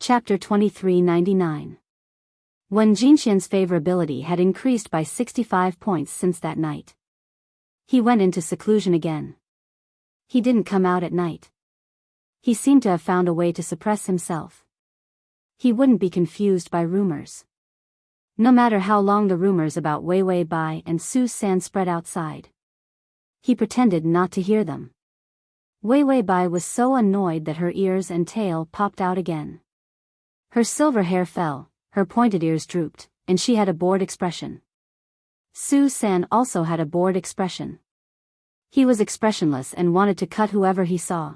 Chapter 2399. When Jinxian's favorability had increased by 65 points since that night, he went into seclusion again. He didn't come out at night. He seemed to have found a way to suppress himself. He wouldn't be confused by rumors. No matter how long the rumors about Wei Wei Bai and Su San spread outside, he pretended not to hear them. Wei Wei Bai was so annoyed that her ears and tail popped out again. Her silver hair fell, her pointed ears drooped, and she had a bored expression. Su San also had a bored expression. He was expressionless and wanted to cut whoever he saw.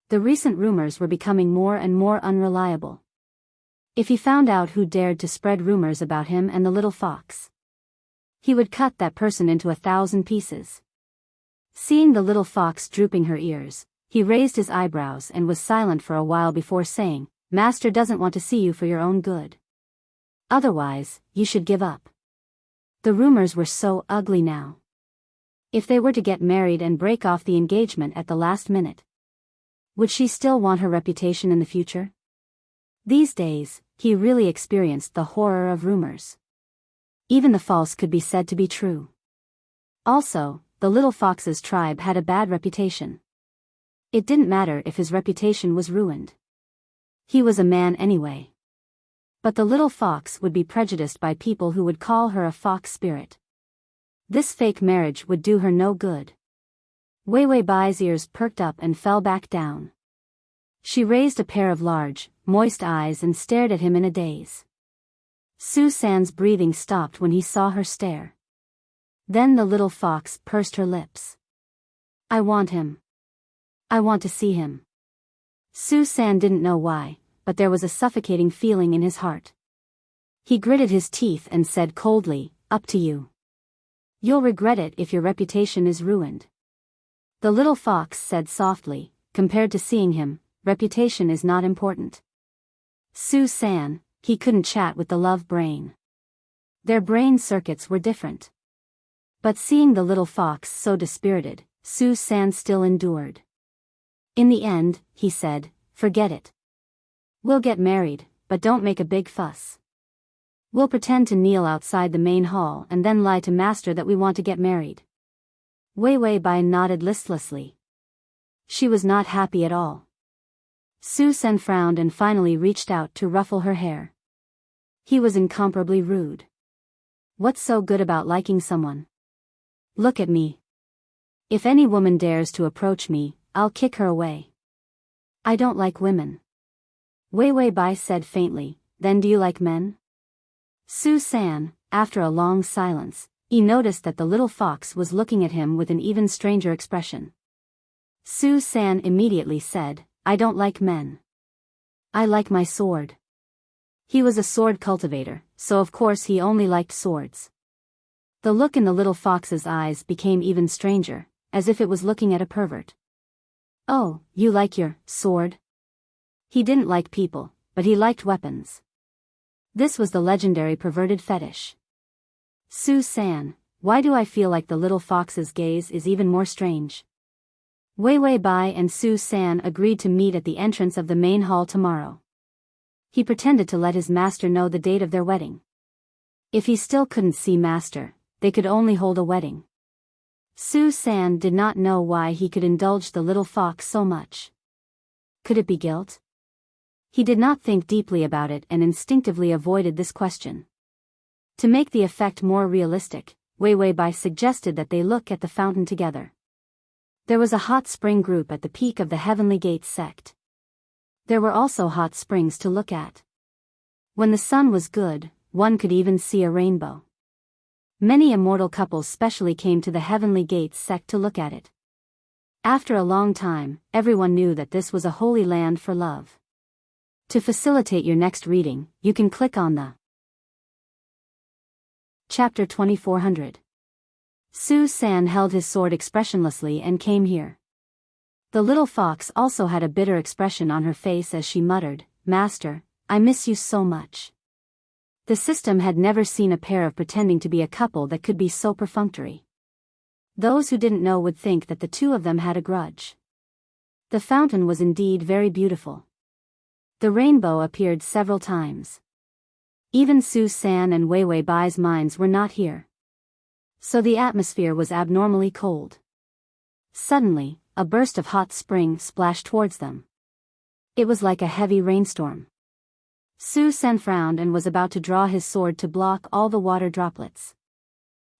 The recent rumors were becoming more and more unreliable. If he found out who dared to spread rumors about him and the little fox, he would cut that person into 1,000 pieces. Seeing the little fox drooping her ears, he raised his eyebrows and was silent for a while before saying, "Master doesn't want to see you for your own good. Otherwise, you should give up." The rumors were so ugly now. If they were to get married and break off the engagement at the last minute, would she still want her reputation in the future? These days, he really experienced the horror of rumors. Even the false could be said to be true. Also, the little fox's tribe had a bad reputation. It didn't matter if his reputation was ruined. He was a man anyway. But the little fox would be prejudiced by people who would call her a fox spirit. This fake marriage would do her no good. Wei Wei Bai's ears perked up and fell back down. She raised a pair of large, moist eyes and stared at him in a daze. Su San's breathing stopped when he saw her stare. Then the little fox pursed her lips. "I want him. I want to see him." Su San didn't know why, but there was a suffocating feeling in his heart. He gritted his teeth and said coldly, "Up to you. You'll regret it if your reputation is ruined." The little fox said softly, "Compared to seeing him, reputation is not important." Su San, he couldn't chat with the love brain. Their brain circuits were different. But seeing the little fox so dispirited, Su San still endured. In the end, he said, "Forget it. We'll get married, but don't make a big fuss. We'll pretend to kneel outside the main hall and then lie to Master that we want to get married." Wei Wei Bai nodded listlessly. She was not happy at all. Su San frowned and finally reached out to ruffle her hair. He was incomparably rude. "What's so good about liking someone? Look at me. If any woman dares to approach me, I'll kick her away. I don't like women." Wei Wei Bai said faintly, "Then do you like men?" Su San, after a long silence, he noticed that the little fox was looking at him with an even stranger expression. Su San immediately said, "I don't like men. I like my sword." He was a sword cultivator, so of course he only liked swords. The look in the little fox's eyes became even stranger, as if it was looking at a pervert. "Oh, you like your sword?" He didn't like people, but he liked weapons. This was the legendary perverted fetish. "Su San, why do I feel like the little fox's gaze is even more strange?" Wei Wei Bai and Su San agreed to meet at the entrance of the main hall tomorrow. He pretended to let his master know the date of their wedding. If he still couldn't see Master, they could only hold a wedding. Su San did not know why he could indulge the little fox so much. Could it be guilt? He did not think deeply about it and instinctively avoided this question. To make the effect more realistic, Wei Wei Bai suggested that they look at the fountain together. There was a hot spring group at the peak of the Heavenly Gates sect. There were also hot springs to look at. When the sun was good, one could even see a rainbow. Many immortal couples specially came to the Heavenly Gates sect to look at it. After a long time, everyone knew that this was a holy land for love. To facilitate your next reading, you can click on the Chapter 2400. Su San held his sword expressionlessly and came here. The little fox also had a bitter expression on her face as she muttered, "Master, I miss you so much." The system had never seen a pair of pretending to be a couple that could be so perfunctory. Those who didn't know would think that the two of them had a grudge. The fountain was indeed very beautiful. The rainbow appeared several times. Even Su San and Wei Wei Bai's minds were not here. So the atmosphere was abnormally cold. Suddenly, a burst of hot spring splashed towards them. It was like a heavy rainstorm. Su San frowned and was about to draw his sword to block all the water droplets.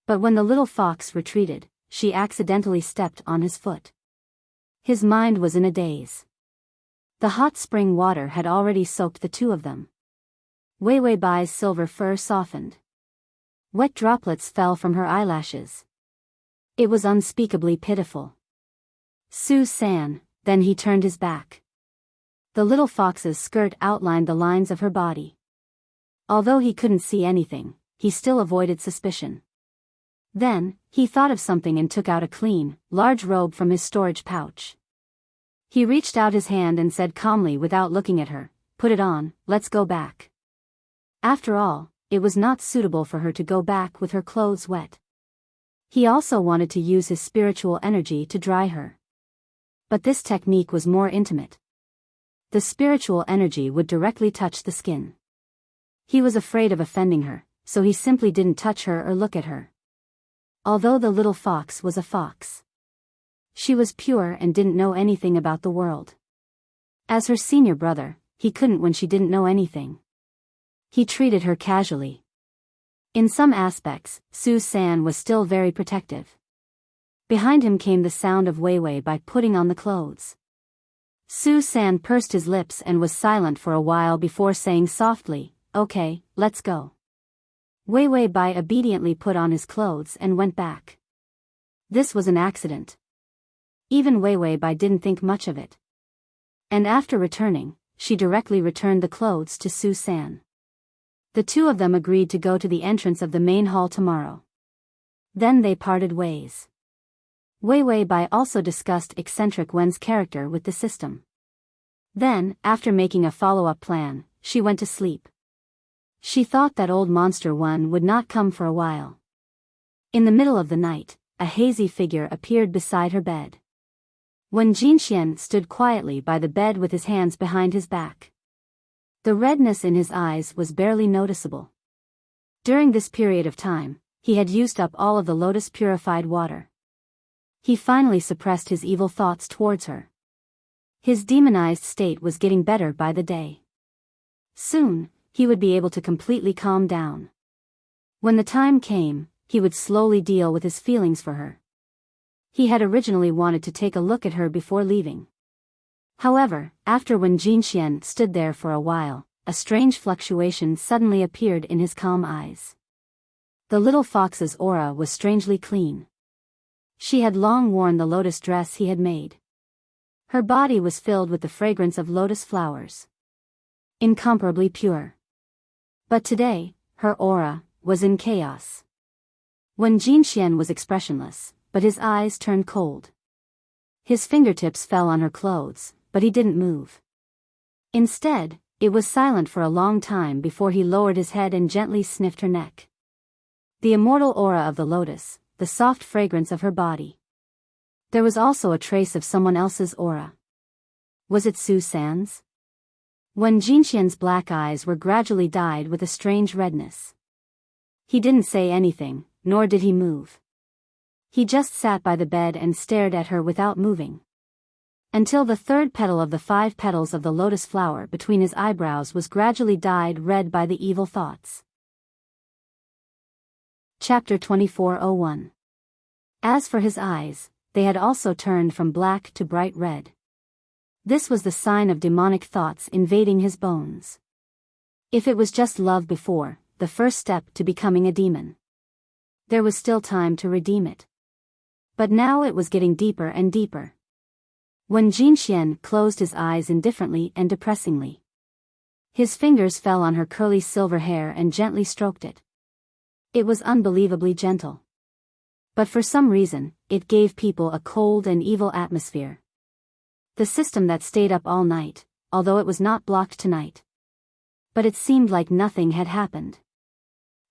But when the little fox retreated, she accidentally stepped on his foot. His mind was in a daze. The hot spring water had already soaked the two of them. Wei Wei Bai's silver fur softened. Wet droplets fell from her eyelashes. It was unspeakably pitiful. Su San, then he turned his back. The little fox's skirt outlined the lines of her body. Although he couldn't see anything, he still avoided suspicion. Then, he thought of something and took out a clean, large robe from his storage pouch. He reached out his hand and said calmly without looking at her, "Put it on, let's go back." After all, it was not suitable for her to go back with her clothes wet. He also wanted to use his spiritual energy to dry her. But this technique was more intimate. The spiritual energy would directly touch the skin. He was afraid of offending her, so he simply didn't touch her or look at her. Although the little fox was a fox, she was pure and didn't know anything about the world. As her senior brother, he couldn't when she didn't know anything. He treated her casually. In some aspects, Su San was still very protective. Behind him came the sound of Wei Wei Bai putting on the clothes. Su San pursed his lips and was silent for a while before saying softly, "Okay, let's go." Wei Wei Bai obediently put on his clothes and went back. This was an accident. Even Wei Wei Bai didn't think much of it. And after returning, she directly returned the clothes to Su San. The two of them agreed to go to the entrance of the main hall tomorrow. Then they parted ways. Wei Wei Bai also discussed eccentric Wen's character with the system. Then, after making a follow-up plan, she went to sleep. She thought that old monster Wen would not come for a while. In the middle of the night, a hazy figure appeared beside her bed. Wen Jinxian stood quietly by the bed with his hands behind his back. The redness in his eyes was barely noticeable. During this period of time, he had used up all of the lotus-purified water. He finally suppressed his evil thoughts towards her. His demonized state was getting better by the day. Soon, he would be able to completely calm down. When the time came, he would slowly deal with his feelings for her. He had originally wanted to take a look at her before leaving. However, after when Jinxian stood there for a while, a strange fluctuation suddenly appeared in his calm eyes. The little fox's aura was strangely clean. She had long worn the lotus dress he had made. Her body was filled with the fragrance of lotus flowers. Incomparably pure. But today, her aura was in chaos. When Jinxian was expressionless, but his eyes turned cold. His fingertips fell on her clothes, but he didn't move. Instead, it was silent for a long time before he lowered his head and gently sniffed her neck. The immortal aura of the lotus, the soft fragrance of her body. There was also a trace of someone else's aura. Was it Su San's? When Jinxian's black eyes were gradually dyed with a strange redness. He didn't say anything, nor did he move. He just sat by the bed and stared at her without moving. Until the third petal of the 5 petals of the lotus flower between his eyebrows was gradually dyed red by the evil thoughts. Chapter 2401. As for his eyes, they had also turned from black to bright red. This was the sign of demonic thoughts invading his bones. If it was just love before, the first step to becoming a demon, there was still time to redeem it. But now it was getting deeper and deeper. When Jinxian closed his eyes indifferently and depressingly, his fingers fell on her curly silver hair and gently stroked it. It was unbelievably gentle. But for some reason, it gave people a cold and evil atmosphere. The system that stayed up all night, although it was not blocked tonight. But it seemed like nothing had happened.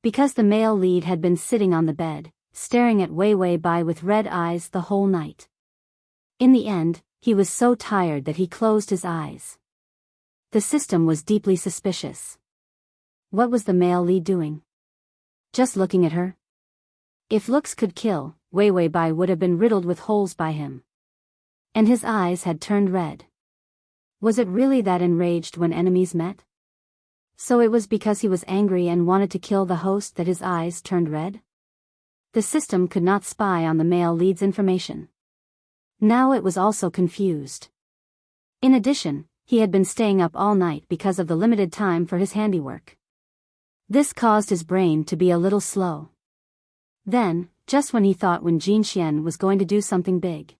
Because the male lead had been sitting on the bed, staring at Wei Wei Bai with red eyes the whole night. In the end, he was so tired that he closed his eyes. The system was deeply suspicious. What was the male lead doing? Just looking at her? If looks could kill, Wei Wei Bai would have been riddled with holes by him. And his eyes had turned red. Was it really that enraged when enemies met? So it was because he was angry and wanted to kill the host that his eyes turned red? The system could not spy on the male lead's information. Now it was also confused. In addition, he had been staying up all night because of the limited time for his handiwork. This caused his brain to be a little slow. Then, just when he thought Jin Xian was going to do something big,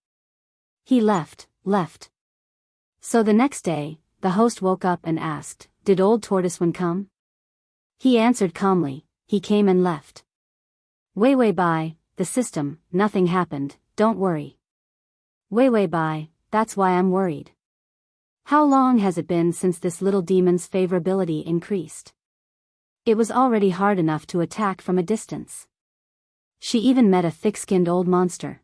he left. So the next day, the host woke up and asked, "Did old Tortoise One come?" He answered calmly, "He came and left." Wei Wei Bai, the system, nothing happened, don't worry. Wei Wei Bai, that's why I'm worried. How long has it been since this little demon's favorability increased? It was already hard enough to attack from a distance. She even met a thick-skinned old monster.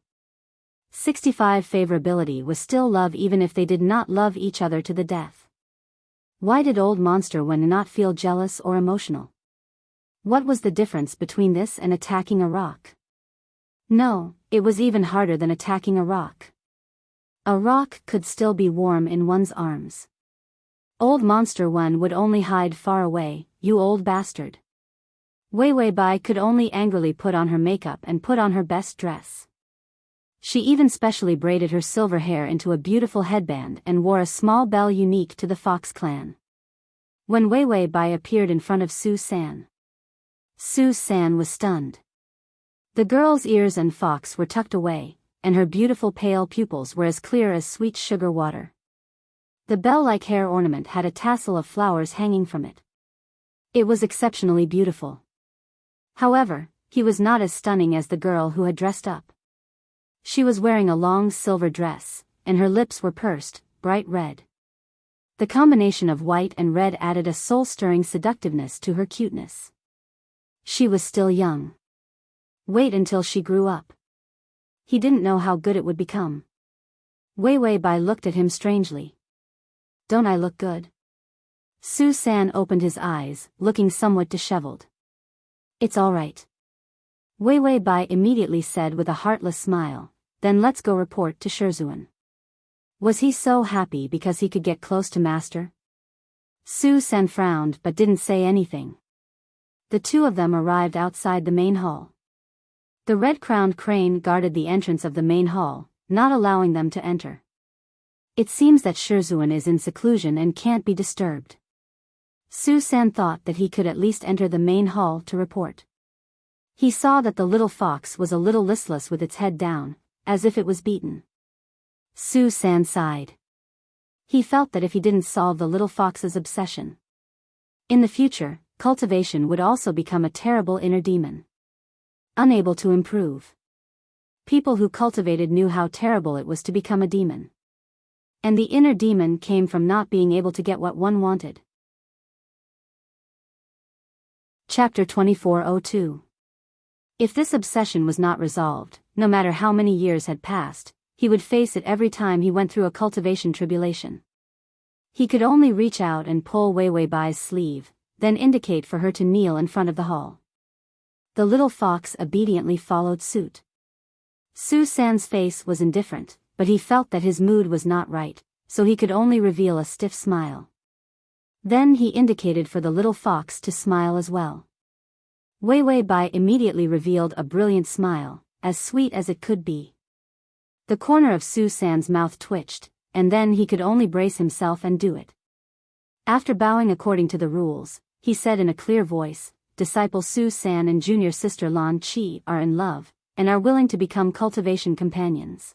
65 favorability was still love even if they did not love each other to the death. Why did old monster one not feel jealous or emotional? What was the difference between this and attacking a rock? No, it was even harder than attacking a rock. A rock could still be warm in one's arms. Old monster one would only hide far away, "You old bastard." Wei Wei Bai could only angrily put on her makeup and put on her best dress. She even specially braided her silver hair into a beautiful headband and wore a small bell unique to the Fox clan. When Wei Wei Bai appeared in front of Su San was stunned. The girl's ears and fox were tucked away, and her beautiful pale pupils were as clear as sweet sugar water. The bell-like hair ornament had a tassel of flowers hanging from it. It was exceptionally beautiful. However, he was not as stunning as the girl who had dressed up. She was wearing a long silver dress, and her lips were pursed, bright red. The combination of white and red added a soul-stirring seductiveness to her cuteness. She was still young. Wait until she grew up. He didn't know how good it would become. Wei Wei Bai looked at him strangely. Don't I look good? Su San opened his eyes, looking somewhat disheveled. It's all right. Wei Wei Bai immediately said with a heartless smile, then let's go report to Shizhuan. Was he so happy because he could get close to Master? Su San frowned but didn't say anything. The two of them arrived outside the main hall. The red-crowned crane guarded the entrance of the main hall, not allowing them to enter. It seems that Shizhuan is in seclusion and can't be disturbed. Su San thought that he could at least enter the main hall to report. He saw that the little fox was a little listless with its head down, as if it was beaten. Su San sighed. He felt that if he didn't solve the little fox's obsession, in the future, cultivation would also become a terrible inner demon. Unable to improve. People who cultivated knew how terrible it was to become a demon. And the inner demon came from not being able to get what one wanted. Chapter 2402. If this obsession was not resolved, no matter how many years had passed, he would face it every time he went through a cultivation tribulation. He could only reach out and pull Wei Wei Bai's sleeve, then indicate for her to kneel in front of the hall. The little fox obediently followed suit. Su San's face was indifferent, but he felt that his mood was not right, so he could only reveal a stiff smile. Then he indicated for the little fox to smile as well. Wei Wei Bai immediately revealed a brilliant smile, as sweet as it could be. The corner of Su San's mouth twitched, and then he could only brace himself and do it. After bowing according to the rules, he said in a clear voice, "Disciple Su San and junior sister Lan Qi are in love, and are willing to become cultivation companions.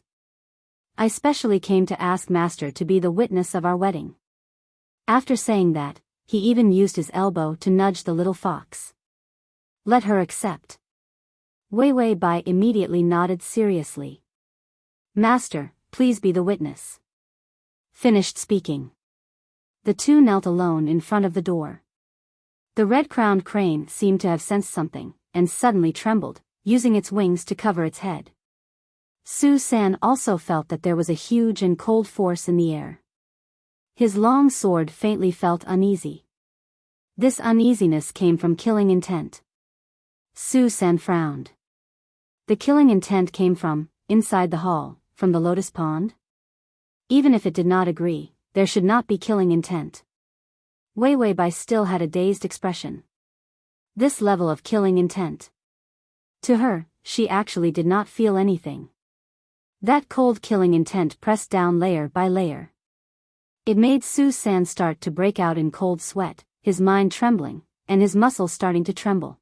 I specially came to ask Master to be the witness of our wedding." After saying that, he even used his elbow to nudge the little fox. Let her accept. Wei Wei Bai immediately nodded seriously. "Master, please be the witness." Finished speaking. The two knelt alone in front of the door. The red-crowned crane seemed to have sensed something, and suddenly trembled, using its wings to cover its head. Su San also felt that there was a huge and cold force in the air. His long sword faintly felt uneasy. This uneasiness came from killing intent. Su San frowned. The killing intent came from, inside the hall, from the lotus pond? Even if it did not agree, there should not be killing intent. Wei Wei Bai still had a dazed expression. This level of killing intent. To her, she actually did not feel anything. That cold killing intent pressed down layer by layer. It made Su San start to break out in cold sweat, his mind trembling, and his muscles starting to tremble.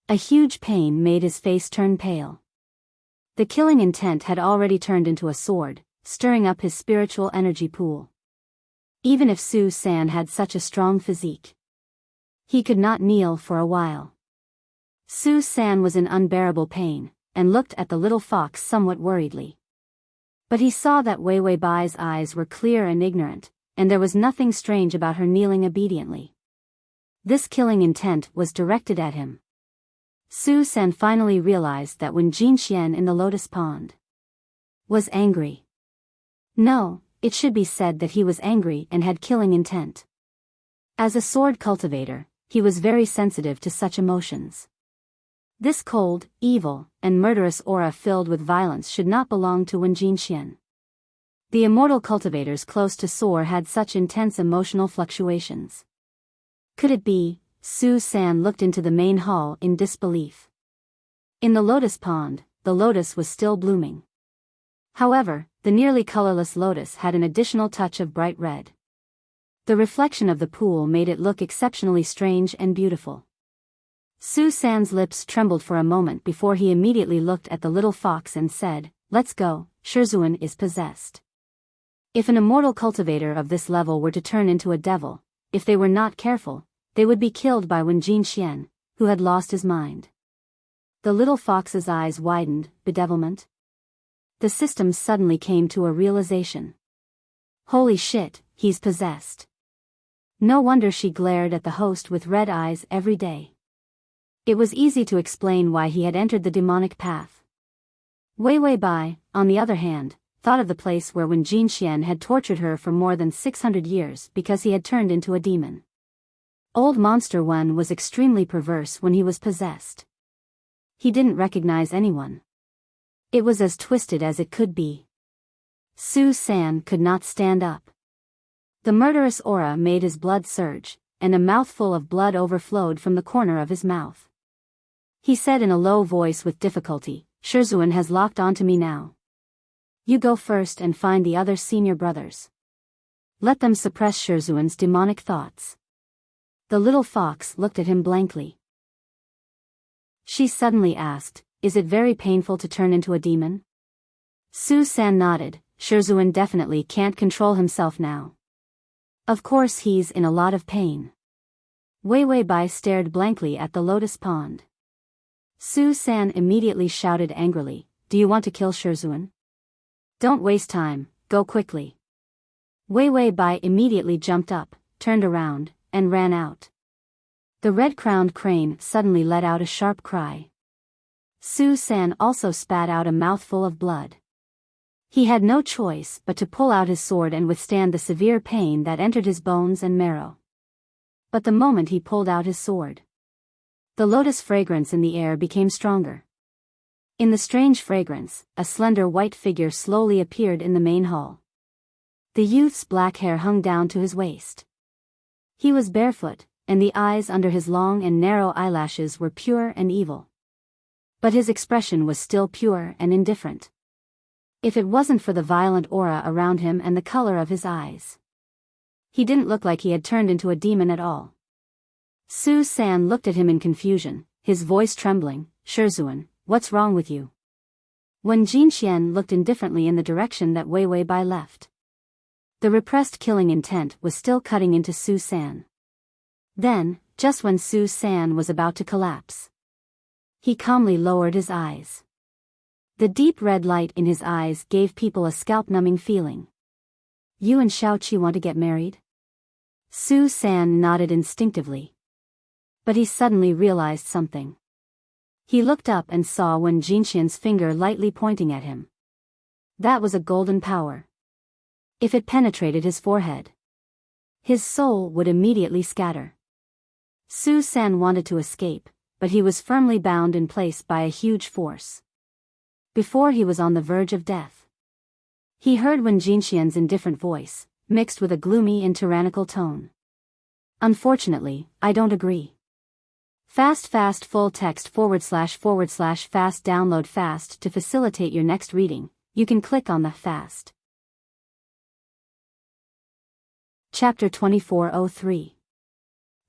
A huge pain made his face turn pale. The killing intent had already turned into a sword, stirring up his spiritual energy pool. Even if Su San had such a strong physique, he could not kneel for a while. Su San was in unbearable pain, and looked at the little fox somewhat worriedly. But he saw that Wei Wei Bai's eyes were clear and ignorant, and there was nothing strange about her kneeling obediently. This killing intent was directed at him. Su San finally realized that when Jin Xian in the lotus pond was angry. No, it should be said that he was angry and had killing intent. As a sword cultivator, he was very sensitive to such emotions. This cold, evil, and murderous aura filled with violence should not belong to Wen Jinxian. The immortal cultivators close to Soar had such intense emotional fluctuations. Could it be? Su San looked into the main hall in disbelief. In the lotus pond, the lotus was still blooming. However, the nearly colorless lotus had an additional touch of bright red. The reflection of the pool made it look exceptionally strange and beautiful. Su San's lips trembled for a moment before he immediately looked at the little fox and said, "Let's go, Shizuan is possessed." If an immortal cultivator of this level were to turn into a devil, if they were not careful, they would be killed by Wen Jinxian, who had lost his mind. The little fox's eyes widened, bedevilment. The system suddenly came to a realization. Holy shit, he's possessed. No wonder she glared at the host with red eyes every day. It was easy to explain why he had entered the demonic path. Wei Wei Bai, on the other hand, thought of the place where Wen Jinxian had tortured her for more than 600 years because he had turned into a demon. Old Monster One was extremely perverse when he was possessed. He didn't recognize anyone. It was as twisted as it could be. Su San could not stand up. The murderous aura made his blood surge, and a mouthful of blood overflowed from the corner of his mouth. He said in a low voice with difficulty, "Shizuan has locked onto me now. You go first and find the other senior brothers. Let them suppress Shizuan's demonic thoughts." The little fox looked at him blankly. She suddenly asked, "Is it very painful to turn into a demon?" Su San nodded. "Shizuan definitely can't control himself now. Of course he's in a lot of pain." Wei Wei Bai stared blankly at the lotus pond. Su San immediately shouted angrily, "Do you want to kill Shizuan? Don't waste time, go quickly." Wei Wei Bai immediately jumped up, turned around, and ran out. The red-crowned crane suddenly let out a sharp cry. Su San also spat out a mouthful of blood. He had no choice but to pull out his sword and withstand the severe pain that entered his bones and marrow. But the moment he pulled out his sword, the lotus fragrance in the air became stronger. In the strange fragrance, a slender white figure slowly appeared in the main hall. The youth's black hair hung down to his waist. He was barefoot, and the eyes under his long and narrow eyelashes were pure and evil. But his expression was still pure and indifferent. If it wasn't for the violent aura around him and the color of his eyes, he didn't look like he had turned into a demon at all. Su San looked at him in confusion, his voice trembling, "Shizuan, what's wrong with you?" Wen Jinxian looked indifferently in the direction that Wei Wei Bai left. The repressed killing intent was still cutting into Su San. Then, just when Su San was about to collapse, he calmly lowered his eyes. The deep red light in his eyes gave people a scalp-numbing feeling. "You and Xiao Qi want to get married?" Su San nodded instinctively. But he suddenly realized something. He looked up and saw Wen Jinxian's finger lightly pointing at him. That was a golden power. If it penetrated his forehead, His soul would immediately scatter. Su-san wanted to escape, but he was firmly bound in place by a huge force. Before he was on the verge of death, he heard Wen Jinxian's indifferent voice, mixed with a gloomy and tyrannical tone. Unfortunately, I don't agree. Fast full text / fast download fast to facilitate your next reading. You can click on the fast. Chapter 2403.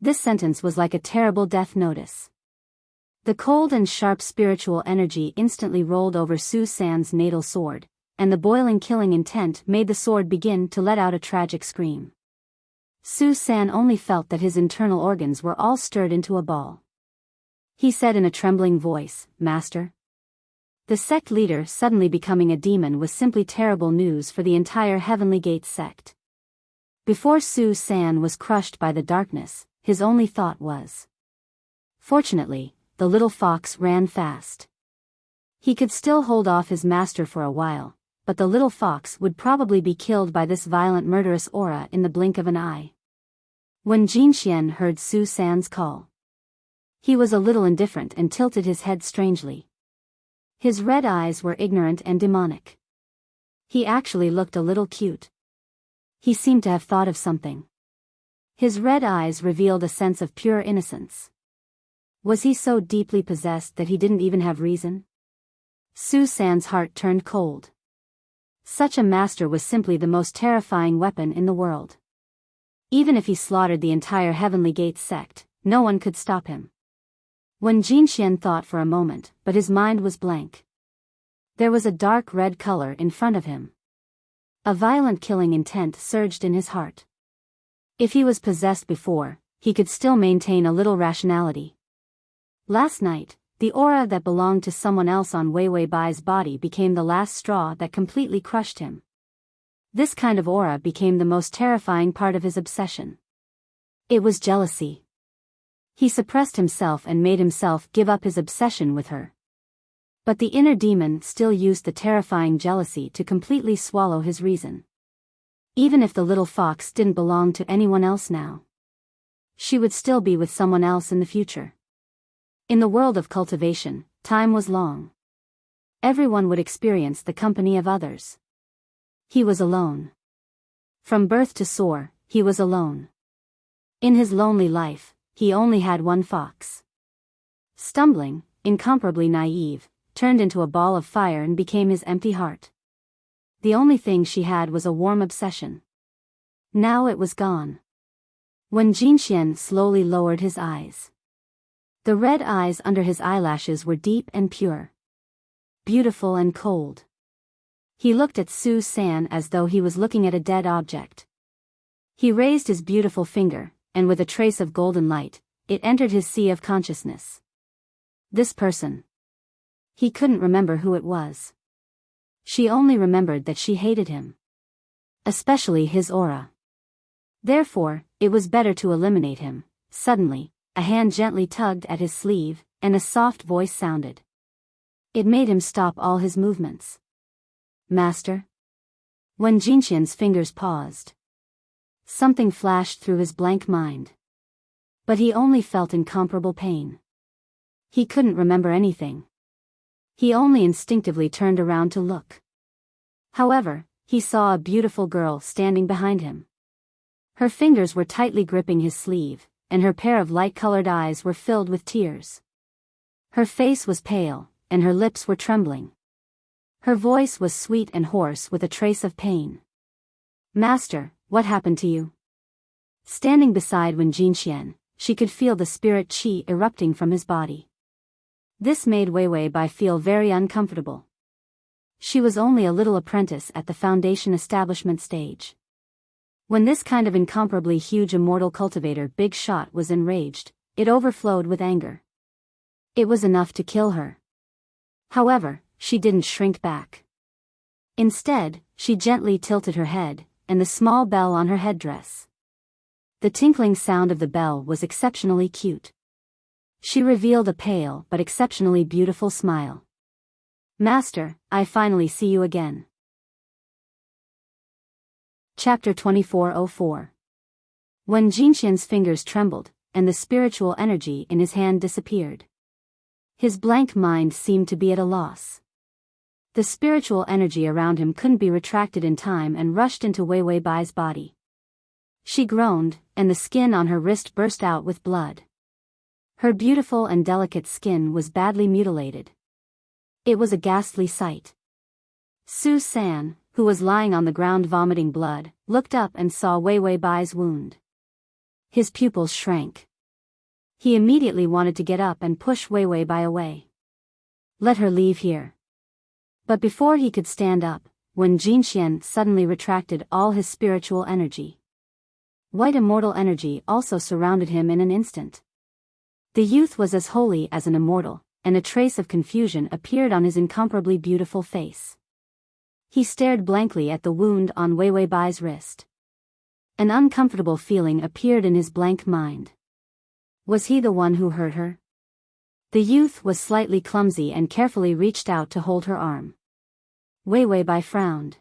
This sentence was like a terrible death notice. The cold and sharp spiritual energy instantly rolled over Su-san's natal sword, and the boiling killing intent made the sword begin to let out a tragic scream. Su-san only felt that his internal organs were all stirred into a ball. He said in a trembling voice, "Master?" The sect leader suddenly becoming a demon was simply terrible news for the entire Heavenly Gate sect. Before Su-san was crushed by the darkness, his only thought was. Fortunately, the little fox ran fast. He could still hold off his master for a while, but the little fox would probably be killed by this violent murderous aura in the blink of an eye. When Jinxian heard Su-san's call, he was a little indifferent and tilted his head strangely. His red eyes were ignorant and demonic. He actually looked a little cute. He seemed to have thought of something. His red eyes revealed a sense of pure innocence. Was he so deeply possessed that he didn't even have reason? Su-san's heart turned cold. Such a master was simply the most terrifying weapon in the world. Even if he slaughtered the entire Heavenly Gate sect, no one could stop him. When Jinxian thought for a moment, but his mind was blank. There was a dark red color in front of him. A violent killing intent surged in his heart. If he was possessed before, he could still maintain a little rationality. Last night, the aura that belonged to someone else on Wei Wei Bai's body became the last straw that completely crushed him. This kind of aura became the most terrifying part of his obsession. It was jealousy. He suppressed himself and made himself give up his obsession with her. But the inner demon still used the terrifying jealousy to completely swallow his reason. Even if the little fox didn't belong to anyone else now, she would still be with someone else in the future. In the world of cultivation, time was long. Everyone would experience the company of others. He was alone. From birth to soar, he was alone. In his lonely life, he only had one fox. Stumbling, incomparably naive, turned into a ball of fire and became his empty heart. The only thing she had was a warm obsession. Now it was gone. When Jinxian slowly lowered his eyes, the red eyes under his eyelashes were deep and pure, beautiful and cold. He looked at Su-san as though he was looking at a dead object. He raised his beautiful finger, and with a trace of golden light, it entered his sea of consciousness. This person. He couldn't remember who it was. She only remembered that she hated him. Especially his aura. Therefore, it was better to eliminate him. Suddenly, a hand gently tugged at his sleeve, and a soft voice sounded. It made him stop all his movements. "Master?" When Jinxian's fingers paused, something flashed through his blank mind. But he only felt incomparable pain. He couldn't remember anything. He only instinctively turned around to look. However, he saw a beautiful girl standing behind him. Her fingers were tightly gripping his sleeve, and her pair of light-colored eyes were filled with tears. Her face was pale, and her lips were trembling. Her voice was sweet and hoarse with a trace of pain. "Master, what happened to you?" Standing beside Wen Jinxian, she could feel the spirit qi erupting from his body. This made Wei Wei Bai feel very uncomfortable. She was only a little apprentice at the foundation establishment stage. When this kind of incomparably huge immortal cultivator Big Shot was enraged, it overflowed with anger. It was enough to kill her. However, she didn't shrink back. Instead, she gently tilted her head, and the small bell on her headdress. The tinkling sound of the bell was exceptionally cute. She revealed a pale but exceptionally beautiful smile. "Master, I finally see you again." Chapter 2404. Wen Jinxian's fingers trembled, and the spiritual energy in his hand disappeared. His blank mind seemed to be at a loss. The spiritual energy around him couldn't be retracted in time and rushed into Wei Wei Bai's body. She groaned, and the skin on her wrist burst out with blood. Her beautiful and delicate skin was badly mutilated. It was a ghastly sight. Su San, who was lying on the ground vomiting blood, looked up and saw Wei Wei Bai's wound. His pupils shrank. He immediately wanted to get up and push Wei Wei Bai away. Let her leave here. But before he could stand up, Wen Jinxian suddenly retracted all his spiritual energy. White immortal energy also surrounded him in an instant. The youth was as holy as an immortal, and a trace of confusion appeared on his incomparably beautiful face. He stared blankly at the wound on Wei Wei Bai's wrist. An uncomfortable feeling appeared in his blank mind. Was he the one who hurt her? The youth was slightly clumsy and carefully reached out to hold her arm. Wei Wei Bai frowned.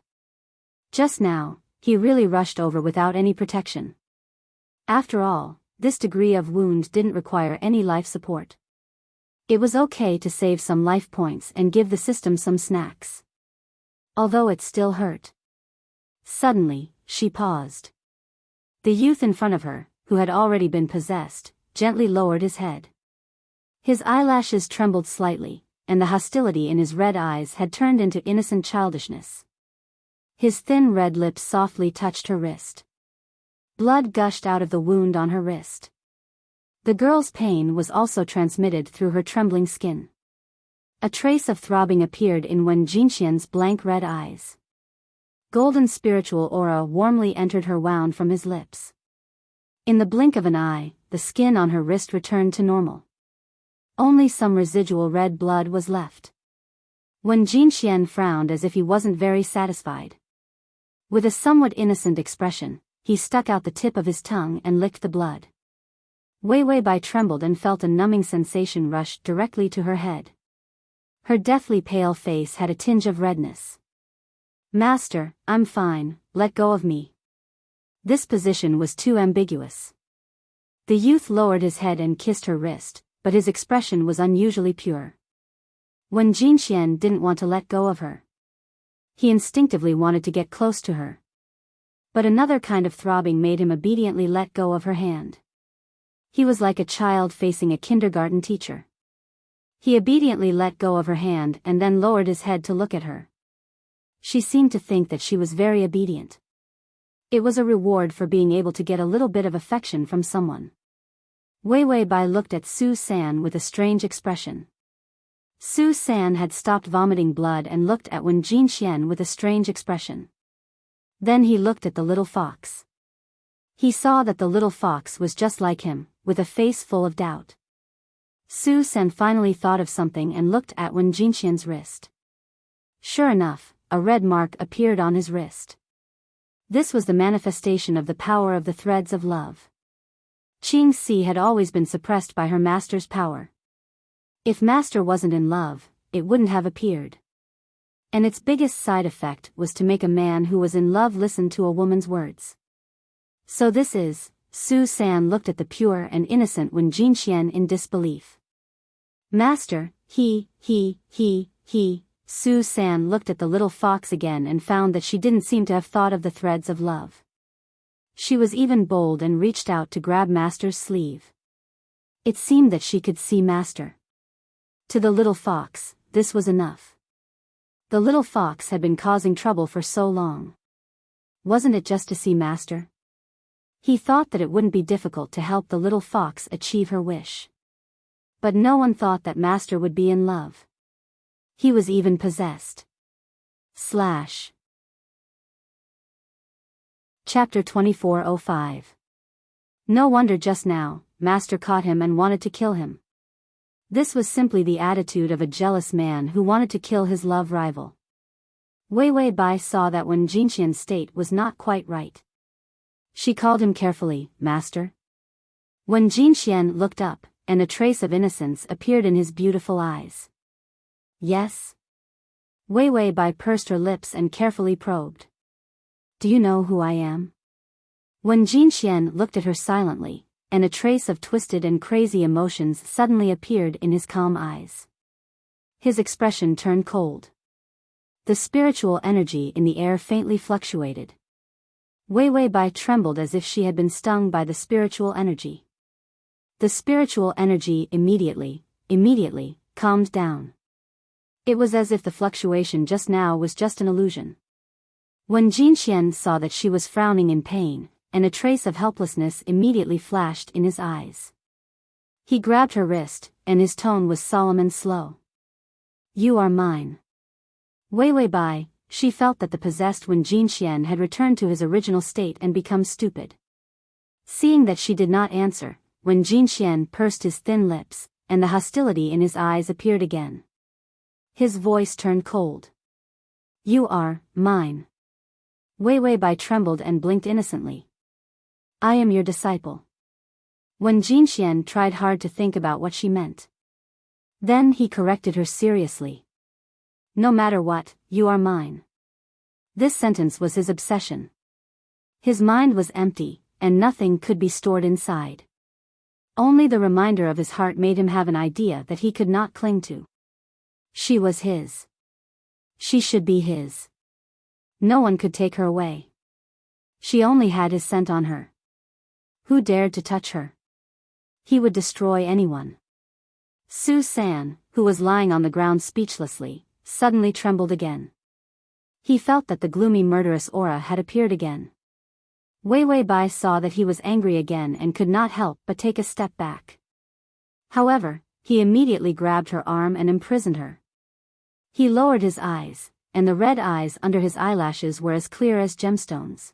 Just now, he really rushed over without any protection. After all, this degree of wound didn't require any life support. It was okay to save some life points and give the system some snacks. Although it still hurt. Suddenly, she paused. The youth in front of her, who had already been possessed, gently lowered his head. His eyelashes trembled slightly, and the hostility in his red eyes had turned into innocent childishness. His thin red lips softly touched her wrist. Blood gushed out of the wound on her wrist. The girl's pain was also transmitted through her trembling skin. A trace of throbbing appeared in Wen Jinxian's blank red eyes. Golden spiritual aura warmly entered her wound from his lips. In the blink of an eye, the skin on her wrist returned to normal. Only some residual red blood was left. Wen Jinxian frowned as if he wasn't very satisfied. With a somewhat innocent expression, he stuck out the tip of his tongue and licked the blood. Wei Wei Bai trembled and felt a numbing sensation rush directly to her head. Her deathly pale face had a tinge of redness. Master, I'm fine, let go of me. This position was too ambiguous. The youth lowered his head and kissed her wrist, but his expression was unusually pure. Wen Jinxian didn't want to let go of her. He instinctively wanted to get close to her. But another kind of throbbing made him obediently let go of her hand. He was like a child facing a kindergarten teacher. He obediently let go of her hand and then lowered his head to look at her. She seemed to think that she was very obedient. It was a reward for being able to get a little bit of affection from someone. Wei Wei Bai looked at Su San with a strange expression. Su San had stopped vomiting blood and looked at Wen Jinxian with a strange expression. Then he looked at the little fox. He saw that the little fox was just like him, with a face full of doubt. Su San finally thought of something and looked at Wen Jinxian's wrist. Sure enough, a red mark appeared on his wrist. This was the manifestation of the power of the threads of love. Qing Si had always been suppressed by her master's power. If master wasn't in love, it wouldn't have appeared. And its biggest side effect was to make a man who was in love listen to a woman's words. So this is, Su San looked at the pure and innocent Wen Jinxian in disbelief. Master, he, Su San looked at the little fox again and found that she didn't seem to have thought of the threads of love. She was even bold and reached out to grab Master's sleeve. It seemed that she could see Master. To the little fox, this was enough. The little fox had been causing trouble for so long. Wasn't it just to see Master? He thought that it wouldn't be difficult to help the little fox achieve her wish. But no one thought that Master would be in love. He was even possessed. Chapter 2405. No wonder just now, Master caught him and wanted to kill him. This was simply the attitude of a jealous man who wanted to kill his love rival. Wei Wei Bai saw that Wen Jinxian's state was not quite right. She called him carefully, Master. Wen Jinxian looked up, and a trace of innocence appeared in his beautiful eyes. Yes? Wei Wei Bai pursed her lips and carefully probed. Do you know who I am? Wen Jinxian looked at her silently, and a trace of twisted and crazy emotions suddenly appeared in his calm eyes. His expression turned cold. The spiritual energy in the air faintly fluctuated. Wei Bai trembled as if she had been stung by the spiritual energy. The spiritual energy immediately calmed down. It was as if the fluctuation just now was just an illusion. When Jinxian saw that she was frowning in pain, and a trace of helplessness immediately flashed in his eyes. He grabbed her wrist, and his tone was solemn and slow. "You are mine." Wei Bai, she felt that the possessed Wen Jinxian had returned to his original state and become stupid. Seeing that she did not answer, Wen Jinxian pursed his thin lips, and the hostility in his eyes appeared again. His voice turned cold. "You are mine." Wei Bai trembled and blinked innocently. "I am your disciple." Wen Jinxian tried hard to think about what she meant. Then he corrected her seriously. "No matter what, you are mine." This sentence was his obsession. His mind was empty, and nothing could be stored inside. Only the reminder of his heart made him have an idea that he could not cling to. She was his. She should be his. No one could take her away. She only had his scent on her. Who dared to touch her? He would destroy anyone. Su San, who was lying on the ground speechlessly, suddenly trembled again. He felt that the gloomy murderous aura had appeared again. Wei Bai saw that he was angry again and could not help but take a step back. However, he immediately grabbed her arm and imprisoned her. He lowered his eyes, and the red eyes under his eyelashes were as clear as gemstones.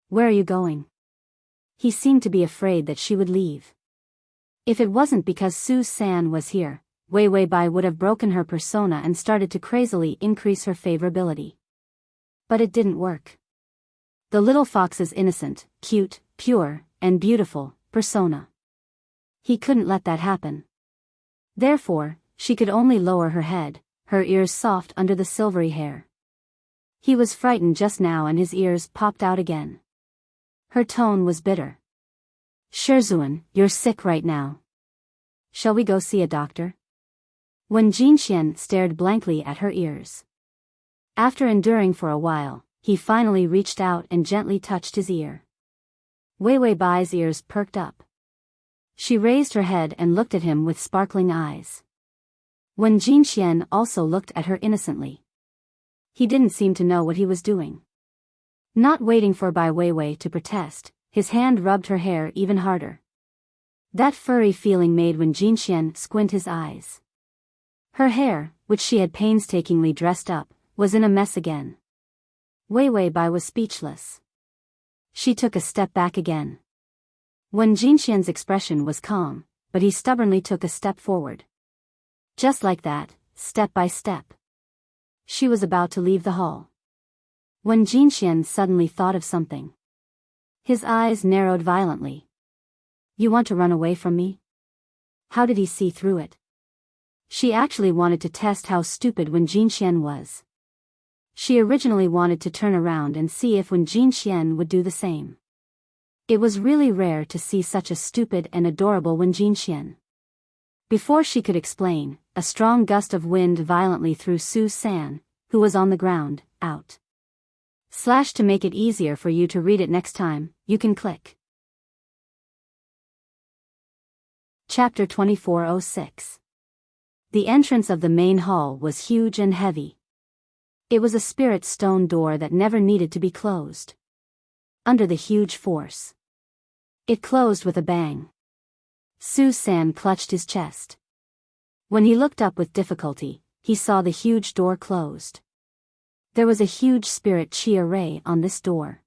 "Where are you going?" He seemed to be afraid that she would leave. If it wasn't because Su San was here, Wei Bai would have broken her persona and started to crazily increase her favorability. But it didn't work. The little fox's innocent, cute, pure, and beautiful persona. He couldn't let that happen. Therefore, she could only lower her head, her ears soft under the silvery hair. He was frightened just now and his ears popped out again. Her tone was bitter. "Shizuan, you're sick right now. Shall we go see a doctor?" When Jinxian stared blankly at her ears. After enduring for a while, he finally reached out and gently touched his ear. Wei Bai's ears perked up. She raised her head and looked at him with sparkling eyes. When Jinxian also looked at her innocently. He didn't seem to know what he was doing. Not waiting for Bai Wei to protest, his hand rubbed her hair even harder. That furry feeling made Wen Jinxian squint his eyes. Her hair, which she had painstakingly dressed up, was in a mess again. Wei Bai was speechless. She took a step back again. Wen Jinxian's expression was calm, but he stubbornly took a step forward. Just like that, step by step. She was about to leave the hall. When Jinxian suddenly thought of something. His eyes narrowed violently. "You want to run away from me?" How did he see through it? She actually wanted to test how stupid Wen Jinxian was. She originally wanted to turn around and see if Wen Jinxian would do the same. It was really rare to see such a stupid and adorable Wen Jinxian. Before she could explain, a strong gust of wind violently threw Su San, who was on the ground, out. To make it easier for you to read it next time, you can click. Chapter 2406. The entrance of the main hall was huge and heavy. It was a spirit stone door that never needed to be closed. Under the huge force, it closed with a bang. Su San clutched his chest. When he looked up with difficulty, he saw the huge door closed. There was a huge spirit chi array on this door.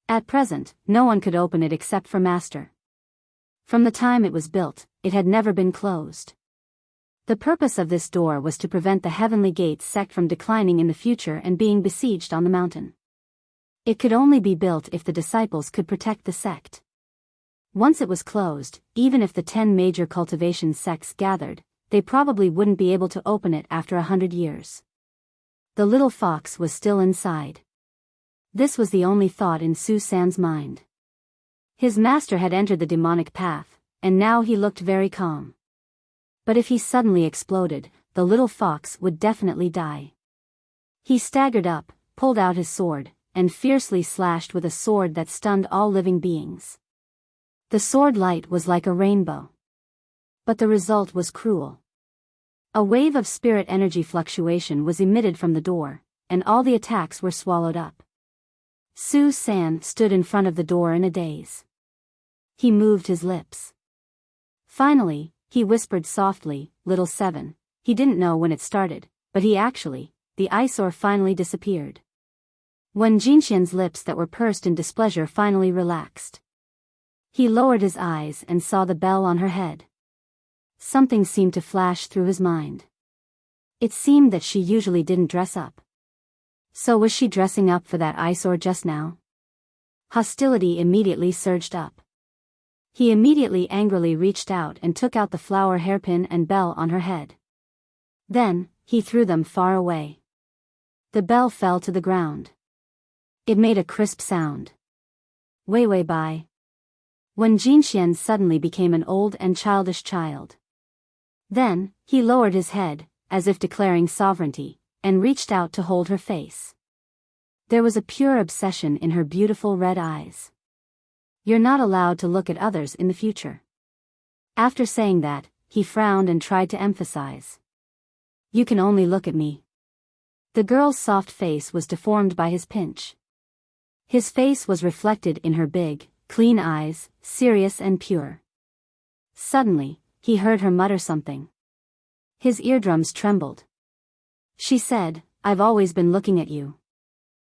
At present, no one could open it except for Master. From the time it was built, it had never been closed. The purpose of this door was to prevent the Heavenly Gates sect from declining in the future and being besieged on the mountain. It could only be built if the disciples could protect the sect. Once it was closed, even if the 10 major cultivation sects gathered, they probably wouldn't be able to open it after 100 years. The little fox was still inside. This was the only thought in Su San's mind. His master had entered the demonic path, and now he looked very calm. But if he suddenly exploded, the little fox would definitely die. He staggered up, pulled out his sword, and fiercely slashed with a sword that stunned all living beings. The sword light was like a rainbow. But the result was cruel. A wave of spirit energy fluctuation was emitted from the door, and all the attacks were swallowed up. Su San stood in front of the door in a daze. He moved his lips. Finally, he whispered softly, "Little Seven." He didn't know when it started, but the eyesore finally disappeared. When Jinxian's lips that were pursed in displeasure finally relaxed. He lowered his eyes and saw the bell on her head. Something seemed to flash through his mind. It seemed that she usually didn't dress up. So was she dressing up for that eyesore just now? Hostility immediately surged up. He immediately angrily reached out and took out the flower hairpin and bell on her head. Then, he threw them far away. The bell fell to the ground. It made a crisp sound. Wei Bai. When Jinxian suddenly became an old and childish child. Then, he lowered his head, as if declaring sovereignty, and reached out to hold her face. There was a pure obsession in her beautiful red eyes. "You're not allowed to look at others in the future." After saying that, he frowned and tried to emphasize. "You can only look at me." The girl's soft face was deformed by his pinch. His face was reflected in her big, clean eyes, serious and pure. Suddenly, he heard her mutter something. His eardrums trembled. She said, "I've always been looking at you."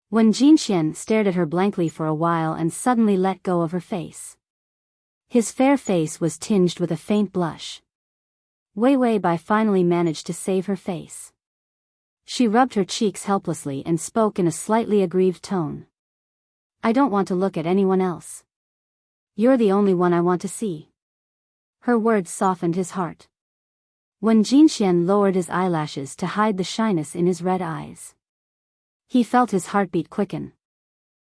When Jinxian stared at her blankly for a while and suddenly let go of her face. His fair face was tinged with a faint blush. Wei Bai finally managed to save her face. She rubbed her cheeks helplessly and spoke in a slightly aggrieved tone. "I don't want to look at anyone else. You're the only one I want to see." Her words softened his heart. When Jinxian lowered his eyelashes to hide the shyness in his red eyes. He felt his heartbeat quicken.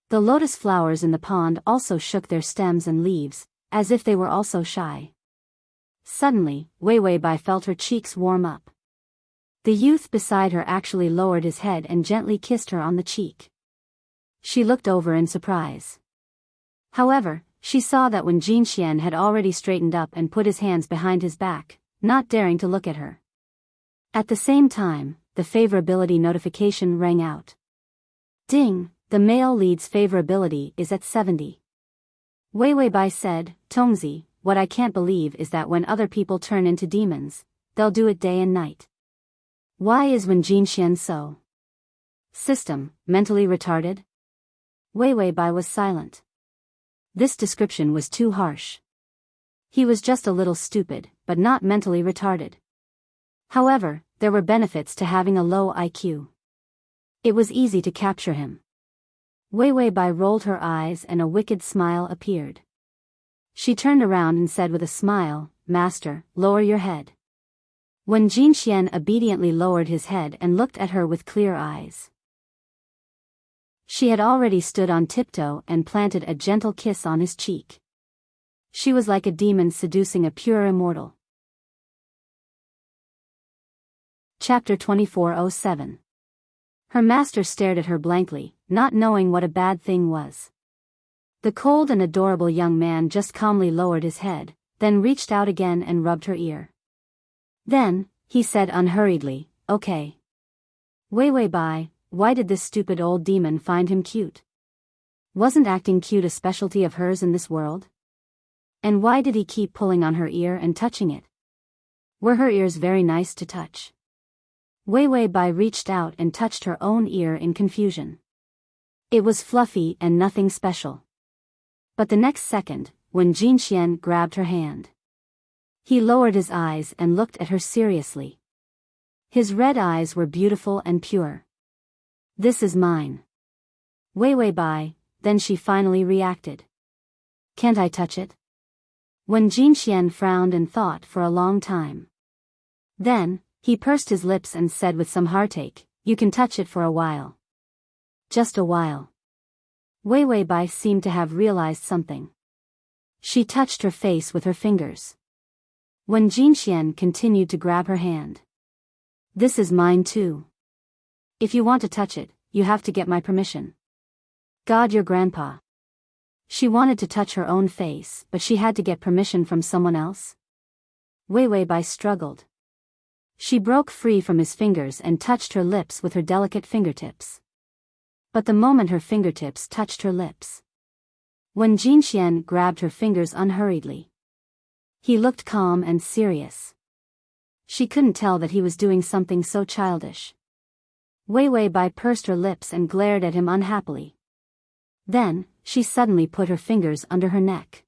The lotus flowers in the pond also shook their stems and leaves, as if they were also shy. Suddenly, Wei Bai felt her cheeks warm up. The youth beside her actually lowered his head and gently kissed her on the cheek. She looked over in surprise. However, she saw that when Jinxian had already straightened up and put his hands behind his back, not daring to look at her. At the same time, the favorability notification rang out. Ding, the male lead's favorability is at 70. Wei Bai said, "Tongzi, what I can't believe is that when other people turn into demons, they'll do it day and night. Why is when Jinxian so? System, mentally retarded?" Wei Bai was silent. This description was too harsh. He was just a little stupid, but not mentally retarded. However, there were benefits to having a low IQ. It was easy to capture him. Wei Bai rolled her eyes and a wicked smile appeared. She turned around and said with a smile, "Master, lower your head." When Jinxian obediently lowered his head and looked at her with clear eyes. She had already stood on tiptoe and planted a gentle kiss on his cheek. She was like a demon seducing a pure immortal. Chapter 2407. Her master stared at her blankly, not knowing what a bad thing was. The cold and adorable young man just calmly lowered his head, then reached out again and rubbed her ear. Then, he said unhurriedly, "Okay. Wei Bai, why did this stupid old demon find him cute? Wasn't acting cute a specialty of hers in this world? And why did he keep pulling on her ear and touching it? Were her ears very nice to touch?" Wei Bai reached out and touched her own ear in confusion. It was fluffy and nothing special. But the next second, when Jinxian grabbed her hand, he lowered his eyes and looked at her seriously. His red eyes were beautiful and pure. "This is mine." Wei Bai, then she finally reacted. "Can't I touch it?" When Jinxian frowned and thought for a long time. Then, he pursed his lips and said with some heartache, "You can touch it for a while." Just a while. Wei Bai seemed to have realized something. She touched her face with her fingers. Wen Jinxian continued to grab her hand. This is mine too. If you want to touch it, you have to get my permission. God, your grandpa. She wanted to touch her own face, but she had to get permission from someone else. Wei Bai struggled. She broke free from his fingers and touched her lips with her delicate fingertips. But the moment her fingertips touched her lips, Wen Jinxian grabbed her fingers unhurriedly. He looked calm and serious. She couldn't tell that he was doing something so childish. Wei Bai pursed her lips and glared at him unhappily. Then, she suddenly put her fingers under her neck.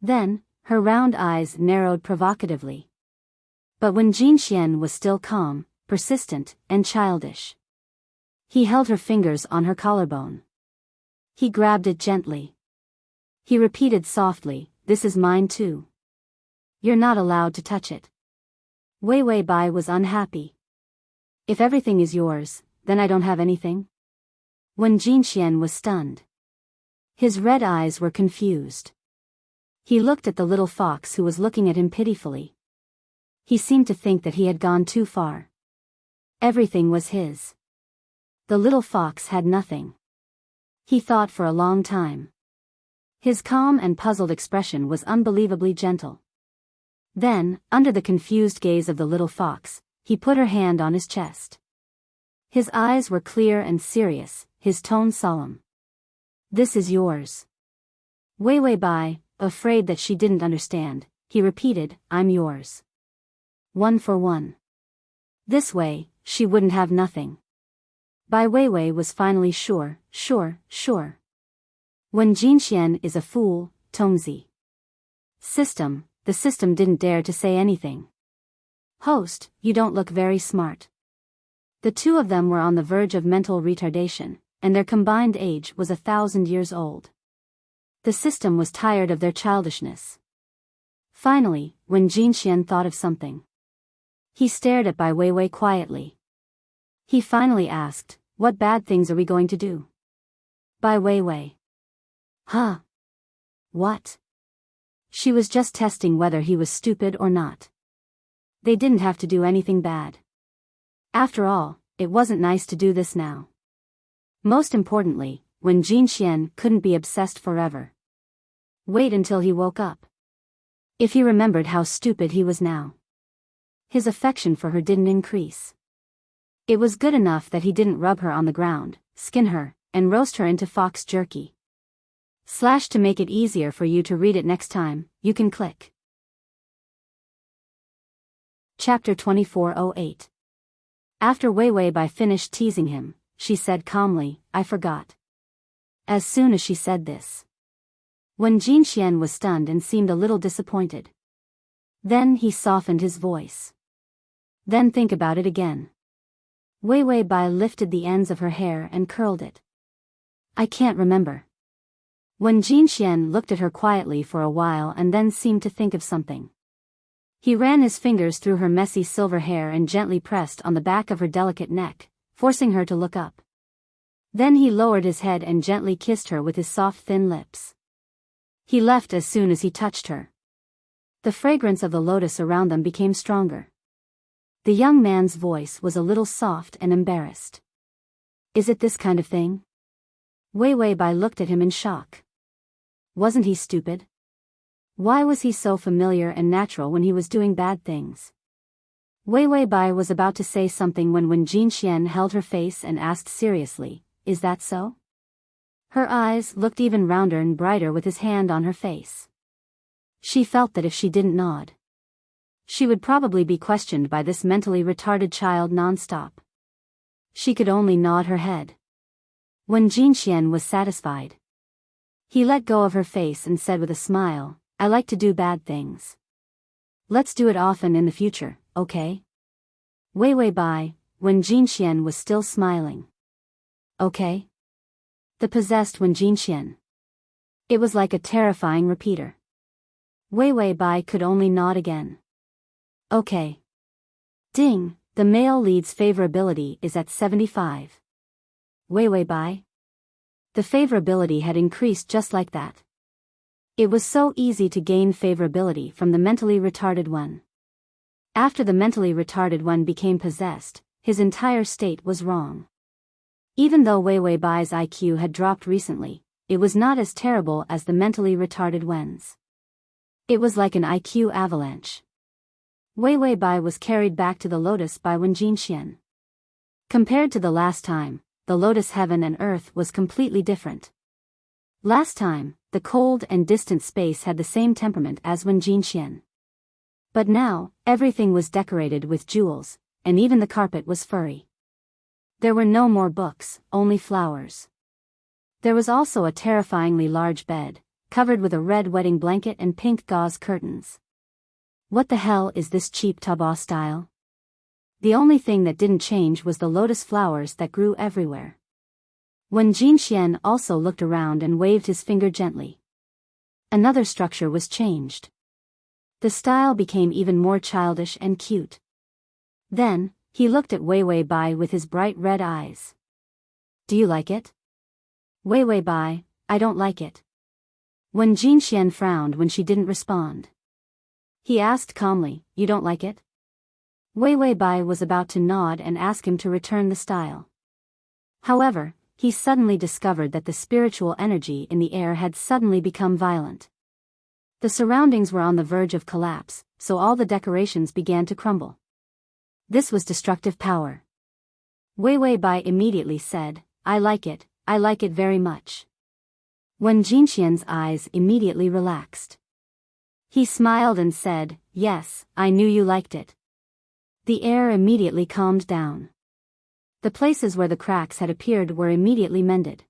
Then, her round eyes narrowed provocatively. But Wen Jinxian was still calm, persistent, and childish. He held her fingers on her collarbone. He grabbed it gently. He repeated softly, "This is mine too. You're not allowed to touch it." Wei Bai was unhappy. If everything is yours, then I don't have anything? Wen Jinxian was stunned. His red eyes were confused. He looked at the little fox who was looking at him pitifully. He seemed to think that he had gone too far. Everything was his. The little fox had nothing. He thought for a long time. His calm and puzzled expression was unbelievably gentle. Then, under the confused gaze of the little fox, he put her hand on his chest. His eyes were clear and serious, his tone solemn. "This is yours." Wei Bai, afraid that she didn't understand, he repeated, "I'm yours. 1 for 1. This way, she wouldn't have nothing. Bai Wei was finally sure. Wen Jinxian is a fool, Tongzi. System, the system didn't dare to say anything. Host, you don't look very smart. The two of them were on the verge of mental retardation, and their combined age was 1,000 years old. The system was tired of their childishness. Finally, Wen Jinxian thought of something. He stared at Bai Wei quietly. He finally asked, "What bad things are we going to do?" Bai Wei. Huh? What? She was just testing whether he was stupid or not. They didn't have to do anything bad. After all, it wasn't nice to do this now. Most importantly, Wen Jinxian couldn't be obsessed forever. Wait until he woke up. If he remembered how stupid he was now, his affection for her didn't increase. It was good enough that he didn't rub her on the ground, skin her, and roast her into fox jerky. To make it easier for you to read it next time, you can click. Chapter 2408. After Wei Bai finished teasing him, she said calmly, "I forgot." As soon as she said this, Wen Jinxian was stunned and seemed a little disappointed. Then he softened his voice. "Then think about it again." Wei Bai lifted the ends of her hair and curled it. "I can't remember." Wen Jinxian looked at her quietly for a while and then seemed to think of something. He ran his fingers through her messy silver hair and gently pressed on the back of her delicate neck, forcing her to look up. Then he lowered his head and gently kissed her with his soft thin lips. He left as soon as he touched her. The fragrance of the lotus around them became stronger. The young man's voice was a little soft and embarrassed. "Is it this kind of thing?" Wei Bai looked at him in shock. Wasn't he stupid? Why was he so familiar and natural when he was doing bad things? Wei Bai was about to say something when Wen Jinxian held her face and asked seriously, "Is that so?" Her eyes looked even rounder and brighter with his hand on her face. She felt that if she didn't nod, she would probably be questioned by this mentally retarded child non-stop. She could only nod her head. Wen Jinxian was satisfied. He let go of her face and said with a smile, "I like to do bad things. Let's do it often in the future, okay?" Wei Bai, Wen Jinxian was still smiling. "Okay?" The possessed Wen Jinxian. It was like a terrifying repeater. Wei Bai could only nod again. "Okay." Ding, the male lead's favorability is at 75. Wei Bai? The favorability had increased just like that. It was so easy to gain favorability from the mentally retarded one. After the mentally retarded one became possessed, his entire state was wrong. Even though Wei Wei Bai's IQ had dropped recently, it was not as terrible as the mentally retarded Wen's. It was like an IQ avalanche. Wei Wei Bai was carried back to the lotus by Wen Jinxian. Compared to the last time, the lotus heaven and earth was completely different. Last time, the cold and distant space had the same temperament as Wen Jinxian. But now, everything was decorated with jewels, and even the carpet was furry. There were no more books, only flowers. There was also a terrifyingly large bed, covered with a red wedding blanket and pink gauze curtains. What the hell is this cheap Taba style? The only thing that didn't change was the lotus flowers that grew everywhere. When Jinxian also looked around and waved his finger gently. Another structure was changed. The style became even more childish and cute. Then, he looked at Wei Wei Bai with his bright red eyes. Do you like it? Wei Wei Bai, I don't like it. When Jinxian frowned when she didn't respond. He asked calmly, you don't like it? Wei Wei Bai was about to nod and ask him to return the style. However, he suddenly discovered that the spiritual energy in the air had suddenly become violent. The surroundings were on the verge of collapse, so all the decorations began to crumble. This was destructive power. Wei Wei Bai immediately said, I like it very much. When Jinxian's eyes immediately relaxed. He smiled and said, yes, I knew you liked it. The air immediately calmed down. The places where the cracks had appeared were immediately mended.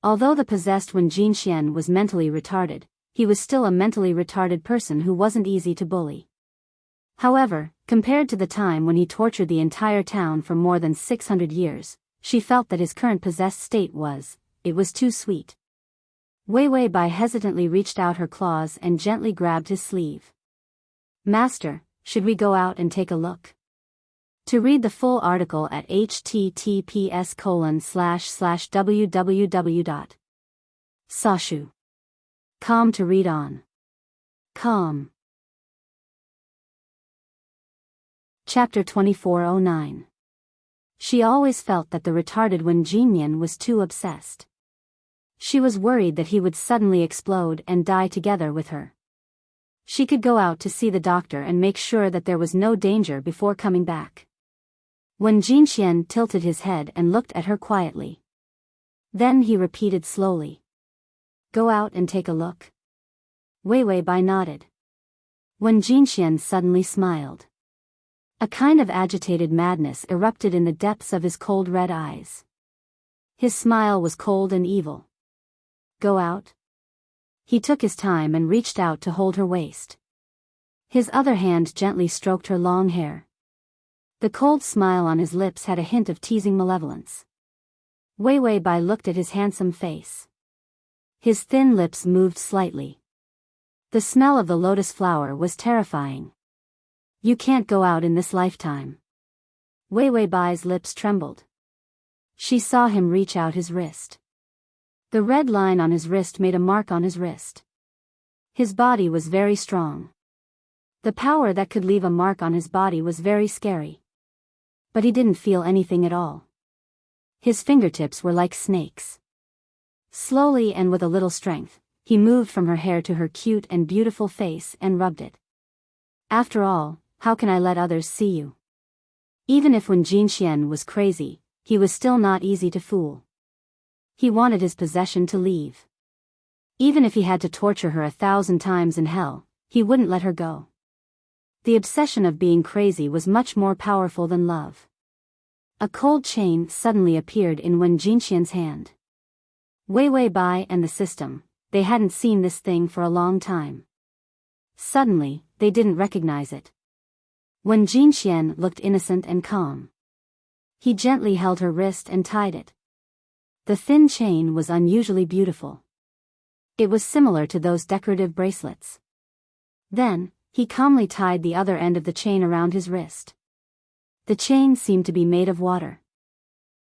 Although the possessed Wen Jinxian was mentally retarded, he was still a mentally retarded person who wasn't easy to bully. However, compared to the time when he tortured the entire town for more than 600 years, she felt that his current possessed state was too sweet. Wei Wei Bai hesitantly reached out her claws and gently grabbed his sleeve. Master, should we go out and take a look? To read the full article at https://www.sashu.com to read on. Calm. Chapter 2409. She always felt that the retarded Wen Jinyan was too obsessed. She was worried that he would suddenly explode and die together with her. She could go out to see the doctor and make sure that there was no danger before coming back. When Jinxian tilted his head and looked at her quietly. Then he repeated slowly. Go out and take a look. Wei Wei Bai nodded. When Jinxian suddenly smiled. A kind of agitated madness erupted in the depths of his cold red eyes. His smile was cold and evil. Go out? He took his time and reached out to hold her waist. His other hand gently stroked her long hair. The cold smile on his lips had a hint of teasing malevolence. Wei Wei Bai looked at his handsome face. His thin lips moved slightly. The smell of the lotus flower was terrifying. You can't go out in this lifetime. Wei Wei Bai's lips trembled. She saw him reach out his wrist. The red line on his wrist made a mark on his wrist. His body was very strong. The power that could leave a mark on his body was very scary. But he didn't feel anything at all. His fingertips were like snakes. Slowly and with a little strength, he moved from her hair to her cute and beautiful face and rubbed it. After all, how can I let others see you? Even if Wen Jinxian was crazy, he was still not easy to fool. He wanted his possession to leave. Even if he had to torture her 1,000 times in hell, he wouldn't let her go. The obsession of being crazy was much more powerful than love. A cold chain suddenly appeared in Wen Jinxian's hand. Wei Wei Bai and the system, they hadn't seen this thing for a long time. Suddenly, they didn't recognize it. Wen Jinxian looked innocent and calm. He gently held her wrist and tied it. The thin chain was unusually beautiful. It was similar to those decorative bracelets. Then, he calmly tied the other end of the chain around his wrist. The chain seemed to be made of water.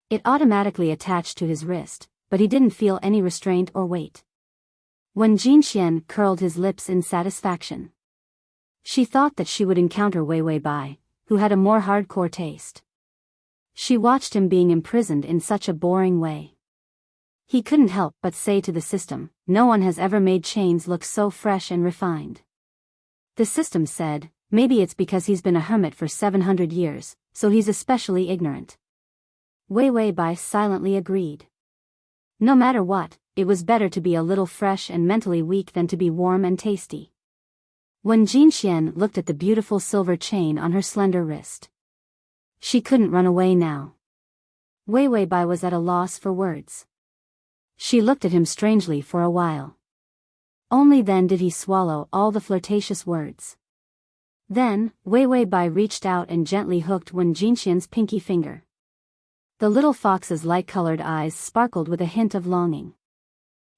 It automatically attached to his wrist, but he didn't feel any restraint or weight. Wen Jinxian curled his lips in satisfaction. She thought that she would encounter Wei Wei Bai, who had a more hardcore taste. She watched him being imprisoned in such a boring way. He couldn't help but say to the system, "No one has ever made chains look so fresh and refined." The system said, "Maybe it's because he's been a hermit for 700 years, so he's especially ignorant." Wei Wei Bai silently agreed. No matter what, it was better to be a little fresh and mentally weak than to be warm and tasty. When Jinxian looked at the beautiful silver chain on her slender wrist, she couldn't run away now. Wei Wei Bai was at a loss for words. She looked at him strangely for a while. Only then did he swallow all the flirtatious words. Then, Wei Wei Bai reached out and gently hooked Wen Jinxian's pinky finger. The little fox's light-colored eyes sparkled with a hint of longing.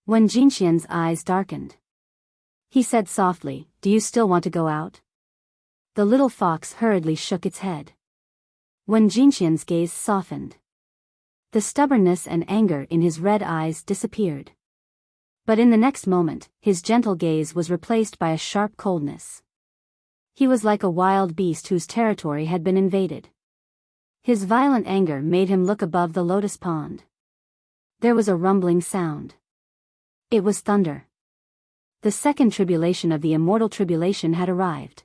Wen Jinxian's eyes darkened. He said softly, "Do you still want to go out?" The little fox hurriedly shook its head. Wen Jinxian's gaze softened. The stubbornness and anger in his red eyes disappeared. But in the next moment, his gentle gaze was replaced by a sharp coldness. He was like a wild beast whose territory had been invaded. His violent anger made him look above the lotus pond. There was a rumbling sound. It was thunder. The second tribulation of the immortal tribulation had arrived.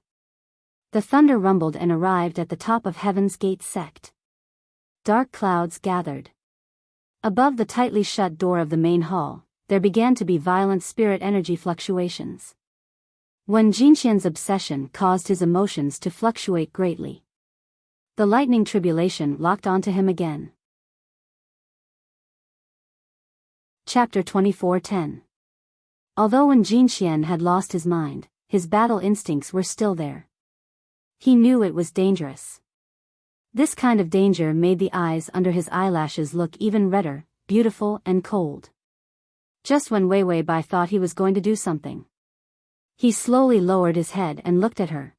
The thunder rumbled and arrived at the top of Heaven's Gate sect. Dark clouds gathered. Above the tightly shut door of the main hall, there began to be violent spirit energy fluctuations. Wen Jinxian's obsession caused his emotions to fluctuate greatly. The lightning tribulation locked onto him again. Chapter 24:10. Although Wen Jinxian had lost his mind, his battle instincts were still there. He knew it was dangerous. This kind of danger made the eyes under his eyelashes look even redder, beautiful and cold. Just when Wei Wei Bai thought he was going to do something, he slowly lowered his head and looked at her.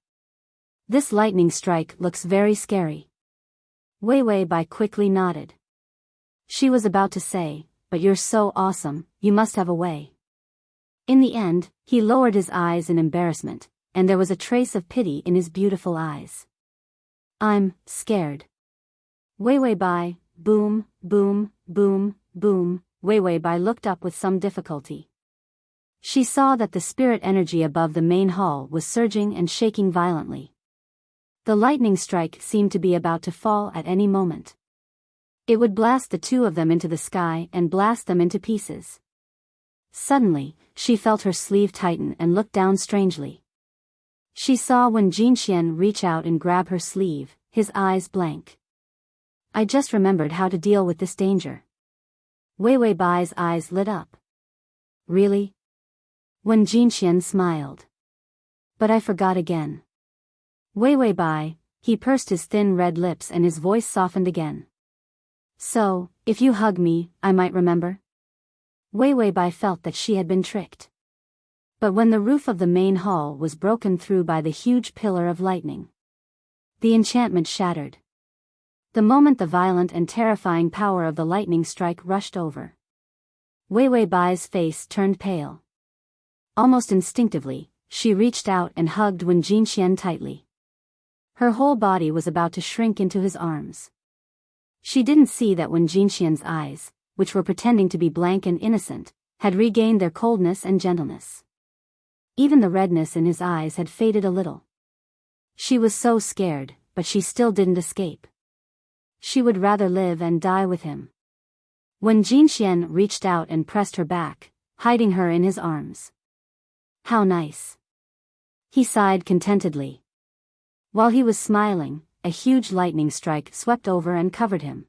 "This lightning strike looks very scary." Wei Wei Bai quickly nodded. She was about to say, "But you're so awesome, you must have a way." In the end, he lowered his eyes in embarrassment, and there was a trace of pity in his beautiful eyes. "I'm scared." Wei Wei Bai, boom, boom, boom, boom. Wei Wei Bai looked up with some difficulty. She saw that the spirit energy above the main hall was surging and shaking violently. The lightning strike seemed to be about to fall at any moment. It would blast the two of them into the sky and blast them into pieces. Suddenly, she felt her sleeve tighten and looked down strangely. She saw Wen Jinxian reach out and grab her sleeve, his eyes blank. "I just remembered how to deal with this danger." Wei Wei Bai's eyes lit up. "Really?" Wen Jinxian smiled. "But I forgot again." Wei Wei Bai, he pursed his thin red lips and his voice softened again. "So, if you hug me, I might remember?" Wei Wei Bai felt that she had been tricked. But when the roof of the main hall was broken through by the huge pillar of lightning, the enchantment shattered. The moment the violent and terrifying power of the lightning strike rushed over, Wei Wei Bai's face turned pale. Almost instinctively, she reached out and hugged Wen Jinxian tightly. Her whole body was about to shrink into his arms. She didn't see that Wen Jinxian's eyes, which were pretending to be blank and innocent, had regained their coldness and gentleness. Even the redness in his eyes had faded a little. She was so scared, but she still didn't escape. She would rather live and die with him. When Jinxian reached out and pressed her back, hiding her in his arms. "How nice." He sighed contentedly. While he was smiling, a huge lightning strike swept over and covered him.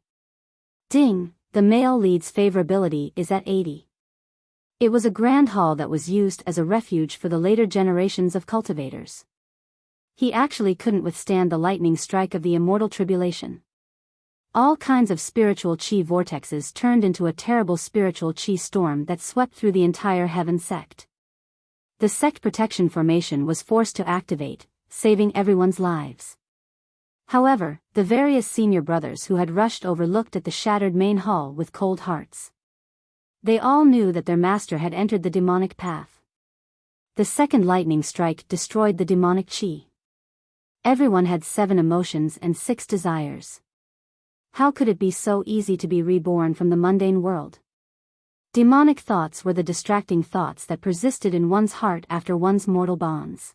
Ding, the male lead's favorability is at 80. It was a grand hall that was used as a refuge for the later generations of cultivators. He actually couldn't withstand the lightning strike of the immortal tribulation. All kinds of spiritual chi vortexes turned into a terrible spiritual chi storm that swept through the entire heaven sect. The sect protection formation was forced to activate, saving everyone's lives. However, the various senior brothers who had rushed over looked at the shattered main hall with cold hearts. They all knew that their master had entered the demonic path. The second lightning strike destroyed the demonic chi. Everyone had 7 emotions and 6 desires. How could it be so easy to be reborn from the mundane world? Demonic thoughts were the distracting thoughts that persisted in one's heart after one's mortal bonds.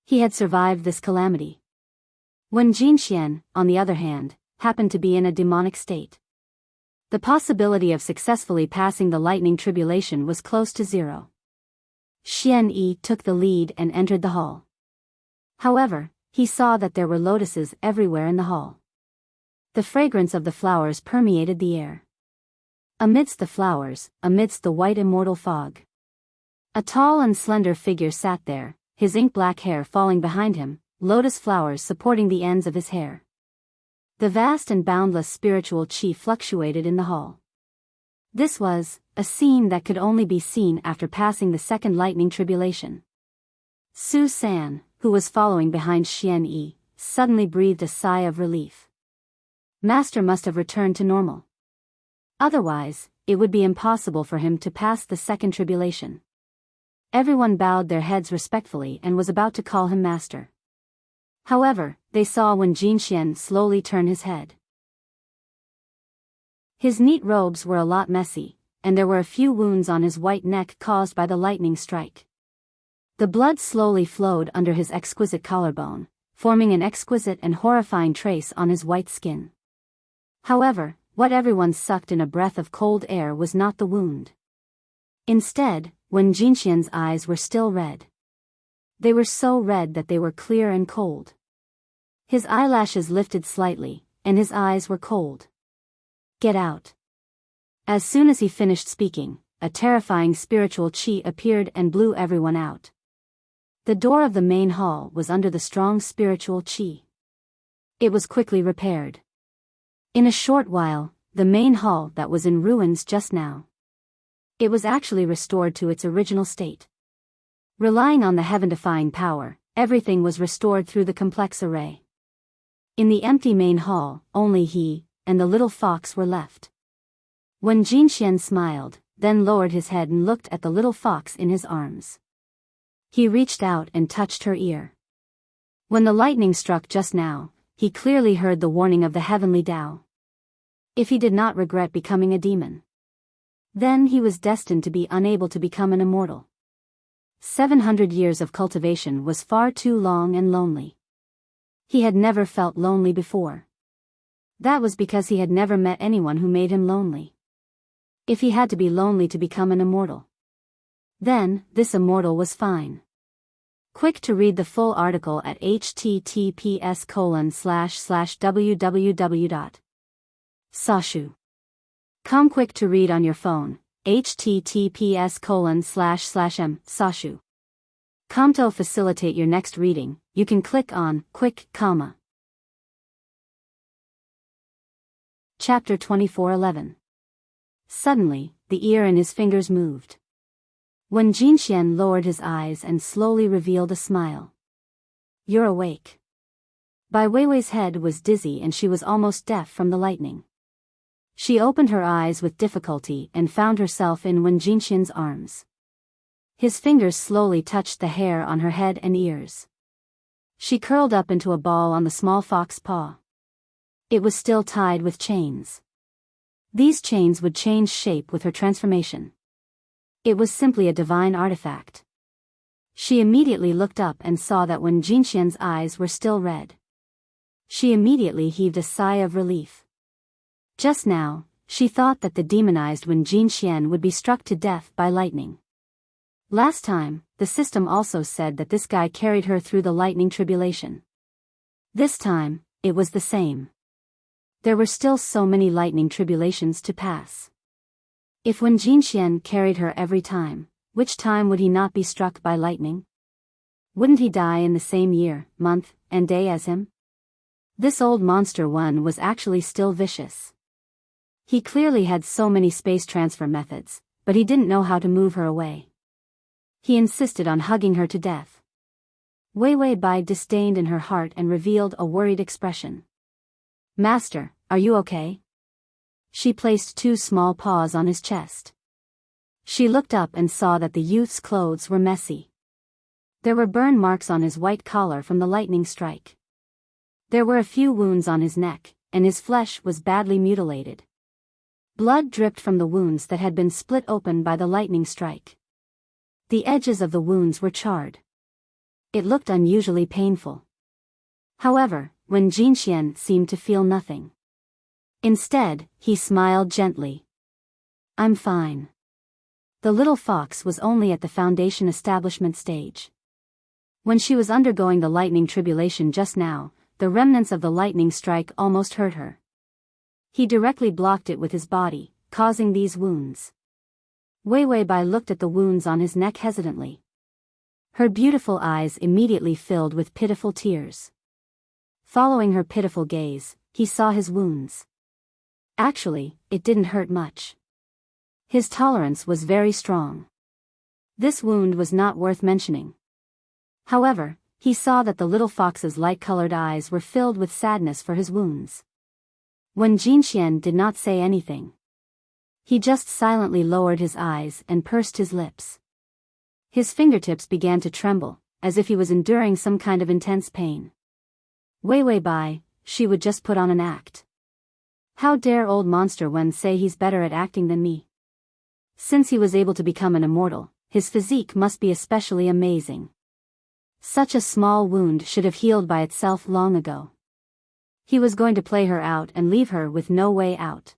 He had survived this calamity. When Jinxian, on the other hand, happened to be in a demonic state, the possibility of successfully passing the lightning tribulation was close to 0. Xian Yi took the lead and entered the hall. However, he saw that there were lotuses everywhere in the hall. The fragrance of the flowers permeated the air. Amidst the flowers, amidst the white immortal fog, a tall and slender figure sat there, his ink-black hair falling behind him, lotus flowers supporting the ends of his hair. The vast and boundless spiritual chi fluctuated in the hall. This was a scene that could only be seen after passing the second lightning tribulation. Su San, who was following behind Xian Yi, suddenly breathed a sigh of relief. Master must have returned to normal. Otherwise, it would be impossible for him to pass the second tribulation. Everyone bowed their heads respectfully and was about to call him master. However, they saw when Jinxian slowly turn his head. His neat robes were a lot messy, and there were a few wounds on his white neck caused by the lightning strike. The blood slowly flowed under his exquisite collarbone, forming an exquisite and horrifying trace on his white skin. However, what everyone sucked in a breath of cold air was not the wound. Instead, when Jinxian's eyes were still red. They were so red that they were clear and cold. His eyelashes lifted slightly, and his eyes were cold. Get out. As soon as he finished speaking, a terrifying spiritual chi appeared and blew everyone out. The door of the main hall was under the strong spiritual chi. It was quickly repaired. In a short while, the main hall that was in ruins just now, it was actually restored to its original state. Relying on the heaven-defying power, everything was restored through the complex array. In the empty main hall, only he and the little fox were left. When Jinxian smiled, then lowered his head and looked at the little fox in his arms. He reached out and touched her ear. When the lightning struck just now, he clearly heard the warning of the heavenly Tao. If he did not regret becoming a demon, then he was destined to be unable to become an immortal. 700 years of cultivation was far too long and lonely. He had never felt lonely before. That was because he had never met anyone who made him lonely. If he had to be lonely to become an immortal, then this immortal was fine. Quick to read the full article at https://www.sashu.com. Quick to read on your phone, https://m.sashu.com. To facilitate your next reading, you can click on Quick, comma. Chapter 24:11. Suddenly, the ear in his fingers moved. When Jinxian lowered his eyes and slowly revealed a smile. You're awake. Bai Weiwei's head was dizzy and she was almost deaf from the lightning. She opened her eyes with difficulty and found herself in Wen Jinxian's arms. His fingers slowly touched the hair on her head and ears. She curled up into a ball on the small fox paw. It was still tied with chains. These chains would change shape with her transformation. It was simply a divine artifact. She immediately looked up and saw that Wen Jinxian's eyes were still red. She immediately heaved a sigh of relief. Just now, she thought that the demonized Wen Jinxian would be struck to death by lightning. Last time, the system also said that this guy carried her through the lightning tribulation. This time, it was the same. There were still so many lightning tribulations to pass. If Wen Jinxian carried her every time, which time would he not be struck by lightning? Wouldn't he die in the same year, month, and day as him? This old monster one was actually still vicious. He clearly had so many space transfer methods, but he didn't know how to move her away. He insisted on hugging her to death. Weiwei Bai disdained in her heart and revealed a worried expression. Master, are you okay? She placed 2 small paws on his chest. She looked up and saw that the youth's clothes were messy. There were burn marks on his white collar from the lightning strike. There were a few wounds on his neck, and his flesh was badly mutilated. Blood dripped from the wounds that had been split open by the lightning strike. The edges of the wounds were charred. It looked unusually painful. However, Wen Jinxian seemed to feel nothing. Instead, he smiled gently. "I'm fine." The little fox was only at the foundation establishment stage. When she was undergoing the lightning tribulation just now, the remnants of the lightning strike almost hurt her. He directly blocked it with his body, causing these wounds. Wei Wei Bai looked at the wounds on his neck hesitantly. Her beautiful eyes immediately filled with pitiful tears. Following her pitiful gaze, he saw his wounds. Actually, it didn't hurt much. His tolerance was very strong. This wound was not worth mentioning. However, he saw that the little fox's light-colored eyes were filled with sadness for his wounds. Wen Jinxian did not say anything. He just silently lowered his eyes and pursed his lips. His fingertips began to tremble, as if he was enduring some kind of intense pain. Wei Wei Bai, she would just put on an act. How dare old monster Wen say he's better at acting than me? Since he was able to become an immortal, his physique must be especially amazing. Such a small wound should have healed by itself long ago. He was going to play her out and leave her with no way out.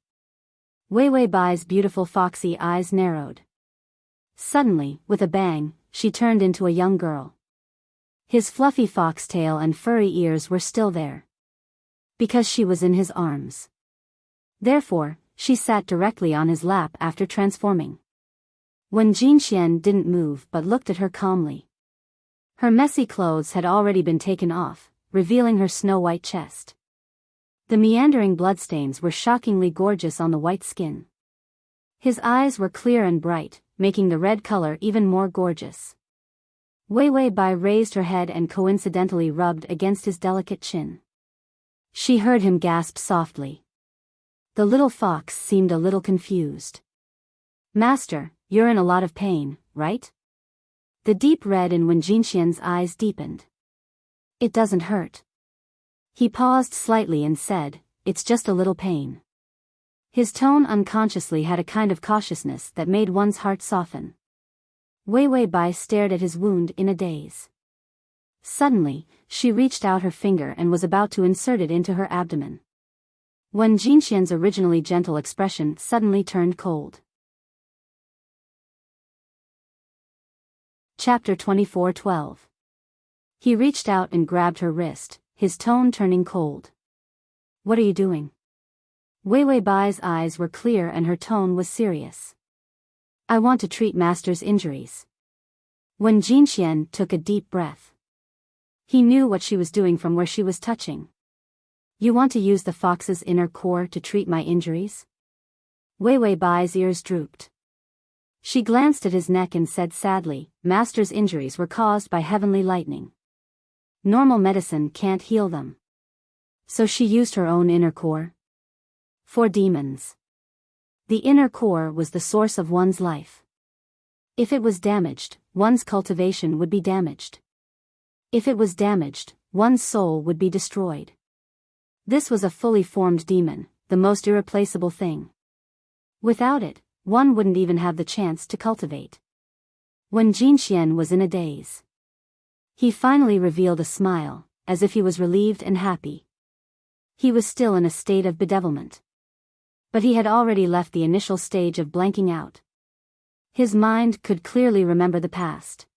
Wei Wei Bai's beautiful foxy eyes narrowed. Suddenly, with a bang, she turned into a young girl. His fluffy foxtail and furry ears were still there. Because she was in his arms. Therefore, she sat directly on his lap after transforming. Wen Jinxian didn't move but looked at her calmly. Her messy clothes had already been taken off, revealing her snow-white chest. The meandering bloodstains were shockingly gorgeous on the white skin. His eyes were clear and bright, making the red color even more gorgeous. Wei Wei Bai raised her head and coincidentally rubbed against his delicate chin. She heard him gasp softly. The little fox seemed a little confused. "Master, you're in a lot of pain, right?" The deep red in Wen Jinxian's eyes deepened. "It doesn't hurt." He paused slightly and said, "It's just a little pain." His tone unconsciously had a kind of cautiousness that made one's heart soften. Wei Wei Bai stared at his wound in a daze. Suddenly, she reached out her finger and was about to insert it into her abdomen. Wen Jinxian's originally gentle expression suddenly turned cold. Chapter 24:12. He reached out and grabbed her wrist, his tone turning cold. "What are you doing?" Wei Wei Bai's eyes were clear and her tone was serious. "I want to treat Master's injuries." Wen Jinxian took a deep breath. He knew what she was doing from where she was touching. "You want to use the fox's inner core to treat my injuries?" Wei Wei Bai's ears drooped. She glanced at his neck and said sadly, "Master's injuries were caused by heavenly lightning. Normal medicine can't heal them." So she used her own inner core? For demons. The inner core was the source of one's life. If it was damaged, one's cultivation would be damaged. If it was damaged, one's soul would be destroyed. This was a fully formed demon, the most irreplaceable thing. Without it, one wouldn't even have the chance to cultivate. Wen Jinxian was in a daze. He finally revealed a smile, as if he was relieved and happy. He was still in a state of bedevilment. But he had already left the initial stage of blanking out. His mind could clearly remember the past.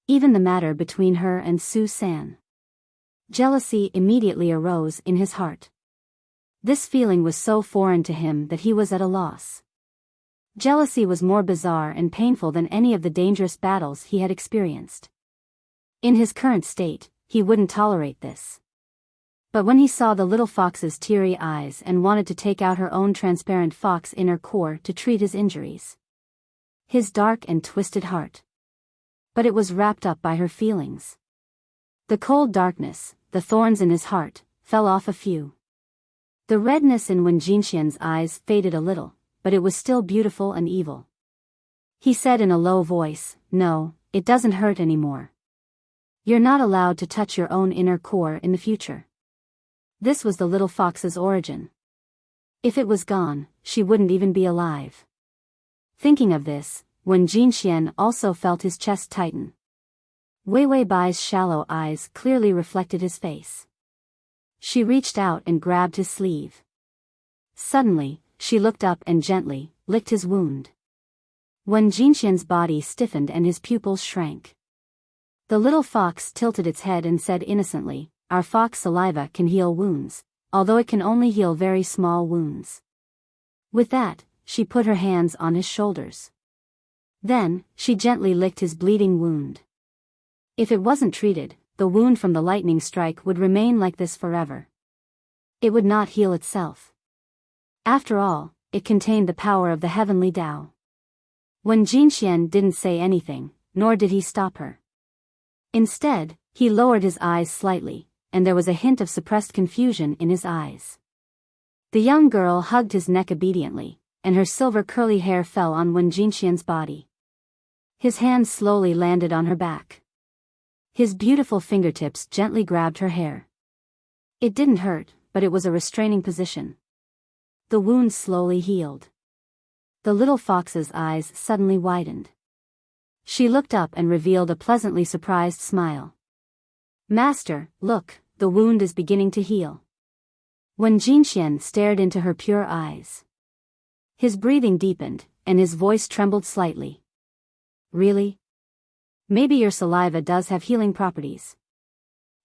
Even the matter between her and Su San. Jealousy immediately arose in his heart. This feeling was so foreign to him that he was at a loss. Jealousy was more bizarre and painful than any of the dangerous battles he had experienced. In his current state, he wouldn't tolerate this. But when he saw the little fox's teary eyes and wanted to take out her own transparent fox inner core to treat his injuries. His dark and twisted heart. But it was wrapped up by her feelings. The cold darkness, the thorns in his heart, fell off a few. The redness in Wen Jinxian's eyes faded a little, but it was still beautiful and evil. He said in a low voice, "No, it doesn't hurt anymore. You're not allowed to touch your own inner core in the future." This was the little fox's origin. If it was gone, she wouldn't even be alive. Thinking of this, Wen Jinxian also felt his chest tighten. Wei Wei Bai's shallow eyes clearly reflected his face. She reached out and grabbed his sleeve. Suddenly, she looked up and gently licked his wound. Wen Jinxian's body stiffened and his pupils shrank. The little fox tilted its head and said innocently, "Our fox saliva can heal wounds, although it can only heal very small wounds." With that, she put her hands on his shoulders. Then, she gently licked his bleeding wound. If it wasn't treated, the wound from the lightning strike would remain like this forever. It would not heal itself. After all, it contained the power of the heavenly Tao. When Jinxian didn't say anything, nor did he stop her. Instead, he lowered his eyes slightly, and there was a hint of suppressed confusion in his eyes. The young girl hugged his neck obediently, and her silver curly hair fell on Wen Jinxian's body. His hand slowly landed on her back. His beautiful fingertips gently grabbed her hair. It didn't hurt, but it was a restraining position. The wound slowly healed. The little fox's eyes suddenly widened. She looked up and revealed a pleasantly surprised smile. "Master, look, the wound is beginning to heal." When Jinxian stared into her pure eyes, his breathing deepened, and his voice trembled slightly. "Really? Maybe your saliva does have healing properties."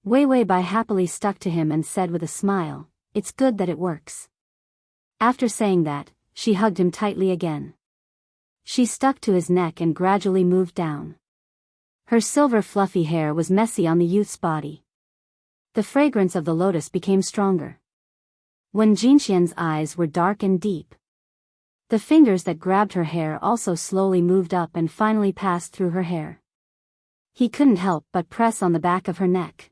Wei Wei Bai happily stuck to him and said with a smile, "It's good that it works." After saying that, she hugged him tightly again. She stuck to his neck and gradually moved down. Her silver fluffy hair was messy on the youth's body. The fragrance of the lotus became stronger. When Jinxian's eyes were dark and deep. The fingers that grabbed her hair also slowly moved up and finally passed through her hair. He couldn't help but press on the back of her neck.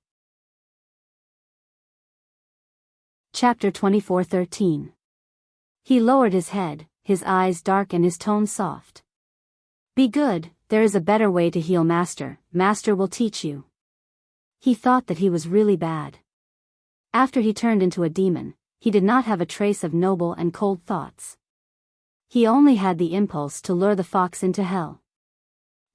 Chapter 24:13. He lowered his head, his eyes dark and his tone soft. "Be good, there is a better way to heal, master. Master will teach you." He thought that he was really bad. After he turned into a demon, he did not have a trace of noble and cold thoughts. He only had the impulse to lure the fox into hell.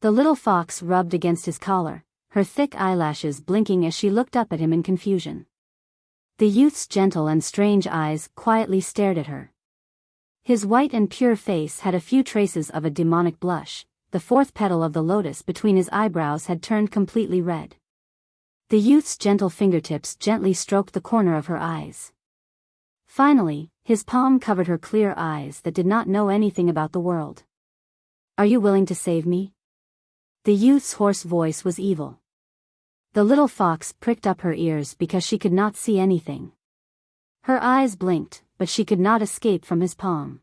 The little fox rubbed against his collar, her thick eyelashes blinking as she looked up at him in confusion. The youth's gentle and strange eyes quietly stared at her. His white and pure face had a few traces of a demonic blush. The fourth petal of the lotus between his eyebrows had turned completely red. The youth's gentle fingertips gently stroked the corner of her eyes. Finally, his palm covered her clear eyes that did not know anything about the world. "Are you willing to save me?" The youth's hoarse voice was evil. The little fox pricked up her ears because she could not see anything. Her eyes blinked, but she could not escape from his palm.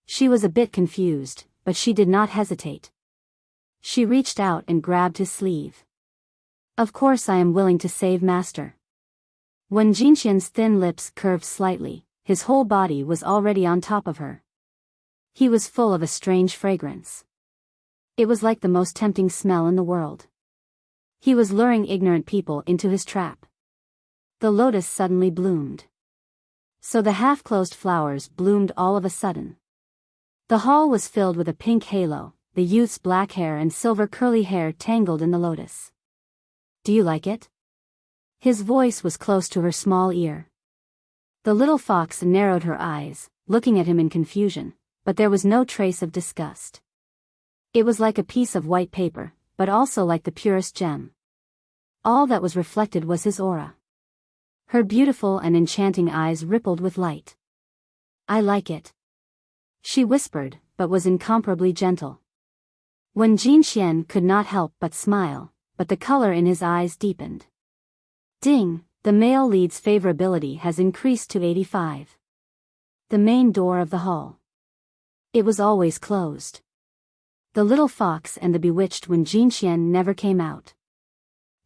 She was a bit confused, but she did not hesitate. She reached out and grabbed his sleeve. "Of course I am willing to save master." When Jinxian's thin lips curved slightly, his whole body was already on top of her. He was full of a strange fragrance. It was like the most tempting smell in the world. He was luring ignorant people into his trap. The lotus suddenly bloomed. So the half-closed flowers bloomed all of a sudden. The hall was filled with a pink halo, the youth's black hair and silver curly hair tangled in the lotus. "Do you like it?" His voice was close to her small ear. The little fox narrowed her eyes, looking at him in confusion, but there was no trace of disgust. It was like a piece of white paper, but also like the purest gem. All that was reflected was his aura. Her beautiful and enchanting eyes rippled with light. "I like it," she whispered, but was incomparably gentle. When Jinxian could not help but smile, but the color in his eyes deepened. Ding, the male lead's favorability has increased to 85. The main door of the hall. It was always closed. The little fox and the bewitched Wen Jinxian never came out.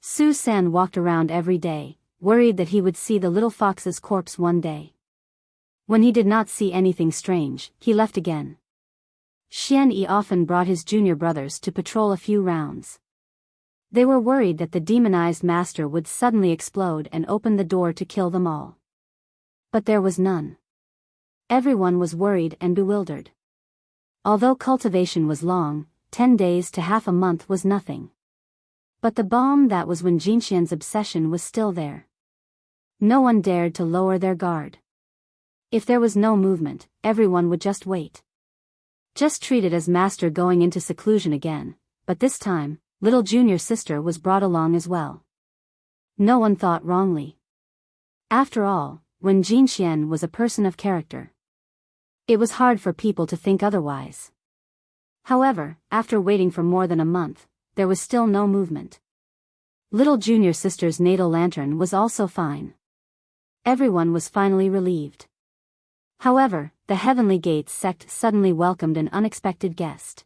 Su San walked around every day, worried that he would see the little fox's corpse one day. When he did not see anything strange, he left again. Xian Yi often brought his junior brothers to patrol a few rounds. They were worried that the demonized master would suddenly explode and open the door to kill them all. But there was none. Everyone was worried and bewildered. Although cultivation was long, 10 days to half a month was nothing. But the bomb that was Wen Jinxian's obsession was still there. No one dared to lower their guard. If there was no movement, everyone would just wait. Just treat it as master going into seclusion again, but this time, little junior sister was brought along as well. No one thought wrongly. After all, Wen Jinxian was a person of character. It was hard for people to think otherwise. However, after waiting for more than a month, there was still no movement. Little junior sister's natal lantern was also fine. Everyone was finally relieved. However, the Heavenly Gates sect suddenly welcomed an unexpected guest.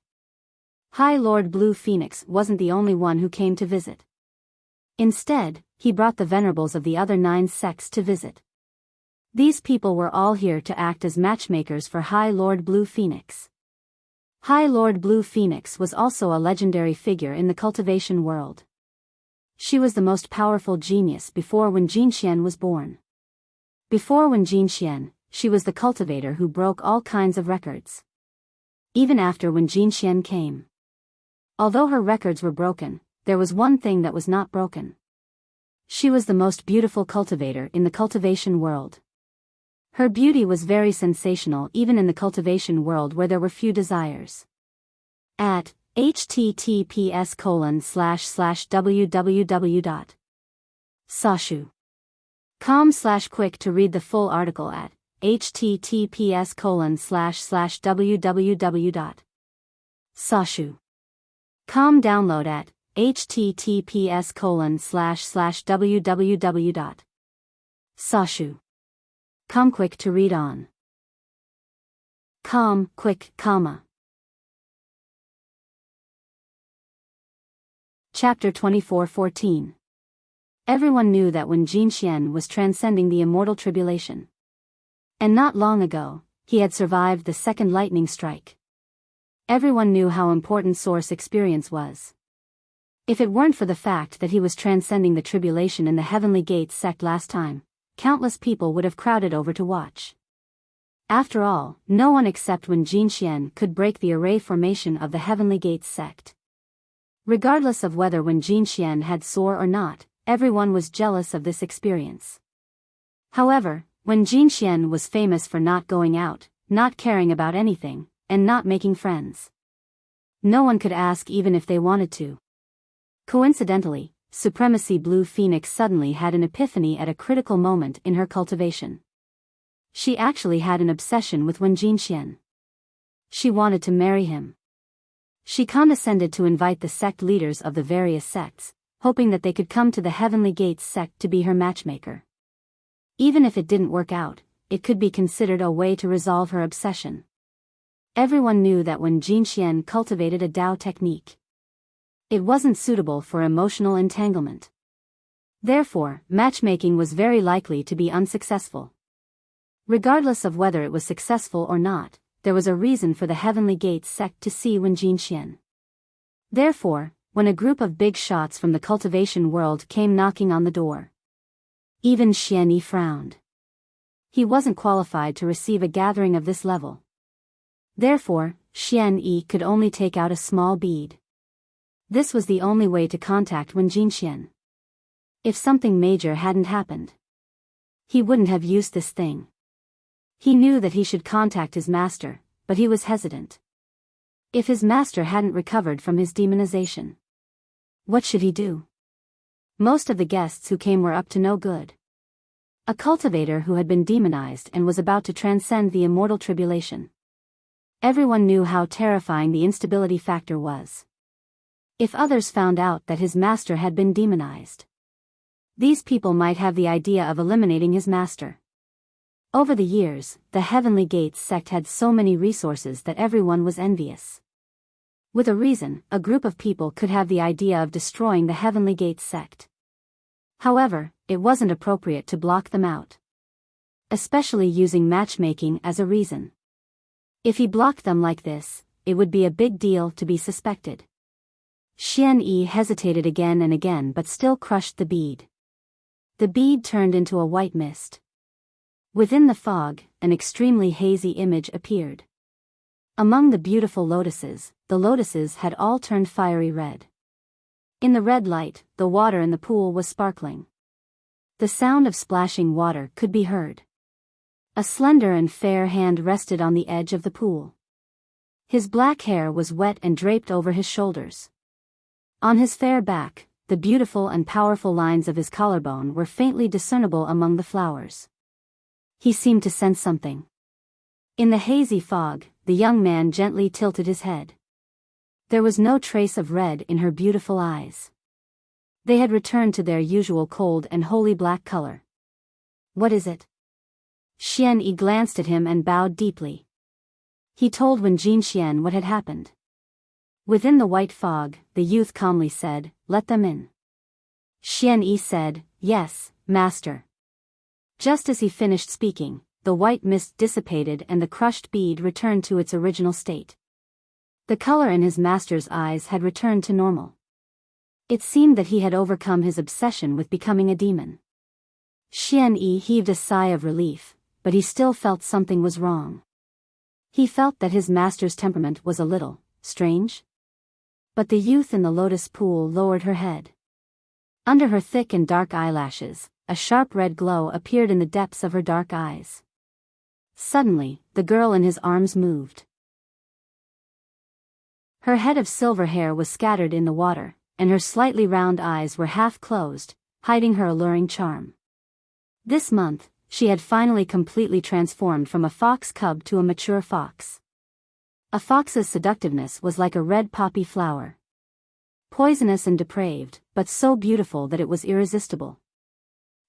High Lord Blue Phoenix wasn't the only one who came to visit. Instead, he brought the venerables of the other 9 sects to visit. These people were all here to act as matchmakers for High Lord Blue Phoenix. High Lord Blue Phoenix was also a legendary figure in the cultivation world. She was the most powerful genius before Wen Jinxian was born. Before Wen Jinxian, she was the cultivator who broke all kinds of records. Even after Wen Jinxian came. Although her records were broken, there was one thing that was not broken. She was the most beautiful cultivator in the cultivation world. Her beauty was very sensational even in the cultivation world where there were few desires. At https://www.sashu.com/quick to read the full article at https://www.sashu.com download at https://www.sashu.com quick to read on. Quick, Chapter 24:14. Everyone knew that Wen Jinxian was transcending the immortal tribulation. And not long ago, he had survived the second lightning strike. Everyone knew how important Source experience was. If it weren't for the fact that he was transcending the tribulation in the Heavenly Gates sect last time, countless people would have crowded over to watch. After all, no one except Wen Jinxian could break the array formation of the Heavenly Gates sect. Regardless of whether Wen Jinxian had soar or not, everyone was jealous of this experience. However, Wen Jinxian was famous for not going out, not caring about anything, and not making friends. No one could ask even if they wanted to. Coincidentally, Supremacy Blue Phoenix suddenly had an epiphany at a critical moment in her cultivation. She actually had an obsession with Wen Jinxian. She wanted to marry him. She condescended to invite the sect leaders of the various sects, hoping that they could come to the Heavenly Gates sect to be her matchmaker. Even if it didn't work out, it could be considered a way to resolve her obsession. Everyone knew that Wen Jinxian cultivated a Dao technique. It wasn't suitable for emotional entanglement. Therefore, matchmaking was very likely to be unsuccessful. Regardless of whether it was successful or not, there was a reason for the Heavenly Gates sect to see Wen Jinxian. Therefore, when a group of big shots from the cultivation world came knocking on the door, even Xian Yi frowned. He wasn't qualified to receive a gathering of this level. Therefore, Xian Yi could only take out a small bead. This was the only way to contact Wen Jinxian. If something major hadn't happened, he wouldn't have used this thing. He knew that he should contact his master, but he was hesitant. If his master hadn't recovered from his demonization, what should he do? Most of the guests who came were up to no good. A cultivator who had been demonized and was about to transcend the immortal tribulation. Everyone knew how terrifying the instability factor was. If others found out that his master had been demonized, these people might have the idea of eliminating his master. Over the years, the Heavenly Gates sect had so many resources that everyone was envious. With a reason, a group of people could have the idea of destroying the Heavenly Gates sect. However, it wasn't appropriate to block them out. Especially using matchmaking as a reason. If he blocked them like this, it would be a big deal to be suspected. Xian Yi hesitated again and again but still crushed the bead. The bead turned into a white mist. Within the fog, an extremely hazy image appeared. Among the beautiful lotuses, the lotuses had all turned fiery red. In the red light, the water in the pool was sparkling. The sound of splashing water could be heard. A slender and fair hand rested on the edge of the pool. His black hair was wet and draped over his shoulders. On his fair back, the beautiful and powerful lines of his collarbone were faintly discernible among the flowers. He seemed to sense something. In the hazy fog, the young man gently tilted his head. There was no trace of red in her beautiful eyes. They had returned to their usual cold and holy black color. What is it? Xian Yi glanced at him and bowed deeply. He told Wen Jinxian what had happened. Within the white fog, the youth calmly said, "Let them in." Xian Yi said, "Yes, master." Just as he finished speaking, the white mist dissipated and the crushed bead returned to its original state. The color in his master's eyes had returned to normal. It seemed that he had overcome his obsession with becoming a demon. Xian Yi heaved a sigh of relief, but he still felt something was wrong. He felt that his master's temperament was a little strange. But the youth in the lotus pool lowered her head. Under her thick and dark eyelashes, a sharp red glow appeared in the depths of her dark eyes. Suddenly, the girl in his arms moved. Her head of silver hair was scattered in the water, and her slightly round eyes were half closed, hiding her alluring charm. This month, she had finally completely transformed from a fox cub to a mature fox. A fox's seductiveness was like a red poppy flower. Poisonous and depraved, but so beautiful that it was irresistible.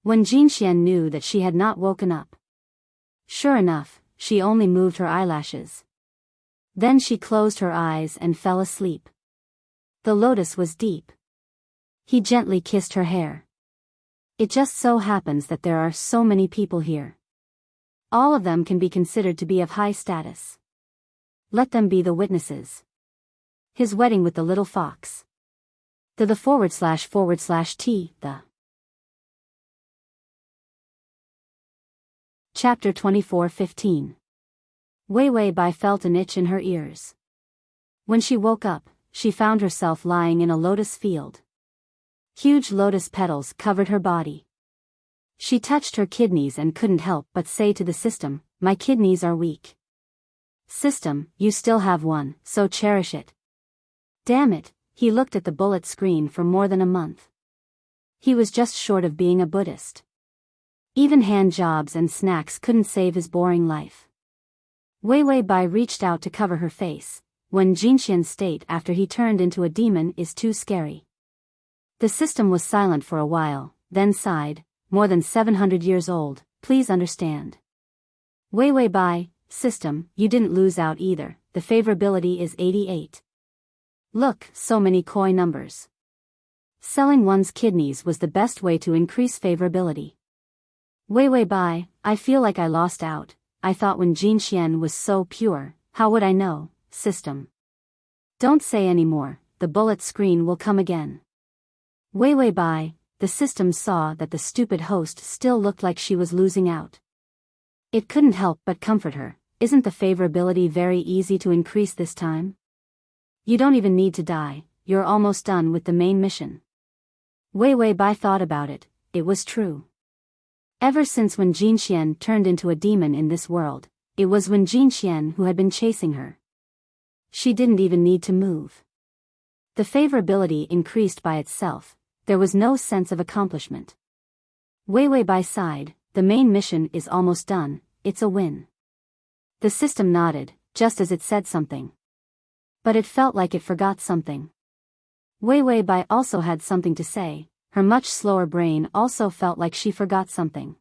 When Jinxian knew that she had not woken up. Sure enough, she only moved her eyelashes. Then she closed her eyes and fell asleep. The lotus was deep. He gently kissed her hair. It just so happens that there are so many people here. All of them can be considered to be of high status. Let them be the witnesses. His wedding with the little fox. // the. Chapter 24:15. Wei Wei Bai felt an itch in her ears. When she woke up, she found herself lying in a lotus field. Huge lotus petals covered her body. She touched her kidneys and couldn't help but say to the system, "My kidneys are weak." "System, you still have one, so cherish it." Damn it, he looked at the bullet screen for more than a month. He was just short of being a Buddhist. Even hand jobs and snacks couldn't save his boring life. Wei Wei Bai reached out to cover her face. When Jinxian's state after he turned into a demon is too scary. The system was silent for a while, then sighed, "More than 700 years old, please understand." Wei Wei Bai, system, you didn't lose out either, the favorability is 88. Look, so many koi numbers. Selling one's kidneys was the best way to increase favorability. Wei Wei Bai, I feel like I lost out. I thought when Jinxian was so pure, how would I know, system? Don't say any more, the bullet screen will come again. Wei Wei Bai, the system saw that the stupid host still looked like she was losing out. It couldn't help but comfort her. Isn't the favorability very easy to increase this time? You don't even need to die, you're almost done with the main mission. Wei Wei Bai thought about it, it was true. Ever since when Jinxian turned into a demon in this world, it was when Jinxian who had been chasing her. She didn't even need to move. The favorability increased by itself, there was no sense of accomplishment. Wei Wei Bai sighed, the main mission is almost done, it's a win. The system nodded, just as it said something. But it felt like it forgot something. Wei Wei Bai also had something to say, her much slower brain also felt like she forgot something.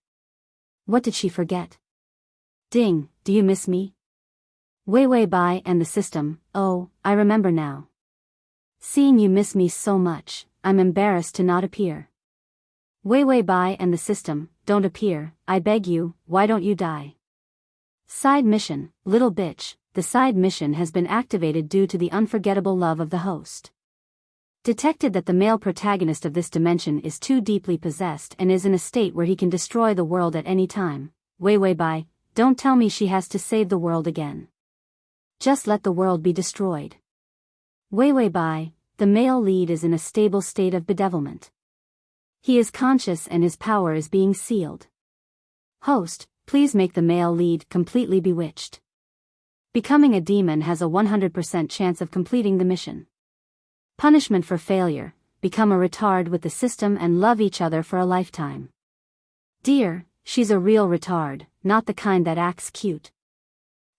What did she forget? Ding, do you miss me? Wei Wei Bai and the system, oh, I remember now. Seeing you miss me so much, I'm embarrassed to not appear. Wei Wei Bai and the system, don't appear, I beg you, why don't you die? Side mission, little bitch, the side mission has been activated due to the unforgettable love of the host. Detected that the male protagonist of this dimension is too deeply possessed and is in a state where he can destroy the world at any time. Wei Bai, don't tell me she has to save the world again. Just let the world be destroyed. Wei Bai, the male lead is in a stable state of bedevilment. He is conscious and his power is being sealed. Host, please make the male lead completely bewitched. Becoming a demon has a 100% chance of completing the mission. Punishment for failure, become a retard with the system and love each other for a lifetime. Dear, she's a real retard, not the kind that acts cute.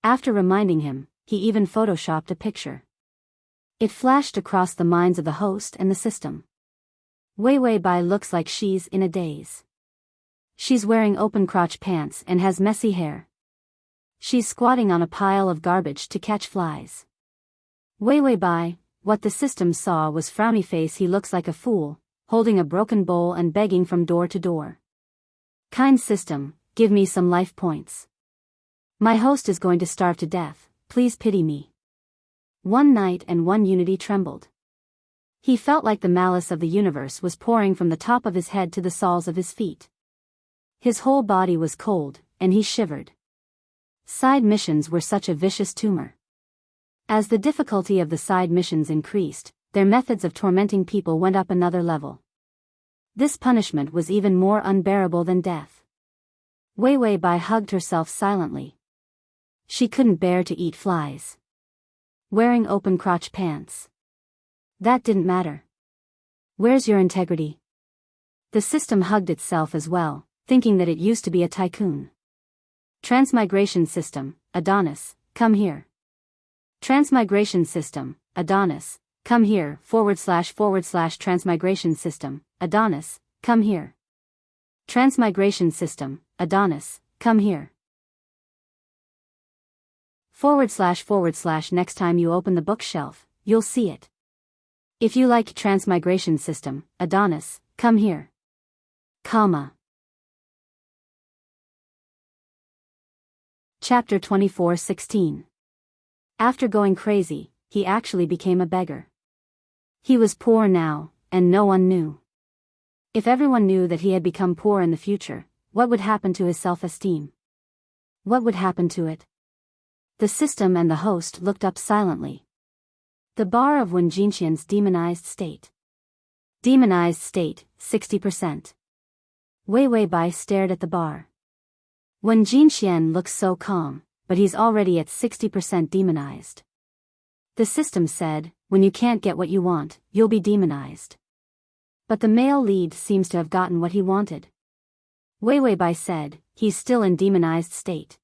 After reminding him, he even photoshopped a picture. It flashed across the minds of the host and the system. Wei Bai looks like she's in a daze. She's wearing open crotch pants and has messy hair. She's squatting on a pile of garbage to catch flies. Wei Bai, what the system saw was frowny face. He looks like a fool, holding a broken bowl and begging from door to door. Kind system, give me some life points. My host is going to starve to death, please pity me. One night and one unity trembled. He felt like the malice of the universe was pouring from the top of his head to the soles of his feet. His whole body was cold, and he shivered. Side missions were such a vicious tumor. As the difficulty of the side missions increased, their methods of tormenting people went up another level. This punishment was even more unbearable than death. Wei Bai hugged herself silently. She couldn't bear to eat flies. Wearing open crotch pants. That didn't matter. Where's your integrity? The system hugged itself as well, thinking that it used to be a tycoon. Transmigration system, Adonis, come here. Transmigration system, Adonis, come here, / transmigration system, Adonis, come here. Transmigration system, Adonis, come here. / next time you open the bookshelf, you'll see it. If you like transmigration system, Adonis, come here. Comma. Chapter 24:16. After going crazy, he actually became a beggar. He was poor now, and no one knew. If everyone knew that he had become poor in the future, what would happen to his self-esteem? What would happen to it? The system and the host looked up silently. The bar of Wen Jinxian's demonized state. Demonized state, 60%. Wei Bai stared at the bar. Wen Jinxian looks so calm, but he's already at 60% demonized. The system said, when you can't get what you want, you'll be demonized. But the male lead seems to have gotten what he wanted. Wei Bai said, he's still in demonized state.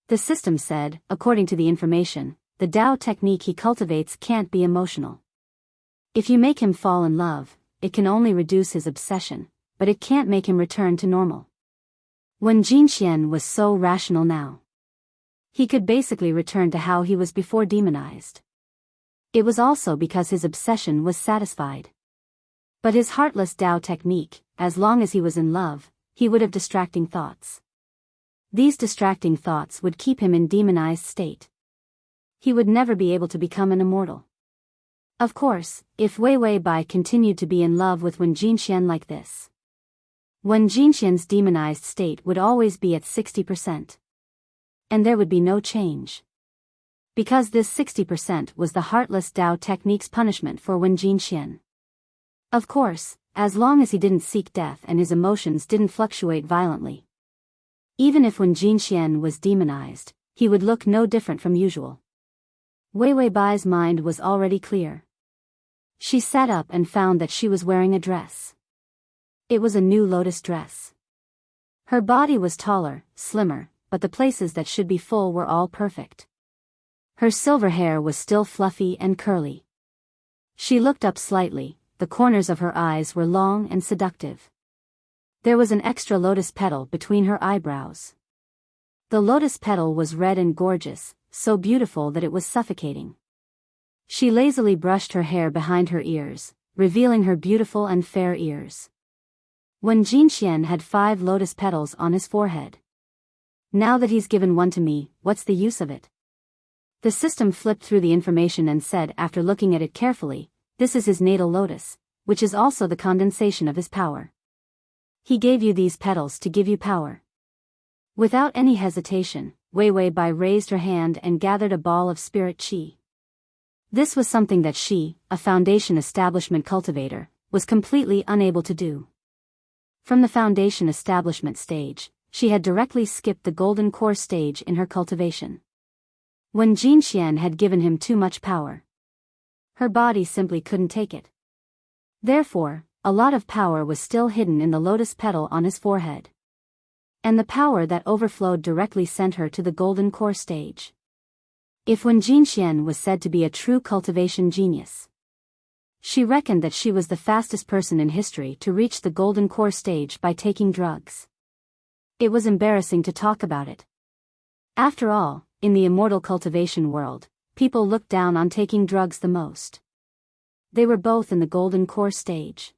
The system said, according to the information, the Tao technique he cultivates can't be emotional. If you make him fall in love, it can only reduce his obsession, but it can't make him return to normal. Wen Jinxian was so rational now. He could basically return to how he was before demonized. It was also because his obsession was satisfied. But his heartless Tao technique, as long as he was in love, he would have distracting thoughts. These distracting thoughts would keep him in demonized state. He would never be able to become an immortal. Of course, if Wei Bai continued to be in love with Wen Jinxian like this, Wen Jinxian's demonized state would always be at 60%. And there would be no change. Because this 60% was the heartless Tao technique's punishment for Wen Jinxian. Of course, as long as he didn't seek death and his emotions didn't fluctuate violently. Even if Wen Jinxian was demonized, he would look no different from usual. Wei Bai's mind was already clear. She sat up and found that she was wearing a dress. It was a new lotus dress. Her body was taller, slimmer, but the places that should be full were all perfect. Her silver hair was still fluffy and curly. She looked up slightly, the corners of her eyes were long and seductive. There was an extra lotus petal between her eyebrows. The lotus petal was red and gorgeous, so beautiful that it was suffocating. She lazily brushed her hair behind her ears, revealing her beautiful and fair ears. Wen Jinxian had 5 lotus petals on his forehead. Now that he's given one to me, what's the use of it? The system flipped through the information and said, after looking at it carefully, this is his natal lotus, which is also the condensation of his power. He gave you these petals to give you power. Without any hesitation, Wei Wei Bai raised her hand and gathered a ball of spirit qi. This was something that she, a foundation establishment cultivator, was completely unable to do. From the foundation establishment stage, she had directly skipped the golden core stage in her cultivation. When Jinxian had given him too much power, her body simply couldn't take it. Therefore, a lot of power was still hidden in the lotus petal on his forehead. And the power that overflowed directly sent her to the golden core stage. If Wen Jinxian was said to be a true cultivation genius, she reckoned that she was the fastest person in history to reach the golden core stage by taking drugs. It was embarrassing to talk about it. After all, in the immortal cultivation world, people looked down on taking drugs the most. They were both in the golden core stage.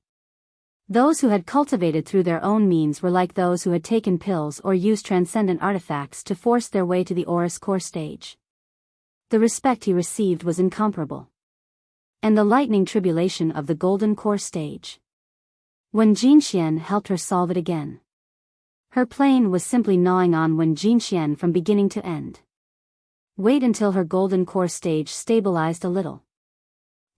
Those who had cultivated through their own means were like those who had taken pills or used transcendent artifacts to force their way to the Aurus core stage. The respect he received was incomparable. And the lightning tribulation of the golden core stage. When Jinxian helped her solve it again. Her plane was simply gnawing on Wen Jinxian from beginning to end. Wait until her golden core stage stabilized a little.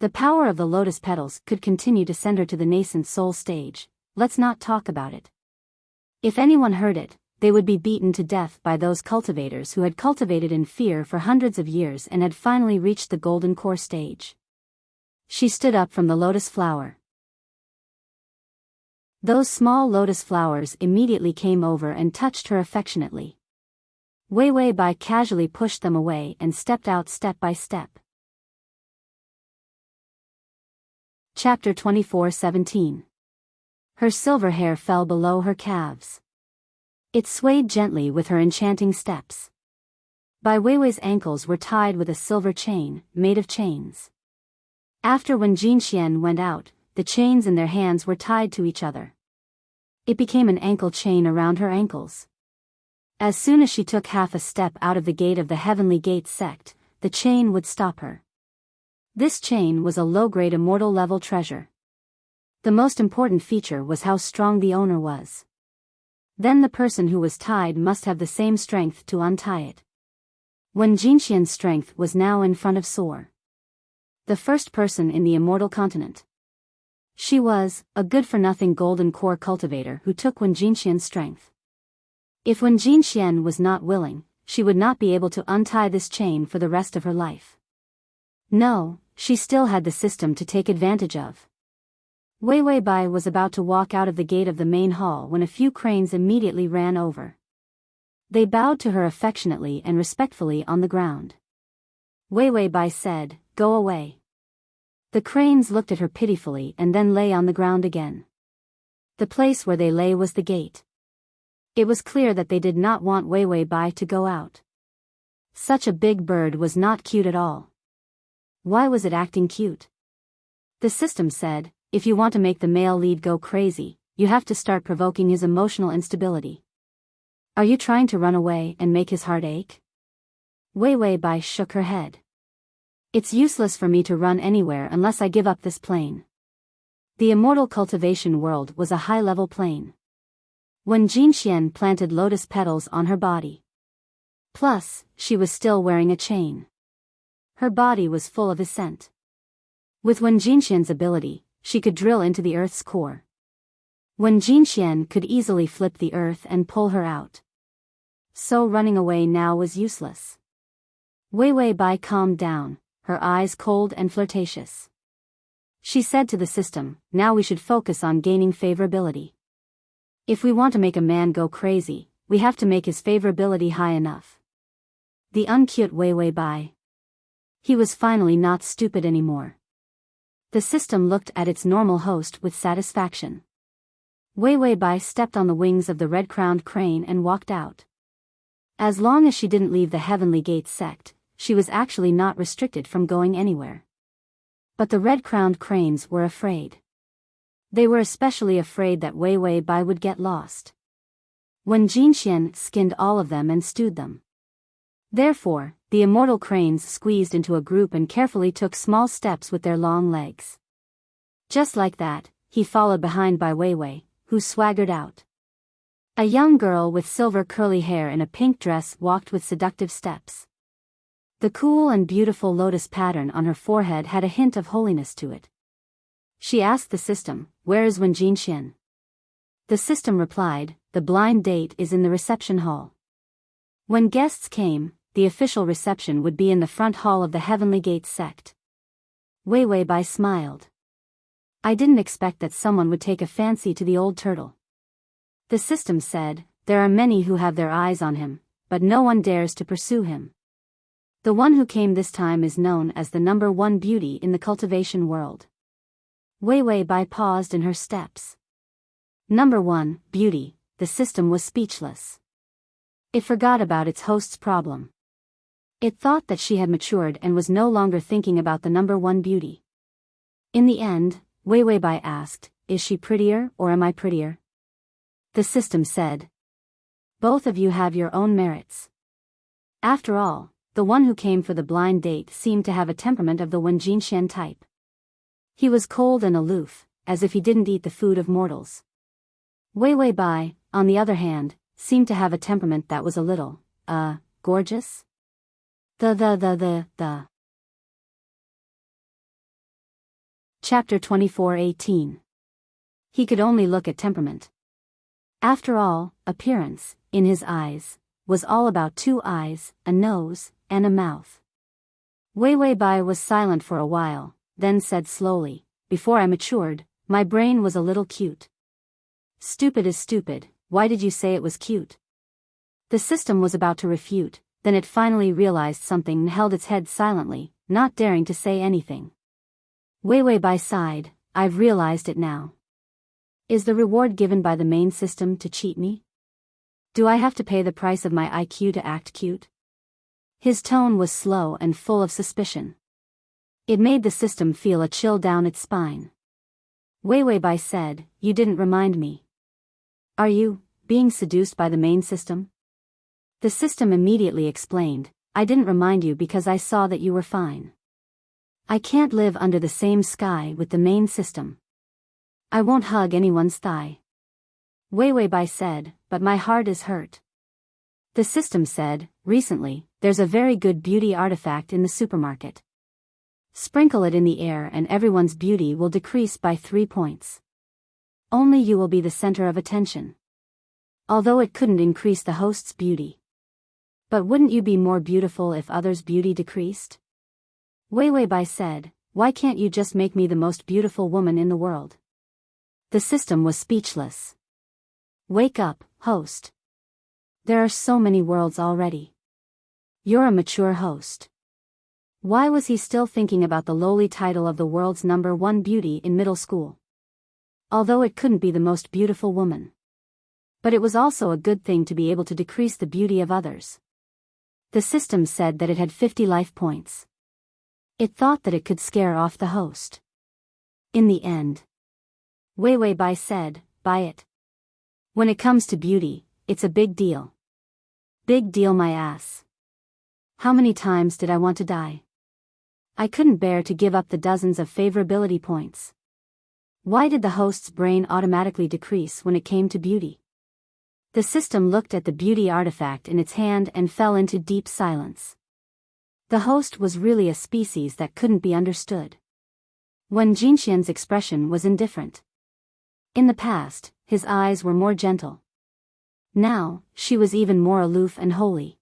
The power of the lotus petals could continue to send her to the nascent soul stage. Let's not talk about it. If anyone heard it, they would be beaten to death by those cultivators who had cultivated in fear for hundreds of years and had finally reached the golden core stage. She stood up from the lotus flower. Those small lotus flowers immediately came over and touched her affectionately. Wei Wei Bai casually pushed them away and stepped out step by step. Chapter 24:17. Her silver hair fell below her calves. It swayed gently with her enchanting steps. Bai Weiwei's ankles were tied with a silver chain, made of chains. After when Jinxian went out, the chains in their hands were tied to each other. It became an ankle chain around her ankles. As soon as she took half a step out of the gate of the Heavenly Gate sect, the chain would stop her. This chain was a low-grade immortal level treasure. The most important feature was how strong the owner was. Then the person who was tied must have the same strength to untie it. When Jinxian's strength was now in front of Soar, the first person in the immortal continent. She was a good-for-nothing golden core cultivator who took Wen Jinxian's strength. If Wen Jinxian was not willing, she would not be able to untie this chain for the rest of her life. No, she still had the system to take advantage of. Wei Wei Bai was about to walk out of the gate of the main hall when a few cranes immediately ran over. They bowed to her affectionately and respectfully on the ground. Wei Wei Bai said, "Go away." The cranes looked at her pitifully and then lay on the ground again. The place where they lay was the gate. It was clear that they did not want Wei Wei Bai to go out. Such a big bird was not cute at all. Why was it acting cute? The system said, if you want to make the male lead go crazy, you have to start provoking his emotional instability. Are you trying to run away and make his heart ache? Wei Wei Bai shook her head. It's useless for me to run anywhere unless I give up this plane. The immortal cultivation world was a high-level plane. When Jinxian planted lotus petals on her body. Plus, she was still wearing a chain. Her body was full of his scent. With Wen Jinxian's ability, she could drill into the earth's core. Wen Jinxian could easily flip the earth and pull her out. So running away now was useless. Wei Wei Bai calmed down, her eyes cold and flirtatious. She said to the system, now we should focus on gaining favorability. If we want to make a man go crazy, we have to make his favorability high enough. The uncute Wei Wei Bai. He was finally not stupid anymore. The system looked at its normal host with satisfaction. Wei Wei Bai stepped on the wings of the red-crowned crane and walked out. As long as she didn't leave the Heavenly Gate sect, she was actually not restricted from going anywhere. But the red-crowned cranes were afraid. They were especially afraid that Wei Wei Bai would get lost. When Jinxian skinned all of them and stewed them. Therefore, the immortal cranes squeezed into a group and carefully took small steps with their long legs. Just like that, he followed behind by Weiwei, who swaggered out. A young girl with silver curly hair in a pink dress walked with seductive steps. The cool and beautiful lotus pattern on her forehead had a hint of holiness to it. She asked the system, "Where is Wen Jinxian?" The system replied, "The blind date is in the reception hall." When guests came, the official reception would be in the front hall of the Heavenly Gate sect. Weiwei Bai smiled. "I didn't expect that someone would take a fancy to the old turtle." The system said, "There are many who have their eyes on him, but no one dares to pursue him. The one who came this time is known as the number one beauty in the cultivation world." Weiwei Bai paused in her steps. Number one, beauty, the system was speechless. It forgot about its host's problem. It thought that she had matured and was no longer thinking about the number one beauty. In the end, Weiwei Bai asked, "Is she prettier or am I prettier?" The system said, "Both of you have your own merits." After all, the one who came for the blind date seemed to have a temperament of the Wen Jinxian type. He was cold and aloof, as if he didn't eat the food of mortals. Weiwei Bai, on the other hand, seemed to have a temperament that was a little, gorgeous? The. Chapter 24:18. He could only look at temperament. After all, appearance, in his eyes, was all about two eyes, a nose, and a mouth. Weiwei Bai was silent for a while, then said slowly, "Before I matured, my brain was a little cute." "Stupid is stupid, why did you say it was cute?" The system was about to refute, then it finally realized something and held its head silently, not daring to say anything. Weiwei Bai sighed, "I've realized it now. Is the reward given by the main system to cheat me? Do I have to pay the price of my IQ to act cute?" His tone was slow and full of suspicion. It made the system feel a chill down its spine. Weiwei Bai said, "You didn't remind me. Are you being seduced by the main system?" The system immediately explained, "I didn't remind you because I saw that you were fine. I can't live under the same sky with the main system. I won't hug anyone's thigh." Weiwei Bai said, "But my heart is hurt." The system said, "Recently, there's a very good beauty artifact in the supermarket. Sprinkle it in the air and everyone's beauty will decrease by 3 points. Only you will be the center of attention. Although it couldn't increase the host's beauty. But wouldn't you be more beautiful if others' beauty decreased?" Weiwei Bai said, "Why can't you just make me the most beautiful woman in the world?" The system was speechless. "Wake up, host. There are so many worlds already. You're a mature host." Why was he still thinking about the lowly title of the world's number one beauty in middle school? Although it couldn't be the most beautiful woman. But it was also a good thing to be able to decrease the beauty of others. The system said that it had 50 life points. It thought that it could scare off the host. In the end, Weiwei Bai said, "Buy it. When it comes to beauty, it's a big deal. Big deal my ass. How many times did I want to die? I couldn't bear to give up the dozens of favorability points. Why did the host's brain automatically decrease when it came to beauty?" The system looked at the beauty artifact in its hand and fell into deep silence. The host was really a species that couldn't be understood. Wen Jinxian's expression was indifferent. In the past, his eyes were more gentle. Now, she was even more aloof and holy.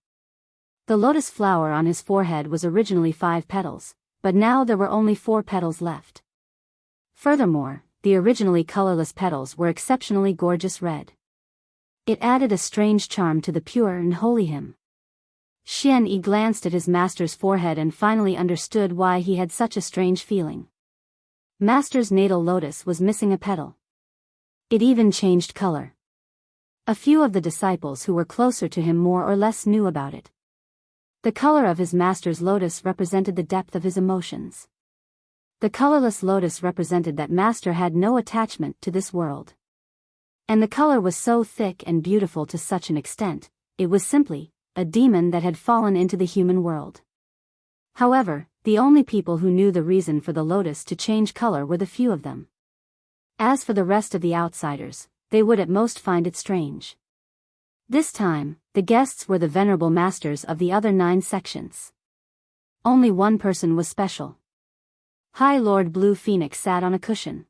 The lotus flower on his forehead was originally 5 petals, but now there were only 4 petals left. Furthermore, the originally colorless petals were exceptionally gorgeous red. It added a strange charm to the pure and holy him. Xian Yi glanced at his master's forehead and finally understood why he had such a strange feeling. Master's natal lotus was missing a petal. It even changed color. A few of the disciples who were closer to him more or less knew about it. The color of his master's lotus represented the depth of his emotions. The colorless lotus represented that master had no attachment to this world. And the color was so thick and beautiful to such an extent, it was simply a demon that had fallen into the human world. However, the only people who knew the reason for the lotus to change color were the few of them. As for the rest of the outsiders, they would at most find it strange. This time, the guests were the venerable masters of the other 9 sections. Only one person was special. High Lord Blue Phoenix sat on a cushion.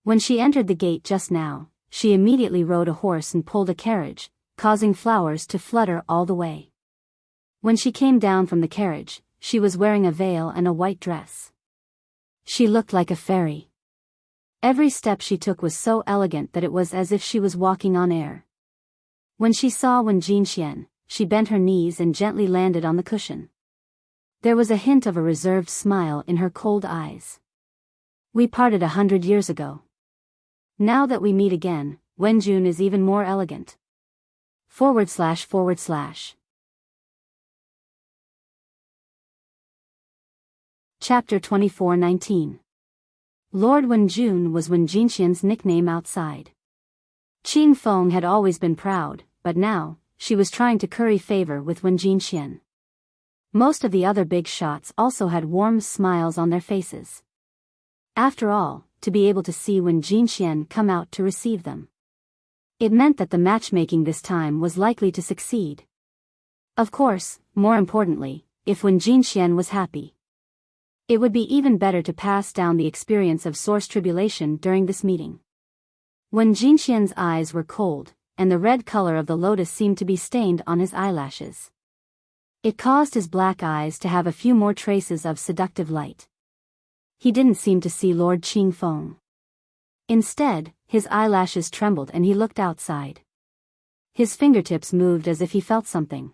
When she entered the gate just now, she immediately rode a horse and pulled a carriage, causing flowers to flutter all the way. When she came down from the carriage, she was wearing a veil and a white dress. She looked like a fairy. Every step she took was so elegant that it was as if she was walking on air. When she saw Wen Jinxian, she bent her knees and gently landed on the cushion. There was a hint of a reserved smile in her cold eyes. We parted 100 years ago. Now that we meet again, Wenjun is even more elegant. // Chapter 24:19. Lord Wenjun was Wen Jinxian's nickname outside. Qing Feng had always been proud, but now, she was trying to curry favor with Wen Jinxian. Most of the other big shots also had warm smiles on their faces. After all, to be able to see Wen Jinxian come out to receive them. It meant that the matchmaking this time was likely to succeed. Of course, more importantly, if Wen Jinxian was happy. It would be even better to pass down the experience of source tribulation during this meeting. Wen Jinxian's eyes were cold, and the red color of the lotus seemed to be stained on his eyelashes. It caused his black eyes to have a few more traces of seductive light. He didn't seem to see Lord Qing Feng. Instead, his eyelashes trembled and he looked outside. His fingertips moved as if he felt something.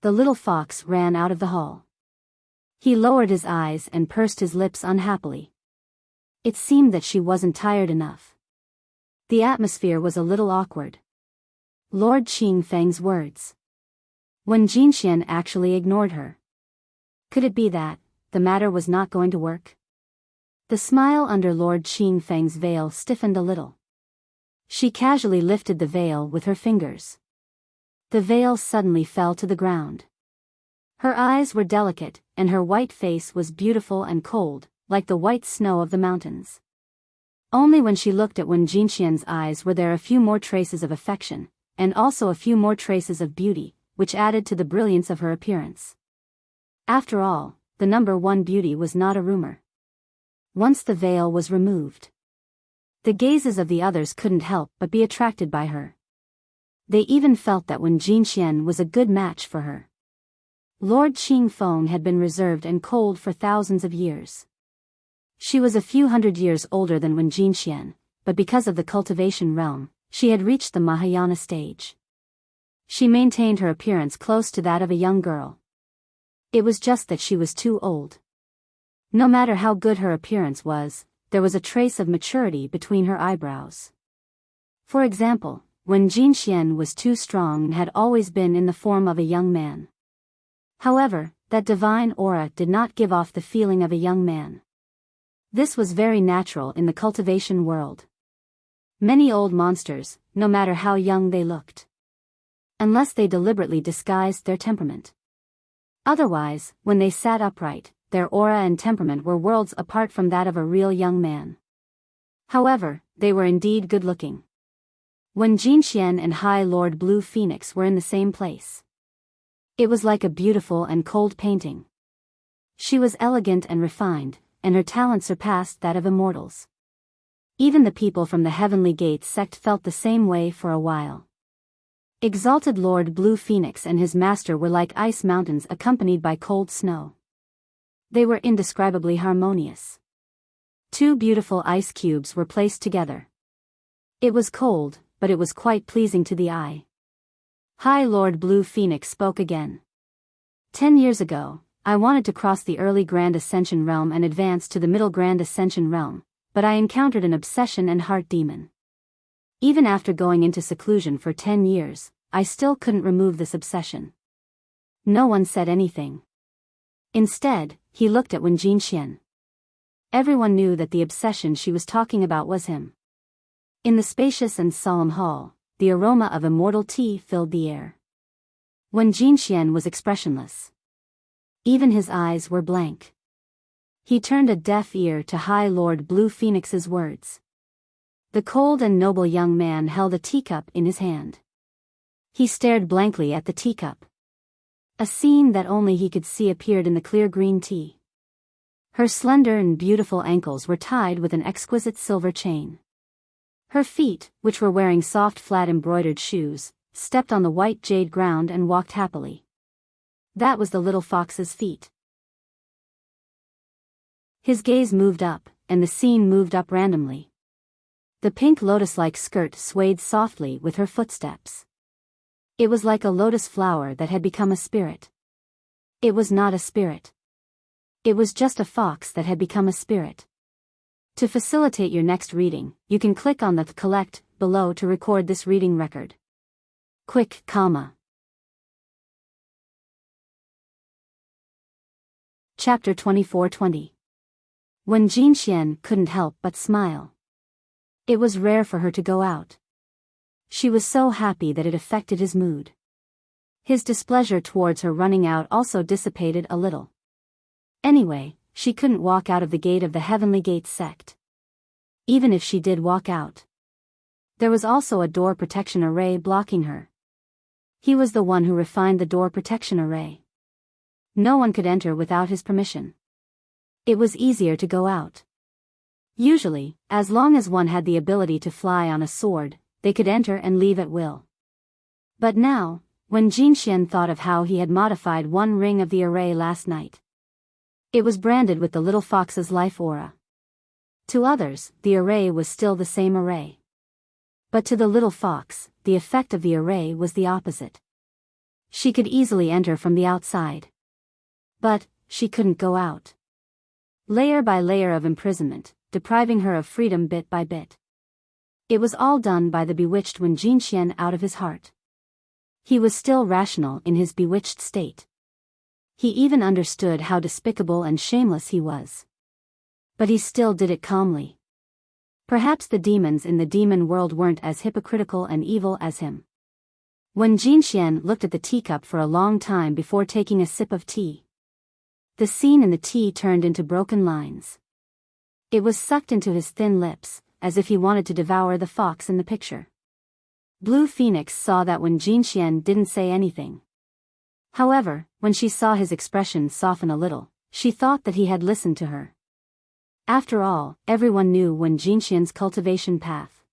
The little fox ran out of the hall. He lowered his eyes and pursed his lips unhappily. It seemed that she wasn't tired enough. The atmosphere was a little awkward. Lord Qing Feng's words. Wen Jinxian actually ignored her. Could it be that the matter was not going to work? The smile under Lord Qing Feng's veil stiffened a little. She casually lifted the veil with her fingers. The veil suddenly fell to the ground. Her eyes were delicate, and her white face was beautiful and cold, like the white snow of the mountains. Only when she looked at Wen Jinxian's eyes were there a few more traces of affection, and also a few more traces of beauty, which added to the brilliance of her appearance. After all, the number 1 beauty was not a rumor. Once the veil was removed, the gazes of the others couldn't help but be attracted by her. They even felt that Wen Jinxian was a good match for her. Lord Qing Feng had been reserved and cold for thousands of years. She was a few hundred years older than Wen Jinxian, but because of the cultivation realm, she had reached the Mahayana stage. She maintained her appearance close to that of a young girl. It was just that she was too old. No matter how good her appearance was, there was a trace of maturity between her eyebrows. For example, Wen Jinxian was too strong and had always been in the form of a young man. However, that divine aura did not give off the feeling of a young man. This was very natural in the cultivation world. Many old monsters, no matter how young they looked. Unless they deliberately disguised their temperament. Otherwise, when they sat upright, their aura and temperament were worlds apart from that of a real young man. However, they were indeed good-looking. Wen Jinxian and High Lord Blue Phoenix were in the same place. It was like a beautiful and cold painting. She was elegant and refined, and her talent surpassed that of immortals. Even the people from the Heavenly Gate sect felt the same way for a while. Exalted Lord Blue Phoenix and his master were like ice mountains accompanied by cold snow. They were indescribably harmonious. 2 beautiful ice cubes were placed together. It was cold, but it was quite pleasing to the eye. High Lord Blue Phoenix spoke again. 10 years ago, I wanted to cross the early Grand Ascension realm and advance to the middle Grand Ascension realm, but I encountered an obsession and heart demon. Even after going into seclusion for 10 years, I still couldn't remove this obsession. No one said anything. Instead, he looked at Wen Jinxian. Everyone knew that the obsession she was talking about was him. In the spacious and solemn hall, the aroma of immortal tea filled the air. Wen Jinxian was expressionless. Even his eyes were blank. He turned a deaf ear to High Lord Blue Phoenix's words. The cold and noble young man held a teacup in his hand. He stared blankly at the teacup. A scene that only he could see appeared in the clear green tea. Her slender and beautiful ankles were tied with an exquisite silver chain. Her feet, which were wearing soft flat embroidered shoes, stepped on the white jade ground and walked happily. That was the little fox's feet. His gaze moved up, and the scene moved up randomly. The pink lotus-like skirt swayed softly with her footsteps. It was like a lotus flower that had become a spirit. It was not a spirit. It was just a fox that had become a spirit. To facilitate your next reading, you can click on the collect below to record this reading record. Quick, comma. Chapter 24:20. Wen Jinxian couldn't help but smile. It was rare for her to go out. She was so happy that it affected his mood. His displeasure towards her running out also dissipated a little. Anyway, she couldn't walk out of the gate of the Heavenly Gate sect. Even if she did walk out, there was also a door protection array blocking her. He was the one who refined the door protection array. No one could enter without his permission. It was easier to go out. Usually, as long as one had the ability to fly on a sword, they could enter and leave at will. But now, when Jinxian thought of how he had modified one ring of the array last night, it was branded with the little fox's life aura. To others, the array was still the same array. But to the little fox, the effect of the array was the opposite. She could easily enter from the outside. But she couldn't go out. Layer by layer of imprisonment, depriving her of freedom bit by bit. It was all done by the bewitched Wen Jinxian out of his heart. He was still rational in his bewitched state. He even understood how despicable and shameless he was. But he still did it calmly. Perhaps the demons in the demon world weren't as hypocritical and evil as him. Wen Jinxian looked at the teacup for a long time before taking a sip of tea. The scene in the tea turned into broken lines. It was sucked into his thin lips, as if he wanted to devour the fox in the picture. Blue Phoenix saw that when Jinxian didn't say anything. However, when she saw his expression soften a little, she thought that he had listened to her. After all, everyone knew Wen Jinxian's cultivation path.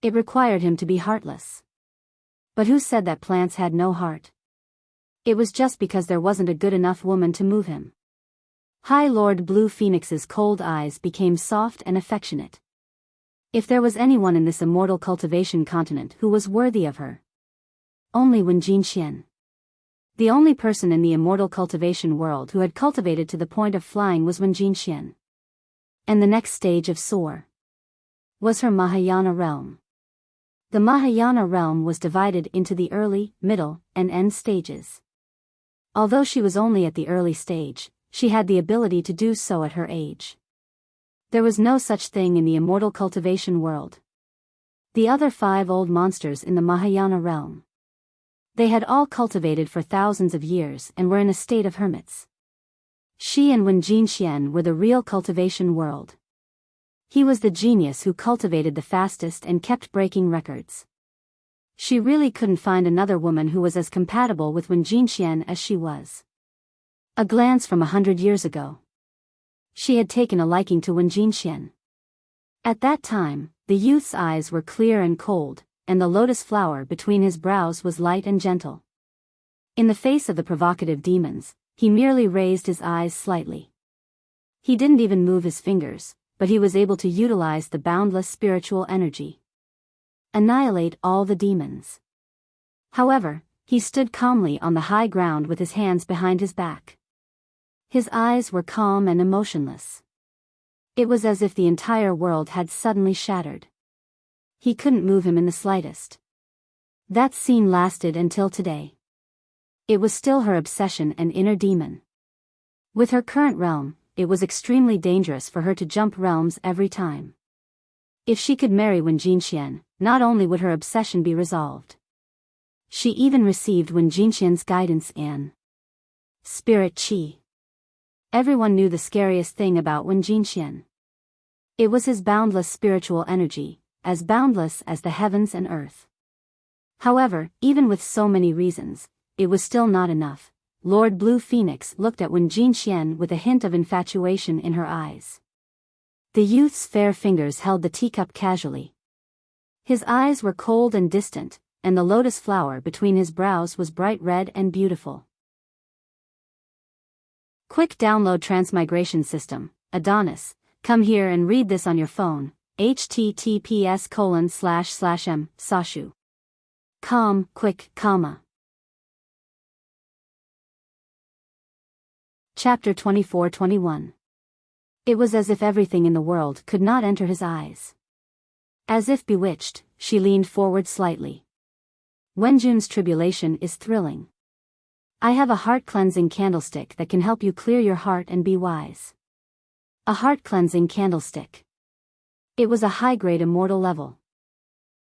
It required him to be heartless. But who said that plants had no heart? It was just because there wasn't a good enough woman to move him. High Lord Blue Phoenix's cold eyes became soft and affectionate. If there was anyone in this immortal cultivation continent who was worthy of her, only Wen Jinxian. The only person in the immortal cultivation world who had cultivated to the point of flying was Wen Jinxian. And the next stage of soar was her Mahayana realm. The Mahayana realm was divided into the early, middle, and end stages. Although she was only at the early stage, she had the ability to do so at her age. There was no such thing in the immortal cultivation world. The other 5 old monsters in the Mahayana realm. They had all cultivated for thousands of years and were in a state of hermits. She and Wen Jinxian were the real cultivation world. He was the genius who cultivated the fastest and kept breaking records. She really couldn't find another woman who was as compatible with Wen Jinxian as she was. A glance from 100 years ago. She had taken a liking to Wen Jinxian. At that time, the youth's eyes were clear and cold, and the lotus flower between his brows was light and gentle. In the face of the provocative demons, he merely raised his eyes slightly. He didn't even move his fingers, but he was able to utilize the boundless spiritual energy. Annihilate all the demons. However, he stood calmly on the high ground with his hands behind his back. His eyes were calm and emotionless. It was as if the entire world had suddenly shattered. He couldn't move him in the slightest. That scene lasted until today. It was still her obsession and inner demon. With her current realm, it was extremely dangerous for her to jump realms every time. If she could marry Wen Jinxian, not only would her obsession be resolved, She even received Wen Jinxian's guidance and spirit qi. Everyone knew the scariest thing about Wen Jinxian. It was his boundless spiritual energy, as boundless as the heavens and earth. However, even with so many reasons, it was still not enough. Lord Blue Phoenix looked at Wen Jinxian with a hint of infatuation in her eyes. The youth's fair fingers held the teacup casually. His eyes were cold and distant, and the lotus flower between his brows was bright red and beautiful. Quick download Transmigration System, Adonis. Come here and read this on your phone. https://m, Sashu. Com, quick, comma. Chapter 24-21. It was as if everything in the world could not enter his eyes. As if bewitched, she leaned forward slightly. Wenjun's tribulation is thrilling. I have a heart-cleansing candlestick that can help you clear your heart and be wise. A heart-cleansing candlestick. It was a high-grade immortal level.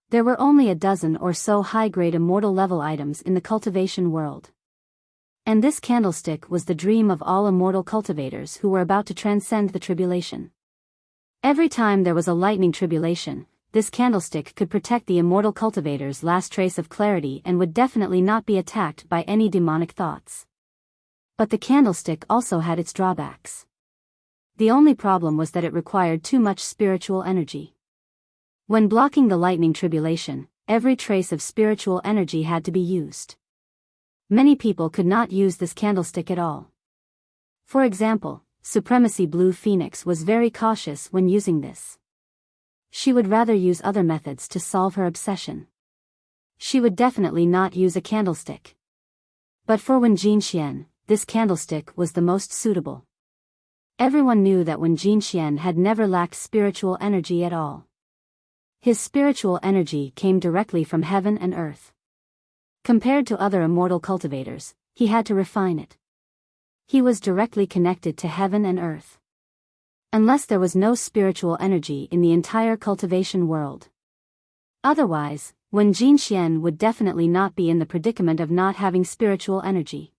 There were only a dozen or so high-grade immortal level items in the cultivation world. And this candlestick was the dream of all immortal cultivators who were about to transcend the tribulation. Every time there was a lightning tribulation, this candlestick could protect the immortal cultivator's last trace of clarity and would definitely not be attacked by any demonic thoughts. But the candlestick also had its drawbacks. The only problem was that it required too much spiritual energy. When blocking the lightning tribulation, every trace of spiritual energy had to be used. Many people could not use this candlestick at all. For example, Supremacy Blue Phoenix was very cautious when using this. She would rather use other methods to solve her obsession. She would definitely not use a candlestick. But for Wen Jinxian, this candlestick was the most suitable. Everyone knew that Wen Jinxian had never lacked spiritual energy at all. His spiritual energy came directly from heaven and earth. Compared to other immortal cultivators, he had to refine it. He was directly connected to heaven and earth. Unless there was no spiritual energy in the entire cultivation world. Otherwise, Wen Jinxian would definitely not be in the predicament of not having spiritual energy.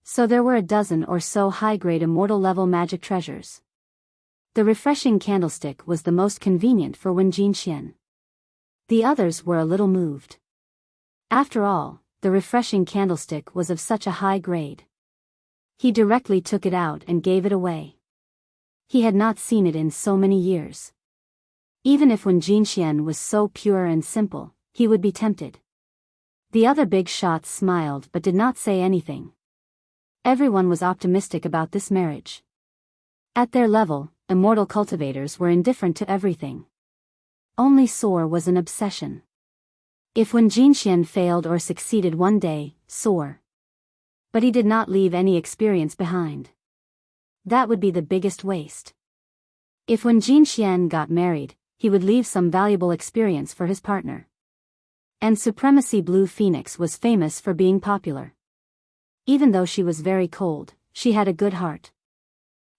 So there were a dozen or so high-grade immortal level magic treasures. The refreshing candlestick was the most convenient for Wen Jinxian. The others were a little moved. After all, the refreshing candlestick was of such a high grade. He directly took it out and gave it away. He had not seen it in so many years. Even if Wen Jinxian was so pure and simple, he would be tempted. The other big shots smiled but did not say anything. Everyone was optimistic about this marriage. At their level, immortal cultivators were indifferent to everything. Only Soar was an obsession. If Wen Jinxian failed or succeeded one day, Soar. But he did not leave any experience behind. That would be the biggest waste. If Wen Jinxian got married, he would leave some valuable experience for his partner. And Supremacy Blue Phoenix was famous for being popular. Even though she was very cold, she had a good heart.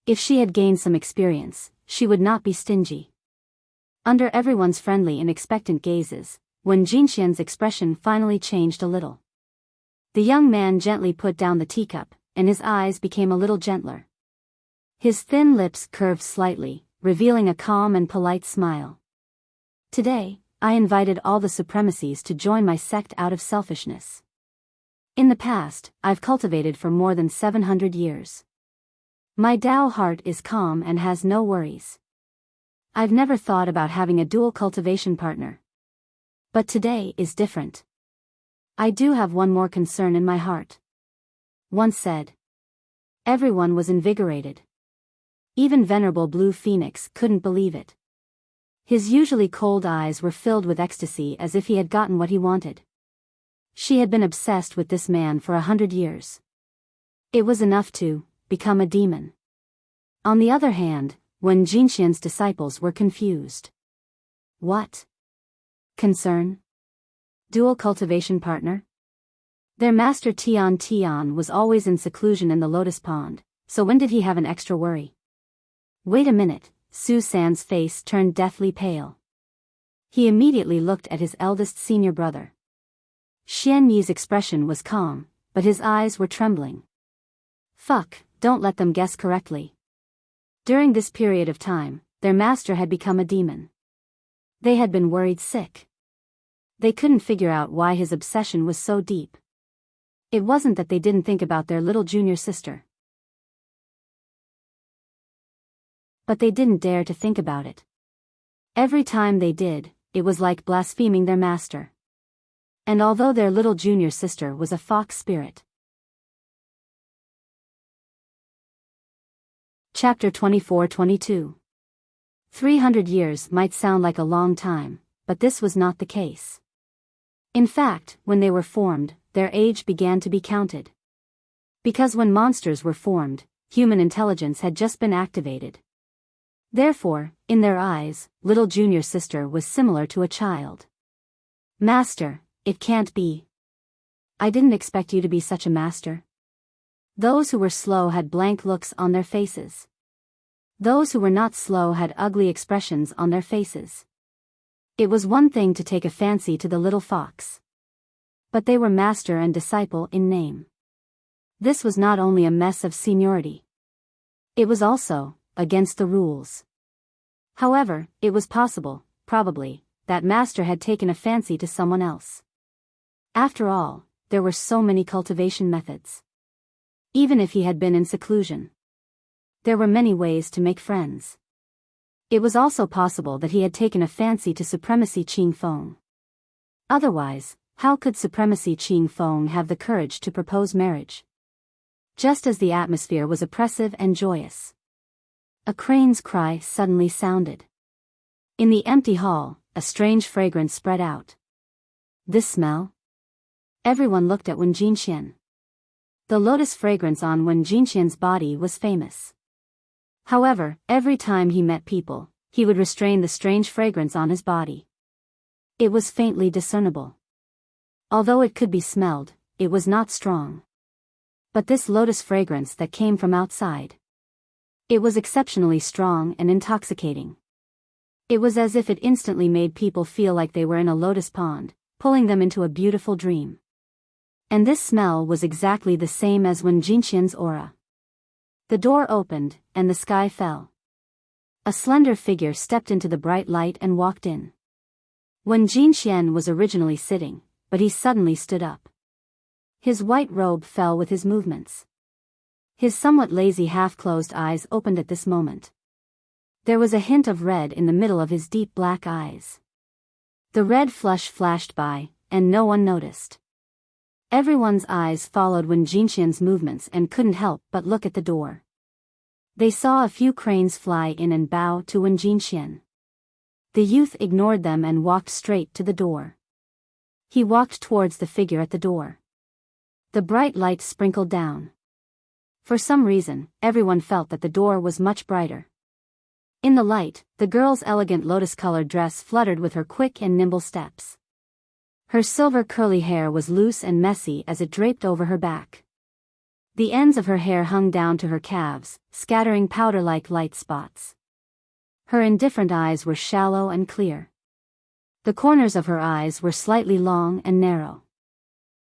If she had gained some experience, she would not be stingy. Under everyone's friendly and expectant gazes, Wen Jinxian's expression finally changed a little. The young man gently put down the teacup, and his eyes became a little gentler. His thin lips curved slightly, revealing a calm and polite smile. Today, I invited all the supremacies to join my sect out of selfishness. In the past, I've cultivated for more than 700 years. My Dao heart is calm and has no worries. I've never thought about having a dual cultivation partner. But today is different. I do have one more concern in my heart. One said. Everyone was invigorated. Even Venerable Blue Phoenix couldn't believe it. His usually cold eyes were filled with ecstasy as if he had gotten what he wanted. She had been obsessed with this man for 100 years. It was enough to become a demon. On the other hand, Wen Jinxian's disciples were confused. What? Concern? Dual cultivation partner? Their master Tian was always in seclusion in the lotus pond, so when did he have an extra worry? Wait a minute, Su San's face turned deathly pale. He immediately looked at his eldest senior brother. Xian Yi's expression was calm, but his eyes were trembling. Fuck, don't let them guess correctly. During this period of time, their master had become a demon. They had been worried sick. They couldn't figure out why his obsession was so deep. It wasn't that they didn't think about their little junior sister. But they didn't dare to think about it. Every time they did, it was like blaspheming their master. And although their little junior sister was a fox spirit. Chapter 24-22. 300 years might sound like a long time, but this was not the case. In fact, when they were formed, their age began to be counted. Because when monsters were formed, human intelligence had just been activated. Therefore, in their eyes, little junior sister was similar to a child. Master, it can't be. I didn't expect you to be such a master. Those who were slow had blank looks on their faces. Those who were not slow had ugly expressions on their faces. It was one thing to take a fancy to the little fox. But they were master and disciple in name. This was not only a mess of seniority. It was also against the rules. However, it was possible, probably, that master had taken a fancy to someone else. After all, there were so many cultivation methods. Even if he had been in seclusion, there were many ways to make friends. It was also possible that he had taken a fancy to Supremacy Qing Feng. Otherwise, how could Supremacy Qing Feng have the courage to propose marriage? Just as the atmosphere was oppressive and joyous, a crane's cry suddenly sounded. In the empty hall, a strange fragrance spread out. This smell? Everyone looked at Wen Jinxian. The lotus fragrance on Wen Jinxian's body was famous. However, every time he met people, he would restrain the strange fragrance on his body. It was faintly discernible. Although it could be smelled, it was not strong. But this lotus fragrance that came from outside, it was exceptionally strong and intoxicating. It was as if it instantly made people feel like they were in a lotus pond, pulling them into a beautiful dream. And this smell was exactly the same as Wen Jinxian's aura. The door opened, and the sky fell. A slender figure stepped into the bright light and walked in. Wen Jinxian was originally sitting, but he suddenly stood up. His white robe fell with his movements. His somewhat lazy half-closed eyes opened at this moment. There was a hint of red in the middle of his deep black eyes. The red flush flashed by, and no one noticed. Everyone's eyes followed Wen Jinxian's movements and couldn't help but look at the door. They saw a few cranes fly in and bow to Wen Jinxian. The youth ignored them and walked straight to the door. He walked towards the figure at the door. The bright light sprinkled down. For some reason, everyone felt that the door was much brighter. In the light, the girl's elegant lotus-colored dress fluttered with her quick and nimble steps. Her silver curly hair was loose and messy as it draped over her back. The ends of her hair hung down to her calves, scattering powder-like light spots. Her indifferent eyes were shallow and clear. The corners of her eyes were slightly long and narrow.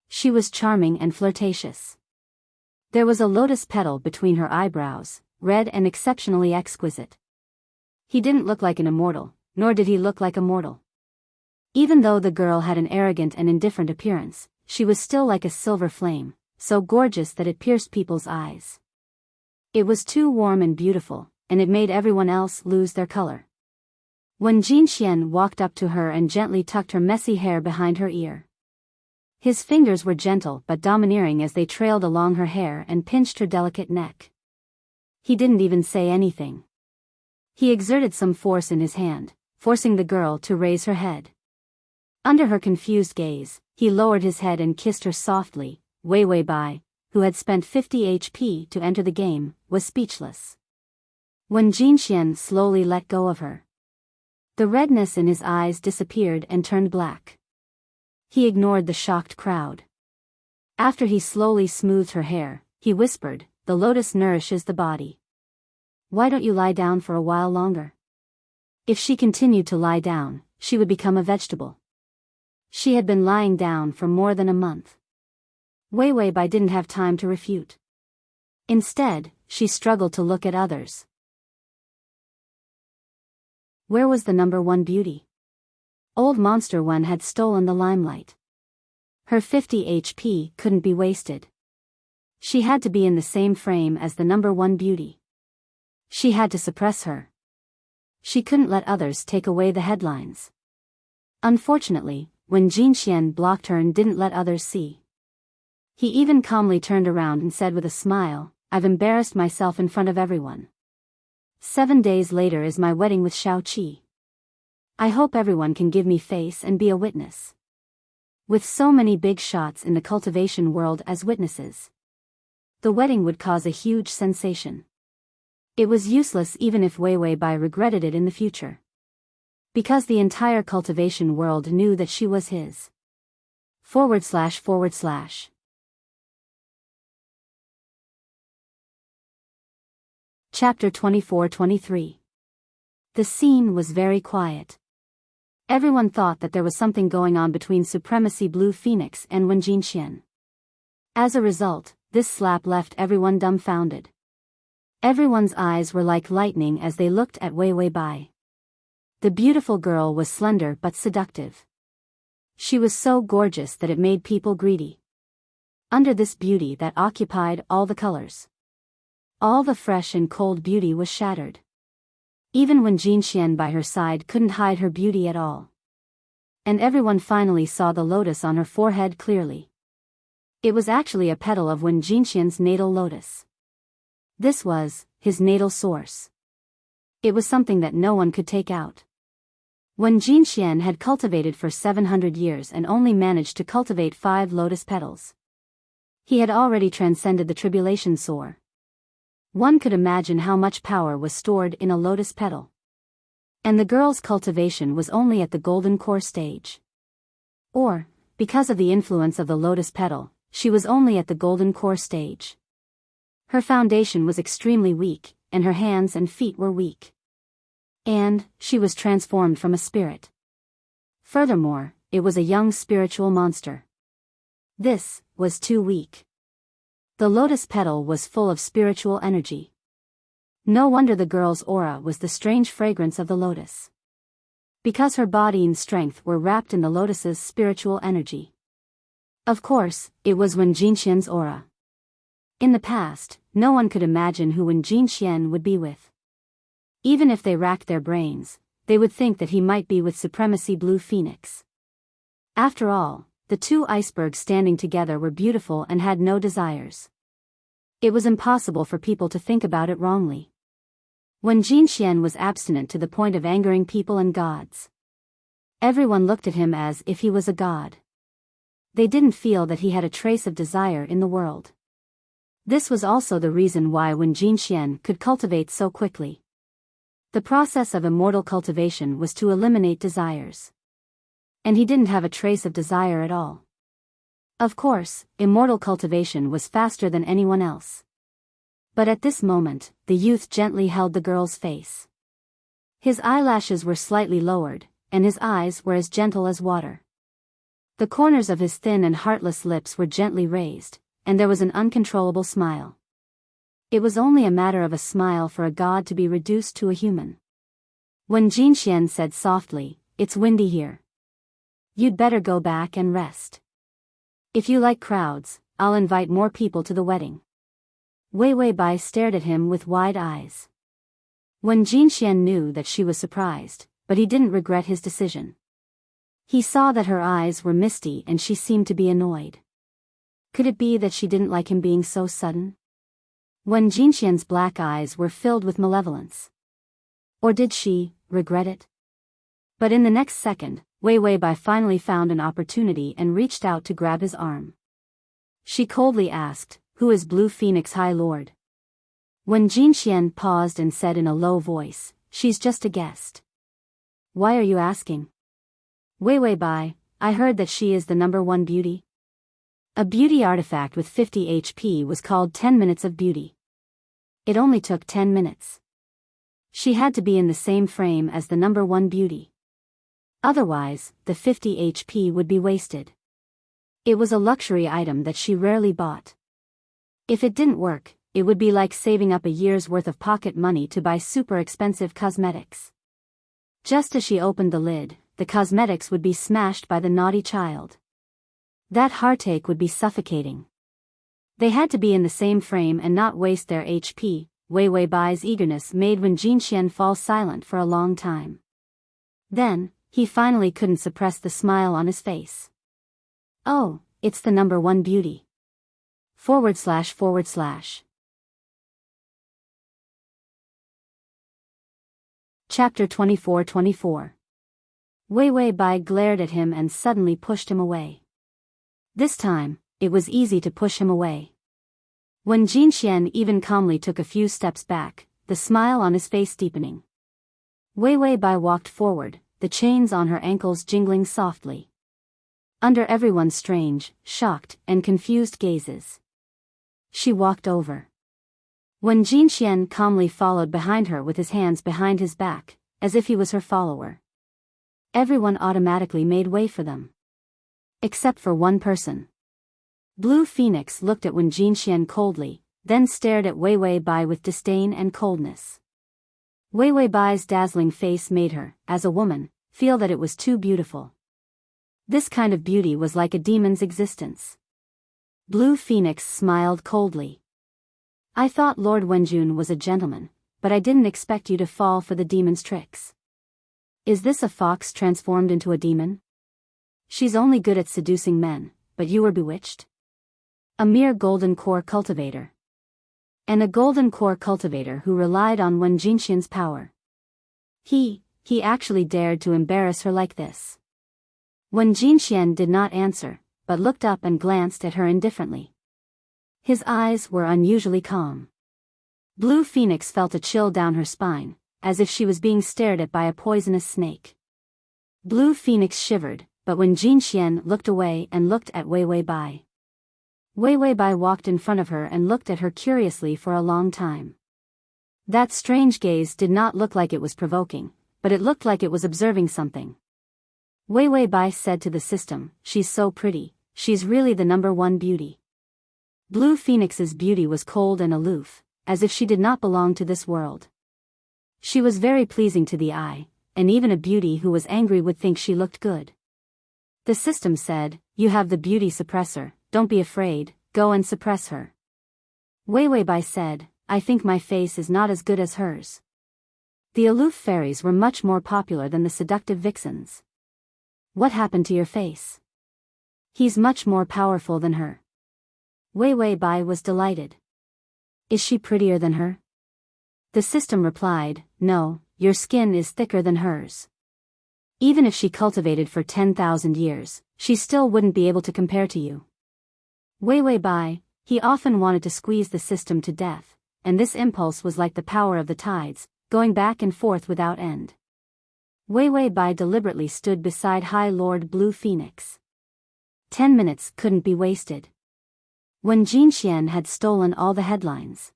She was charming and flirtatious. There was a lotus petal between her eyebrows, red and exceptionally exquisite. He didn't look like an immortal, nor did he look like a mortal. Even though the girl had an arrogant and indifferent appearance, she was still like a silver flame, so gorgeous that it pierced people's eyes. It was too warm and beautiful, and it made everyone else lose their color. When Jinxian walked up to her and gently tucked her messy hair behind her ear. His fingers were gentle but domineering as they trailed along her hair and pinched her delicate neck. He didn't even say anything. He exerted some force in his hand, forcing the girl to raise her head. Under her confused gaze, he lowered his head and kissed her softly. Wei Wei Bai, who had spent 50 HP to enter the game, was speechless. When Jinxian slowly let go of her, the redness in his eyes disappeared and turned black. He ignored the shocked crowd. After he slowly smoothed her hair, he whispered, "The lotus nourishes the body. Why don't you lie down for a while longer?" If she continued to lie down, she would become a vegetable. She had been lying down for more than a month. Wei Wei Bai didn't have time to refute. Instead, she struggled to look at others. Where was the number one beauty? Old Monster Wen had stolen the limelight. Her 50 HP couldn't be wasted. She had to be in the same frame as the number one beauty. She had to suppress her. She couldn't let others take away the headlines. Unfortunately, when Jinxian blocked her and didn't let others see. He even calmly turned around and said with a smile, "I've embarrassed myself in front of everyone. 7 days later is my wedding with Xiao Qi. I hope everyone can give me face and be a witness." With so many big shots in the cultivation world as witnesses, the wedding would cause a huge sensation. It was useless even if Wei Wei Bai regretted it in the future. Because the entire cultivation world knew that she was his. // Chapter 24-23. The scene was very quiet. Everyone thought that there was something going on between Supremacy Blue Phoenix and Wen Jinxian. As a result, this slap left everyone dumbfounded. Everyone's eyes were like lightning as they looked at Wei Wei Bai. The beautiful girl was slender but seductive. She was so gorgeous that it made people greedy. Under this beauty that occupied all the colors, all the fresh and cold beauty was shattered. Even when Jinxian by her side couldn't hide her beauty at all. And everyone finally saw the lotus on her forehead clearly. It was actually a petal of Wen Jinxian's natal lotus. This was his natal source. It was something that no one could take out. Wen Jinxian had cultivated for 700 years and only managed to cultivate 5 lotus petals. He had already transcended the tribulation soar. One could imagine how much power was stored in a lotus petal. And the girl's cultivation was only at the golden core stage. Or, because of the influence of the lotus petal, she was only at the golden core stage. Her foundation was extremely weak, and her hands and feet were weak. And, she was transformed from a spirit. Furthermore, it was a young spiritual monster. This was too weak. The lotus petal was full of spiritual energy. No wonder the girl's aura was the strange fragrance of the lotus. Because her body and strength were wrapped in the lotus's spiritual energy. Of course, it was Wen Jinxian's aura. In the past, no one could imagine who Wen Jinxian would be with. Even if they racked their brains, they would think that he might be with Supremacy Blue Phoenix. After all, the two icebergs standing together were beautiful and had no desires. It was impossible for people to think about it wrongly. Wen Jinxian was abstinent to the point of angering people and gods. Everyone looked at him as if he was a god. They didn't feel that he had a trace of desire in the world. This was also the reason why Wen Jinxian could cultivate so quickly. The process of immortal cultivation was to eliminate desires. And he didn't have a trace of desire at all. Of course, immortal cultivation was faster than anyone else. But at this moment, the youth gently held the girl's face. His eyelashes were slightly lowered, and his eyes were as gentle as water. The corners of his thin and heartless lips were gently raised, and there was an uncontrollable smile. It was only a matter of a smile for a god to be reduced to a human. When Jinxian said softly, "It's windy here. You'd better go back and rest. If you like crowds, I'll invite more people to the wedding." Wei Wei Bai stared at him with wide eyes. When Jinxian knew that she was surprised, but he didn't regret his decision. He saw that her eyes were misty and she seemed to be annoyed. Could it be that she didn't like him being so sudden? When Jinxian's black eyes were filled with malevolence. Or did she regret it? But in the next second, Wei Wei Bai finally found an opportunity and reached out to grab his arm. She coldly asked, "Who is Blue Phoenix High Lord?" When Jinxian paused and said in a low voice, "She's just a guest." "Why are you asking?" "Wei Wei Bai, I heard that she is the number one beauty." A beauty artifact with 50 HP was called 10 minutes of beauty. It only took 10 minutes. She had to be in the same frame as the number one beauty. Otherwise, the 50 HP would be wasted. It was a luxury item that she rarely bought. If it didn't work, it would be like saving up a year's worth of pocket money to buy super expensive cosmetics. Just as she opened the lid, the cosmetics would be smashed by the naughty child. That heartache would be suffocating. They had to be in the same frame and not waste their HP. Wei Wei Bai's eagerness made Wen Jinxian fall silent for a long time. Then, he finally couldn't suppress the smile on his face. Oh, it's the number one beauty. // Chapter 24-24. Wei Wei Bai glared at him and suddenly pushed him away. This time, it was easy to push him away. When Jinxian even calmly took a few steps back, the smile on his face deepening. Wei Wei Bai walked forward, the chains on her ankles jingling softly. Under everyone's strange, shocked, and confused gazes, she walked over. When Jinxian calmly followed behind her with his hands behind his back, as if he was her follower, everyone automatically made way for them. Except for one person. Blue Phoenix looked at Wen Jinxian coldly, then stared at Wei Wei Bai with disdain and coldness. Wei Wei Bai's dazzling face made her, as a woman, feel that it was too beautiful. This kind of beauty was like a demon's existence. Blue Phoenix smiled coldly. I thought Lord Wenjun was a gentleman, but I didn't expect you to fall for the demon's tricks. Is this a fox transformed into a demon? She's only good at seducing men, but you were bewitched? A mere golden core cultivator. And a golden core cultivator who relied on Wen Jinxian's power. He actually dared to embarrass her like this. Wen Jinxian did not answer, but looked up and glanced at her indifferently. His eyes were unusually calm. Blue Phoenix felt a chill down her spine, as if she was being stared at by a poisonous snake. Blue Phoenix shivered, but when Jinxian looked away and looked at Wei Wei Bai. Wei Wei Bai walked in front of her and looked at her curiously for a long time. That strange gaze did not look like it was provoking, but it looked like it was observing something. Wei Wei Bai said to the system, she's so pretty, she's really the number one beauty. Blue Phoenix's beauty was cold and aloof, as if she did not belong to this world. She was very pleasing to the eye, and even a beauty who was angry would think she looked good. The system said, you have the beauty suppressor, don't be afraid, go and suppress her. Wei Wei Bai said, I think my face is not as good as hers. The aloof fairies were much more popular than the seductive vixens. What happened to your face? He's much more powerful than her. Wei Wei Bai was delighted. Is she prettier than her? The system replied, no, your skin is thicker than hers. Even if she cultivated for 10,000 years, she still wouldn't be able to compare to you. Wei Wei Bai, he often wanted to squeeze the system to death, and this impulse was like the power of the tides, going back and forth without end. Wei Wei Bai deliberately stood beside High Lord Blue Phoenix. 10 minutes couldn't be wasted. When Jinxian had stolen all the headlines,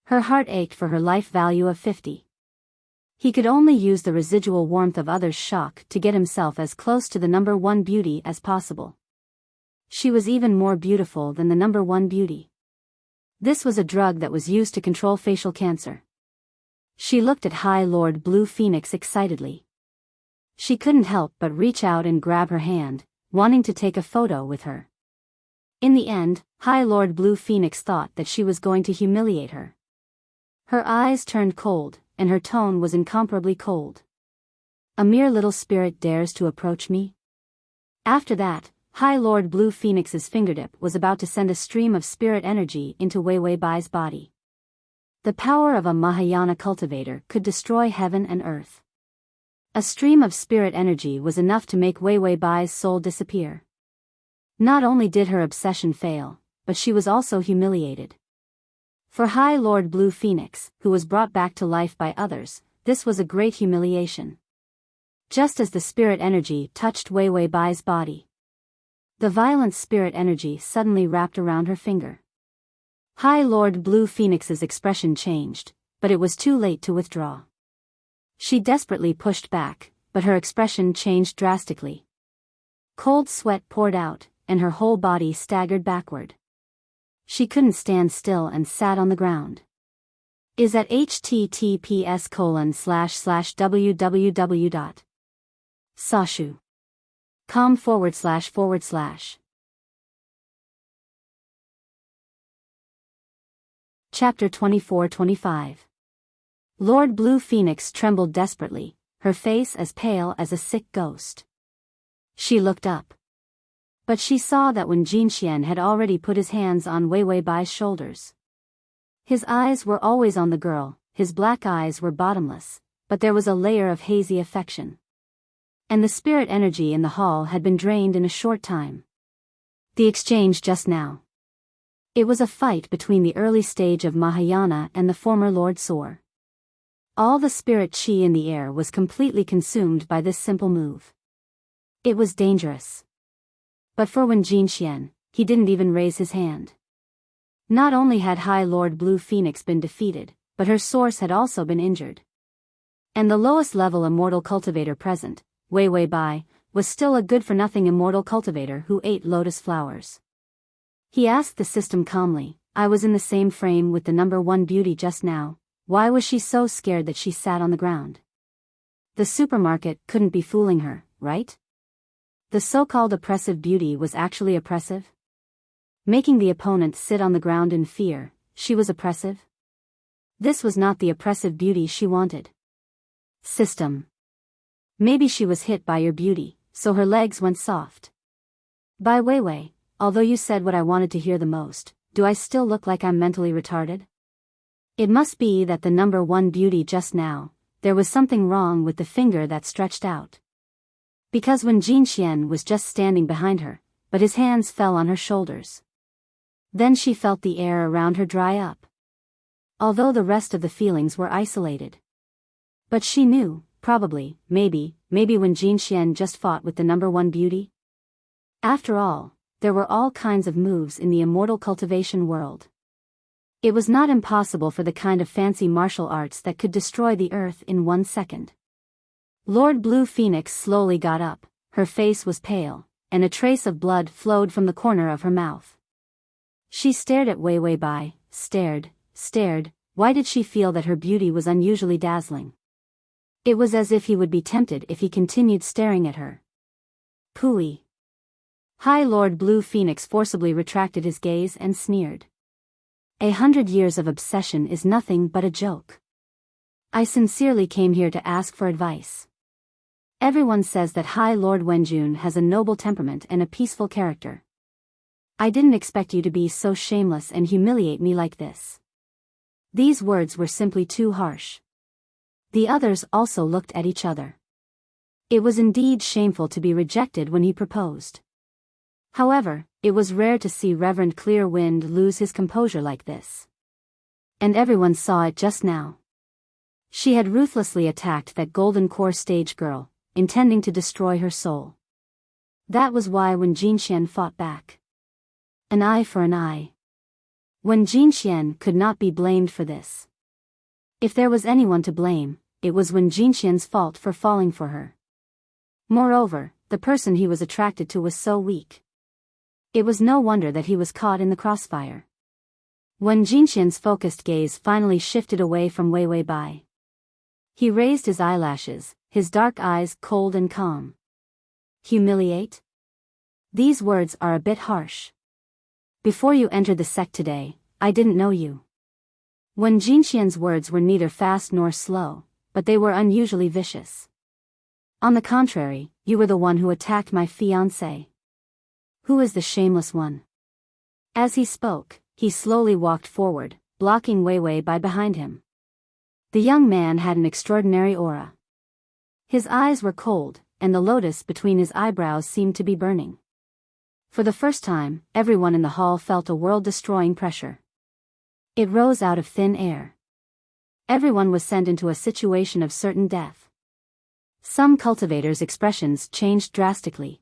her heart ached for her life value of 50. He could only use the residual warmth of others' shock to get himself as close to the number one beauty as possible. She was even more beautiful than the number one beauty. This was a drug that was used to control facial cancer. She looked at High Lord Blue Phoenix excitedly. She couldn't help but reach out and grab her hand, wanting to take a photo with her. In the end, High Lord Blue Phoenix thought that she was going to humiliate her. Her eyes turned cold, and her tone was incomparably cold. A mere little spirit dares to approach me? After that, High Lord Blue Phoenix's fingertip was about to send a stream of spirit energy into Wei Wei Bai's body. The power of a Mahayana cultivator could destroy heaven and earth. A stream of spirit energy was enough to make Wei Wei Bai's soul disappear. Not only did her obsession fail, but she was also humiliated. For High Lord Blue Phoenix, who was brought back to life by others, this was a great humiliation. Just as the spirit energy touched Wei Wei Bai's body, the violent spirit energy suddenly wrapped around her finger. High Lord Blue Phoenix's expression changed, but it was too late to withdraw. She desperately pushed back, but her expression changed drastically. Cold sweat poured out, and her whole body staggered backward. She couldn't stand still and sat on the ground. Is at https://www.sashu.com//. Chapter 24-25. Lord Blue Phoenix trembled desperately, her face as pale as a sick ghost. She looked up. But she saw that Wen Jinxian had already put his hands on Wei Wei Bai's shoulders. His eyes were always on the girl, his black eyes were bottomless, but there was a layer of hazy affection. And the spirit energy in the hall had been drained in a short time. The exchange just now. It was a fight between the early stage of Mahayana and the former Lord Soar. All the spirit chi in the air was completely consumed by this simple move. It was dangerous. But for Wen Jinxian, he didn't even raise his hand. Not only had High Lord Blue Phoenix been defeated, but her source had also been injured. And the lowest level immortal cultivator present, Wei Wei Bai, was still a good-for-nothing immortal cultivator who ate lotus flowers. He asked the system calmly, I was in the same frame with the number 1 beauty just now, why was she so scared that she sat on the ground? The supermarket couldn't be fooling her, right? The so-called oppressive beauty was actually oppressive? Making the opponent sit on the ground in fear, she was oppressive? This was not the oppressive beauty she wanted. System. Maybe she was hit by your beauty, so her legs went soft. By Wei Wei, although you said what I wanted to hear the most, do I still look like I'm mentally retarded? It must be that the number 1 beauty just now, there was something wrong with the finger that stretched out. Because Wen Jinxian was just standing behind her, but his hands fell on her shoulders. Then she felt the air around her dry up. Although the rest of the feelings were isolated. But she knew, probably, maybe Wen Jinxian just fought with the number 1 beauty. After all, there were all kinds of moves in the immortal cultivation world. It was not impossible for the kind of fancy martial arts that could destroy the earth in 1 second. Lord Blue Phoenix slowly got up, her face was pale, and a trace of blood flowed from the corner of her mouth. She stared at Wei Wei Bai, stared. Why did she feel that her beauty was unusually dazzling? It was as if he would be tempted if he continued staring at her. Pooey. High Lord Blue Phoenix forcibly retracted his gaze and sneered. 100 years of obsession is nothing but a joke. I sincerely came here to ask for advice. Everyone says that High Lord Wenjun has a noble temperament and a peaceful character. I didn't expect you to be so shameless and humiliate me like this. These words were simply too harsh. The others also looked at each other. It was indeed shameful to be rejected when he proposed. However, it was rare to see Reverend Clear Wind lose his composure like this. And everyone saw it just now. She had ruthlessly attacked that golden core stage girl, intending to destroy her soul. That was why Wen Jinxian fought back. An eye for an eye. Wen Jinxian could not be blamed for this. If there was anyone to blame, it was Wen Jinxian's fault for falling for her. Moreover, the person he was attracted to was so weak. It was no wonder that he was caught in the crossfire. Wen Jinxian's focused gaze finally shifted away from Wei Wei Bai. He raised his eyelashes, his dark eyes cold and calm. Humiliate? These words are a bit harsh. Before you entered the sect today, I didn't know you. Wen Jinxian's words were neither fast nor slow, but they were unusually vicious. On the contrary, you were the one who attacked my fiancé. Who is the shameless one? As he spoke, he slowly walked forward, blocking Wei Wei Bai behind him. The young man had an extraordinary aura. His eyes were cold, and the lotus between his eyebrows seemed to be burning. For the first time, everyone in the hall felt a world-destroying pressure. It rose out of thin air. Everyone was sent into a situation of certain death. Some cultivators' expressions changed drastically.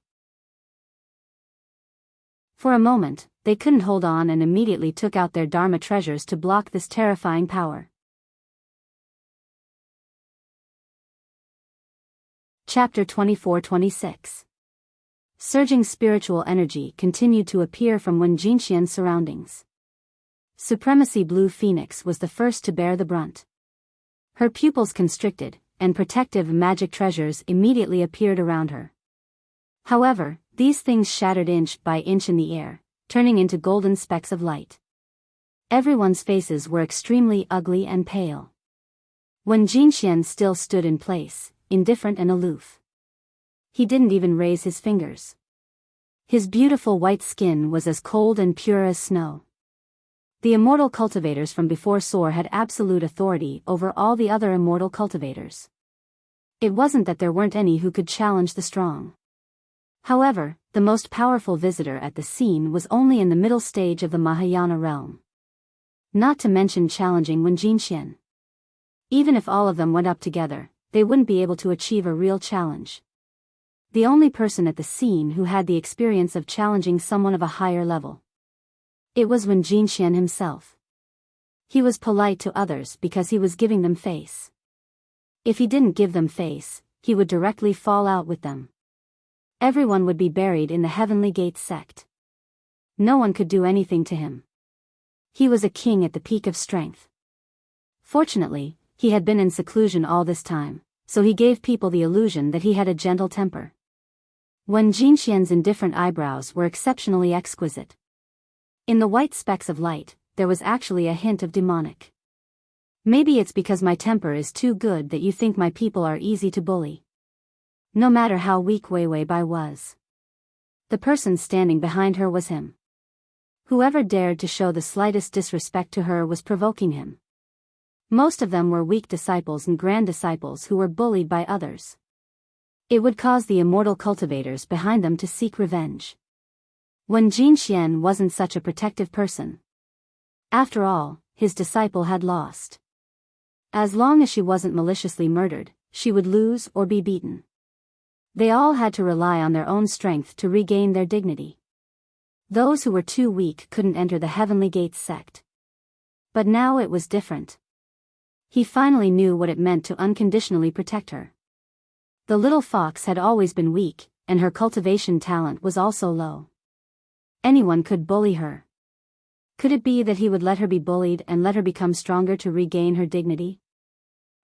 For a moment, they couldn't hold on and immediately took out their Dharma treasures to block this terrifying power. Chapter 24-26. Surging spiritual energy continued to appear from Wen Jinxian's surroundings. Supremacy Blue Phoenix was the first to bear the brunt. Her pupils constricted, and protective magic treasures immediately appeared around her. However, these things shattered inch by inch in the air, turning into golden specks of light. Everyone's faces were extremely ugly and pale. Wen Jinxian still stood in place, indifferent and aloof. He didn't even raise his fingers. His beautiful white skin was as cold and pure as snow. The immortal cultivators from before Soar had absolute authority over all the other immortal cultivators. It wasn't that there weren't any who could challenge the strong. However, the most powerful visitor at the scene was only in the middle stage of the Mahayana realm. Not to mention challenging Wen Jinxian. Even if all of them went up together, they wouldn't be able to achieve a real challenge. The only person at the scene who had the experience of challenging someone of a higher level. It was Wen Jinxian himself. He was polite to others because he was giving them face. If he didn't give them face, he would directly fall out with them. Everyone would be buried in the Heavenly Gate sect. No one could do anything to him. He was a king at the peak of strength. Fortunately, he had been in seclusion all this time, so he gave people the illusion that he had a gentle temper. Wen Jinxian's indifferent eyebrows were exceptionally exquisite. In the white specks of light, there was actually a hint of demonic. Maybe it's because my temper is too good that you think my people are easy to bully. No matter how weak Wei Bai was. The person standing behind her was him. Whoever dared to show the slightest disrespect to her was provoking him. Most of them were weak disciples and grand disciples who were bullied by others. It would cause the immortal cultivators behind them to seek revenge. Wen Jinxian wasn't such a protective person. After all, his disciple had lost. As long as she wasn't maliciously murdered, she would lose or be beaten. They all had to rely on their own strength to regain their dignity. Those who were too weak couldn't enter the Heavenly Gate sect. But now it was different. He finally knew what it meant to unconditionally protect her. The little fox had always been weak, and her cultivation talent was also low. Anyone could bully her. Could it be that he would let her be bullied and let her become stronger to regain her dignity?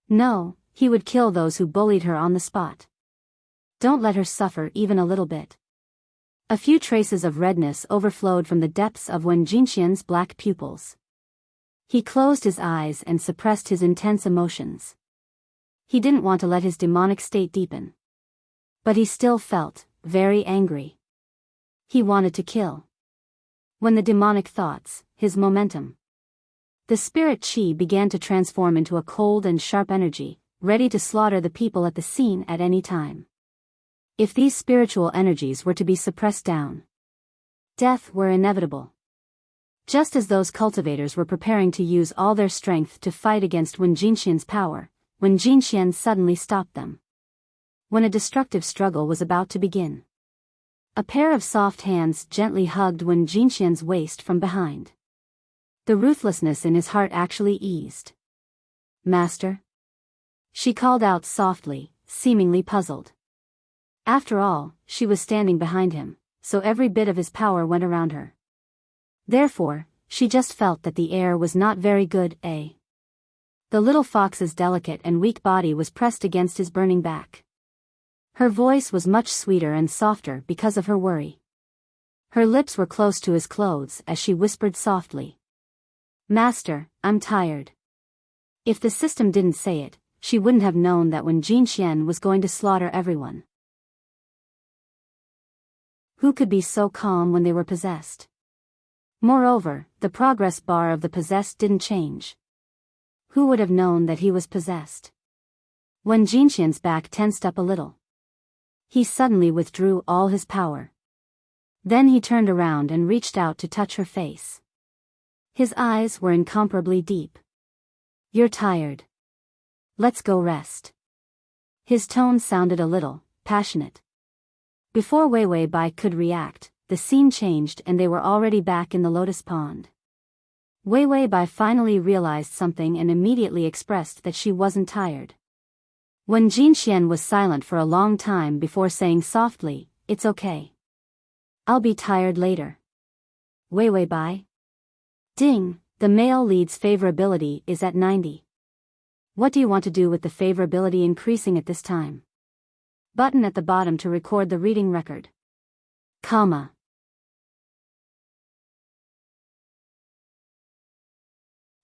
No, he would kill those who bullied her on the spot. Don't let her suffer even a little bit. A few traces of redness overflowed from the depths of Wen Jinxian's black pupils. He closed his eyes and suppressed his intense emotions. He didn't want to let his demonic state deepen. But he still felt very angry. He wanted to kill. When the demonic thoughts, his momentum. The spirit chi began to transform into a cold and sharp energy, ready to slaughter the people at the scene at any time. If these spiritual energies were to be suppressed down, death were inevitable. Just as those cultivators were preparing to use all their strength to fight against Wen Jinxian's power, Wen Jinxian suddenly stopped them. When a destructive struggle was about to begin. A pair of soft hands gently hugged Wen Jinxian's waist from behind. The ruthlessness in his heart actually eased. "Master?" She called out softly, seemingly puzzled. After all, she was standing behind him, so every bit of his power went around her. Therefore, she just felt that the air was not very good, eh? The little fox's delicate and weak body was pressed against his burning back. Her voice was much sweeter and softer because of her worry. Her lips were close to his clothes as she whispered softly. "Master, I'm tired." If the system didn't say it, she wouldn't have known that Wen Jinxian was going to slaughter everyone. Who could be so calm when they were possessed? Moreover, the progress bar of the possessed didn't change. Who would have known that he was possessed? Wen Jinxian's back tensed up a little. He suddenly withdrew all his power. Then he turned around and reached out to touch her face. His eyes were incomparably deep. "You're tired. Let's go rest." His tone sounded a little passionate. Before Wei Bai could react, the scene changed and they were already back in the lotus pond. Wei Bai finally realized something and immediately expressed that she wasn't tired. Wen Jinxian was silent for a long time before saying softly, "It's okay. I'll be tired later. Wei Wei bye." Ding, the male lead's favorability is at 90. What do you want to do with the favorability increasing at this time? Button at the bottom to record the reading record. Comma.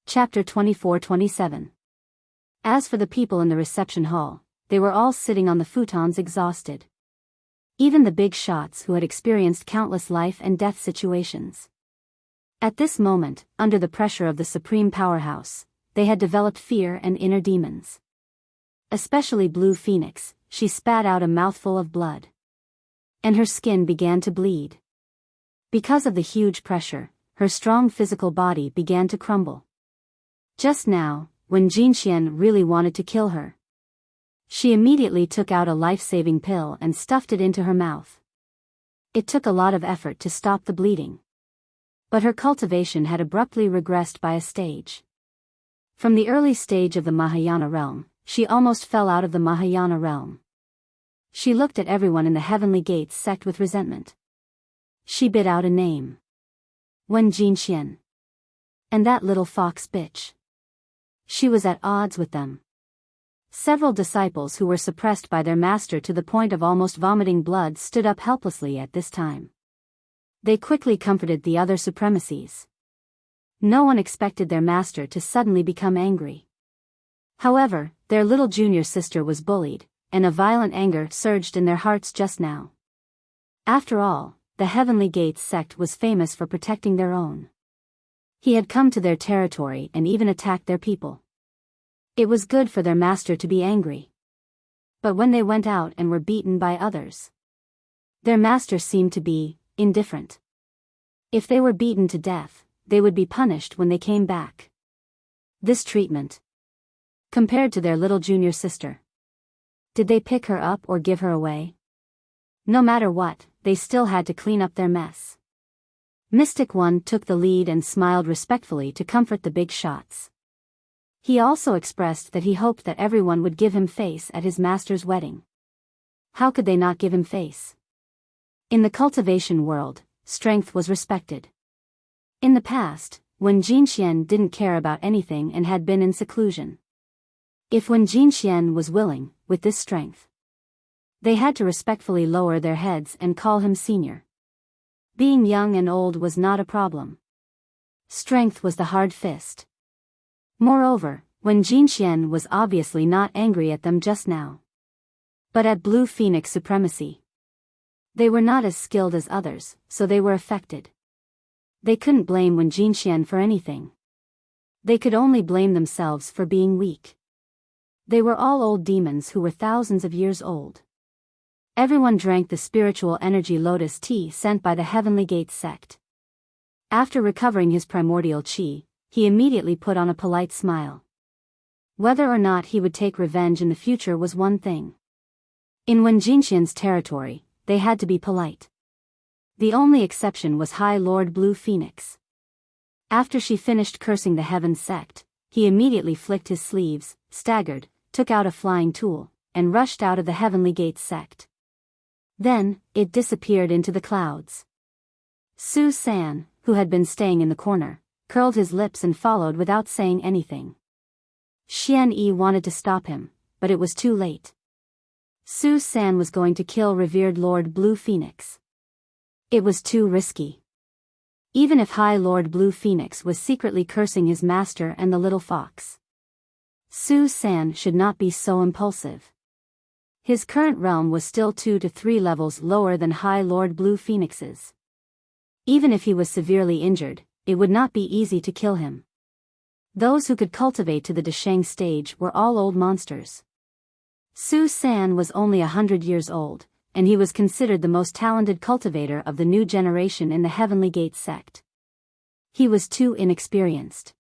Chapter 24-27. As for the people in the reception hall, they were all sitting on the futons exhausted. Even the big shots who had experienced countless life and death situations. At this moment, under the pressure of the supreme powerhouse, they had developed fear and inner demons. Especially Blue Phoenix, she spat out a mouthful of blood. And her skin began to bleed. Because of the huge pressure, her strong physical body began to crumble. Just now, when Jinxian really wanted to kill her, she immediately took out a life-saving pill and stuffed it into her mouth. It took a lot of effort to stop the bleeding. But her cultivation had abruptly regressed by a stage. From the early stage of the Mahayana realm, she almost fell out of the Mahayana realm. She looked at everyone in the Heavenly Gates sect with resentment. She bit out a name. Wen Jinxian. And that little fox bitch. She was at odds with them. Several disciples who were suppressed by their master to the point of almost vomiting blood stood up helplessly at this time. They quickly comforted the other supremacies. No one expected their master to suddenly become angry. However, their little junior sister was bullied, and a violent anger surged in their hearts just now. After all, the Heavenly Gates sect was famous for protecting their own. He had come to their territory and even attacked their people. It was good for their master to be angry. But when they went out and were beaten by others, their master seemed to be indifferent. If they were beaten to death, they would be punished when they came back. This treatment, compared to their little junior sister, did they pick her up or give her away? No matter what, they still had to clean up their mess. Mystic One took the lead and smiled respectfully to comfort the big shots. He also expressed that he hoped that everyone would give him face at his master's wedding. How could they not give him face? In the cultivation world, strength was respected. In the past, Wen Jinxian didn't care about anything and had been in seclusion. If Wen Jinxian was willing, with this strength, they had to respectfully lower their heads and call him senior. Being young and old was not a problem. Strength was the hard fist. Moreover, Wen Jinxian was obviously not angry at them just now, but at Blue Phoenix supremacy. They were not as skilled as others, so they were affected. They couldn't blame Wen Jinxian for anything. They could only blame themselves for being weak. They were all old demons who were thousands of years old. Everyone drank the spiritual energy lotus tea sent by the Heavenly Gates sect. After recovering his primordial chi, he immediately put on a polite smile. Whether or not he would take revenge in the future was one thing. In Wen Jinxian's territory, they had to be polite. The only exception was High Lord Blue Phoenix. After she finished cursing the Heaven sect, he immediately flicked his sleeves, staggered, took out a flying tool, and rushed out of the Heavenly Gates sect. Then, it disappeared into the clouds. Su San, who had been staying in the corner, curled his lips and followed without saying anything. Xian Yi wanted to stop him, but it was too late. Su San was going to kill revered Lord Blue Phoenix. It was too risky. Even if High Lord Blue Phoenix was secretly cursing his master and the little fox, Su San should not be so impulsive. His current realm was still 2 to 3 levels lower than High Lord Blue Phoenix's. Even if he was severely injured, it would not be easy to kill him. Those who could cultivate to the Desheng stage were all old monsters. Su San was only 100 years old, and he was considered the most talented cultivator of the new generation in the Heavenly Gates sect. He was too inexperienced.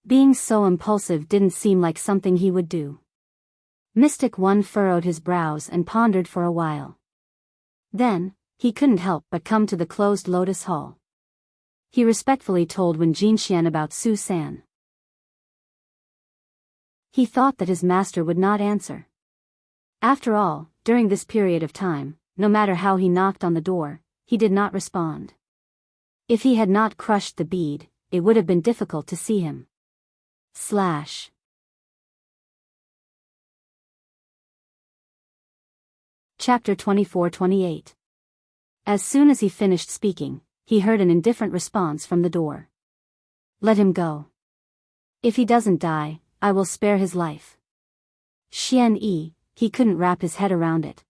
Being so impulsive didn't seem like something he would do. Mystic One furrowed his brows and pondered for a while. Then, he couldn't help but come to the closed Lotus Hall. He respectfully told Wen Jinxian about Su San. He thought that his master would not answer. After all, during this period of time, no matter how he knocked on the door, he did not respond. If he had not crushed the bead, it would have been difficult to see him. Chapter 24-28. As soon as he finished speaking, he heard an indifferent response from the door. Let him go. If he doesn't die, I will spare his life. Xian-yi, he couldn't wrap his head around it.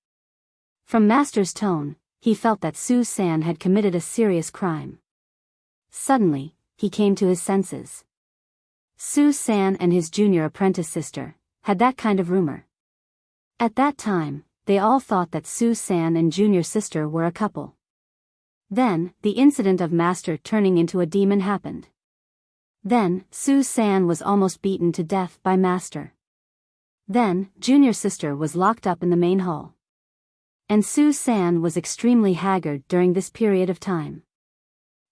From Master's tone, he felt that Su San had committed a serious crime. Suddenly, he came to his senses. Su San and his junior apprentice sister had that kind of rumor. At that time, they all thought that Su San and junior sister were a couple. Then, the incident of Master turning into a demon happened. Then, Su San was almost beaten to death by Master. Then, junior sister was locked up in the main hall. And Su San was extremely haggard during this period of time.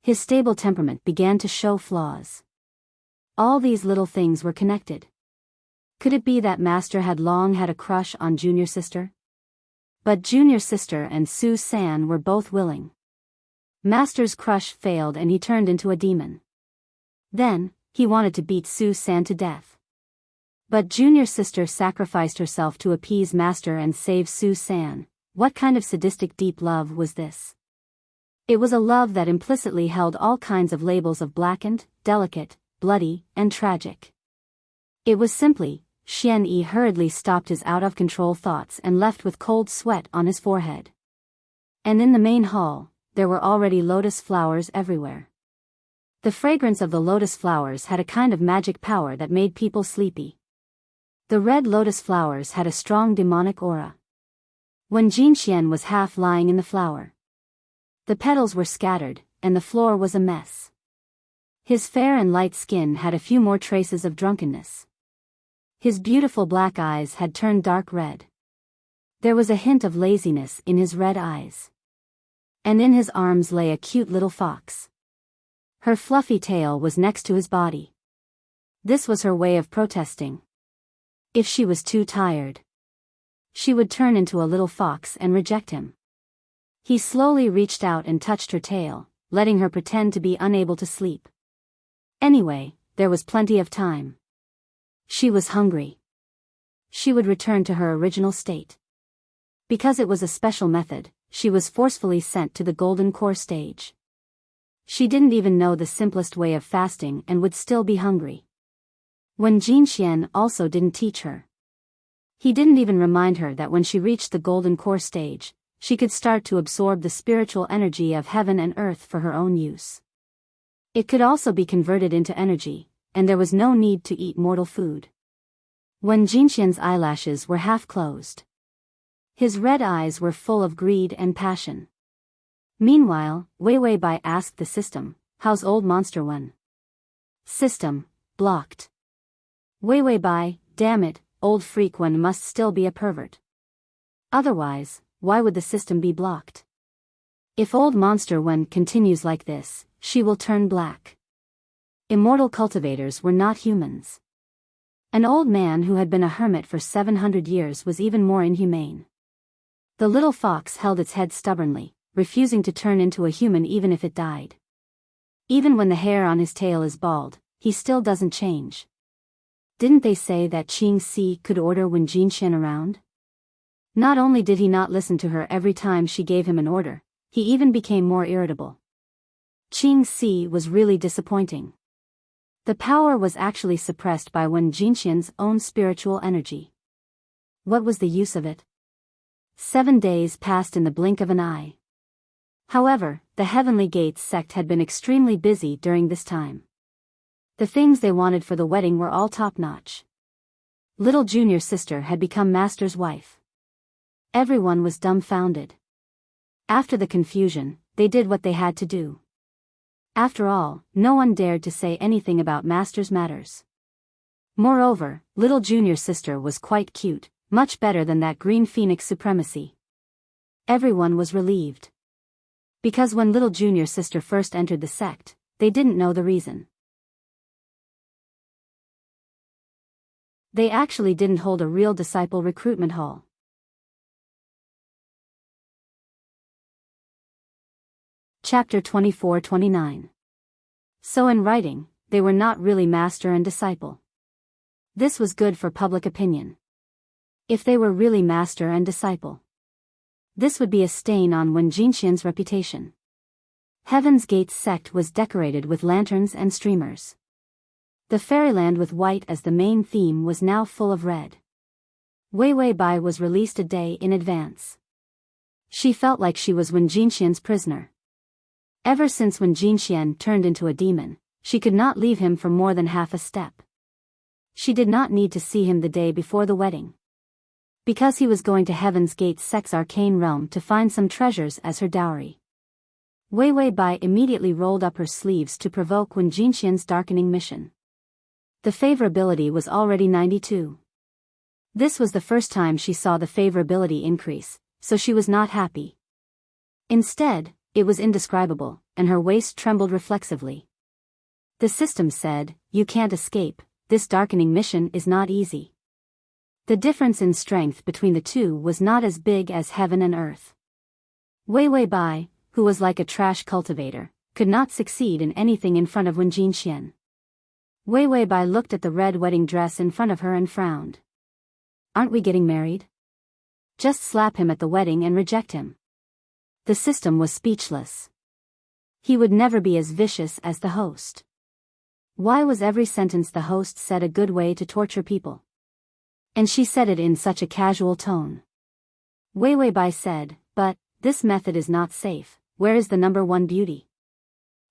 His stable temperament began to show flaws. All these little things were connected. Could it be that Master had long had a crush on junior sister? But junior sister and Su San were both willing. Master's crush failed and he turned into a demon. Then, he wanted to beat Su San to death. But junior sister sacrificed herself to appease Master and save Su San. What kind of sadistic deep love was this? It was a love that implicitly held all kinds of labels of blackened, delicate, bloody, and tragic. It was simply, Xian-yi hurriedly stopped his out-of-control thoughts and left with cold sweat on his forehead. And in the main hall, there were already lotus flowers everywhere. The fragrance of the lotus flowers had a kind of magic power that made people sleepy. The red lotus flowers had a strong demonic aura. When Jinxian was half lying in the flower, the petals were scattered, and the floor was a mess. His fair and light skin had a few more traces of drunkenness. His beautiful black eyes had turned dark red. There was a hint of laziness in his red eyes. And in his arms lay a cute little fox. Her fluffy tail was next to his body. This was her way of protesting. If she was too tired, she would turn into a little fox and reject him. He slowly reached out and touched her tail, letting her pretend to be unable to sleep. Anyway, there was plenty of time. She was hungry. She would return to her original state. Because it was a special method, she was forcefully sent to the golden core stage. She didn't even know the simplest way of fasting and would still be hungry. When Jinxian also didn't teach her. He didn't even remind her that when she reached the golden core stage, she could start to absorb the spiritual energy of heaven and earth for her own use. It could also be converted into energy, and there was no need to eat mortal food. When Jinxian's eyelashes were half closed, his red eyes were full of greed and passion. Meanwhile, Wei Bai asked the system, "How's old monster one?" System, blocked. Wei Bai, damn it, old freak one must still be a pervert. Otherwise, why would the system be blocked? If old monster one continues like this, she will turn black. Immortal cultivators were not humans. An old man who had been a hermit for 700 years was even more inhumane. The little fox held its head stubbornly, refusing to turn into a human even if it died. Even when the hair on his tail is bald, he still doesn't change. Didn't they say that Qing Si could order when Jinxian around? Not only did he not listen to her every time she gave him an order, he even became more irritable. Qing Si was really disappointing. The power was actually suppressed by Wen Jinxian's own spiritual energy. What was the use of it? 7 days passed in the blink of an eye. However, the Heavenly Gates sect had been extremely busy during this time. The things they wanted for the wedding were all top-notch. Little junior sister had become Master's wife. Everyone was dumbfounded. After the confusion, they did what they had to do. After all, no one dared to say anything about Master's matters. Moreover, little junior sister was quite cute, much better than that green phoenix supremacy. Everyone was relieved. Because when little junior sister first entered the sect, they didn't know the reason. They actually didn't hold a real disciple recruitment hall. Chapter 24-29. So in writing, they were not really master and disciple. This was good for public opinion. If they were really master and disciple, this would be a stain on Wen Jinxian's reputation. Heaven's Gate sect was decorated with lanterns and streamers. The fairyland with white as the main theme was now full of red. Wei Wei Bai was released a day in advance. She felt like she was Wen Jinxian's prisoner. Ever since Wen Jinxian turned into a demon, she could not leave him for more than half a step. She did not need to see him the day before the wedding, because he was going to Heaven's Gate sect's arcane realm to find some treasures as her dowry. Wei Wei Bai immediately rolled up her sleeves to provoke Wen Jinxian's darkening mission. The favorability was already 92. This was the first time she saw the favorability increase, so she was not happy. Instead, it was indescribable, and her waist trembled reflexively. The system said, "You can't escape, this darkening mission is not easy." The difference in strength between the two was not as big as heaven and earth. Wei Wei Bai, who was like a trash cultivator, could not succeed in anything in front of Wen Jinxian. Wei Wei Bai looked at the red wedding dress in front of her and frowned. "Aren't we getting married? Just slap him at the wedding and reject him." The system was speechless. He would never be as vicious as the host. Why was every sentence the host said a good way to torture people? And she said it in such a casual tone. Wei Wei Bai said, "But this method is not safe. Where is the number one beauty?"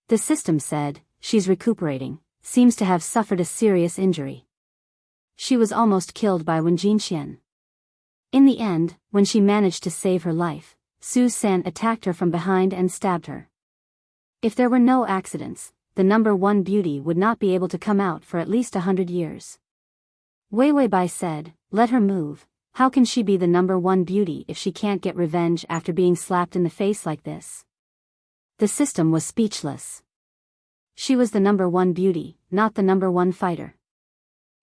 The system said, "She's recuperating, seems to have suffered a serious injury. She was almost killed by Wen Jinxian." In the end, when she managed to save her life, Su San attacked her from behind and stabbed her. If there were no accidents, the number one beauty would not be able to come out for at least 100 years. Wei Wei Bai said, "Let her move. How can she be the number one beauty if she can't get revenge after being slapped in the face like this?" The system was speechless. She was the number one beauty, not the number one fighter.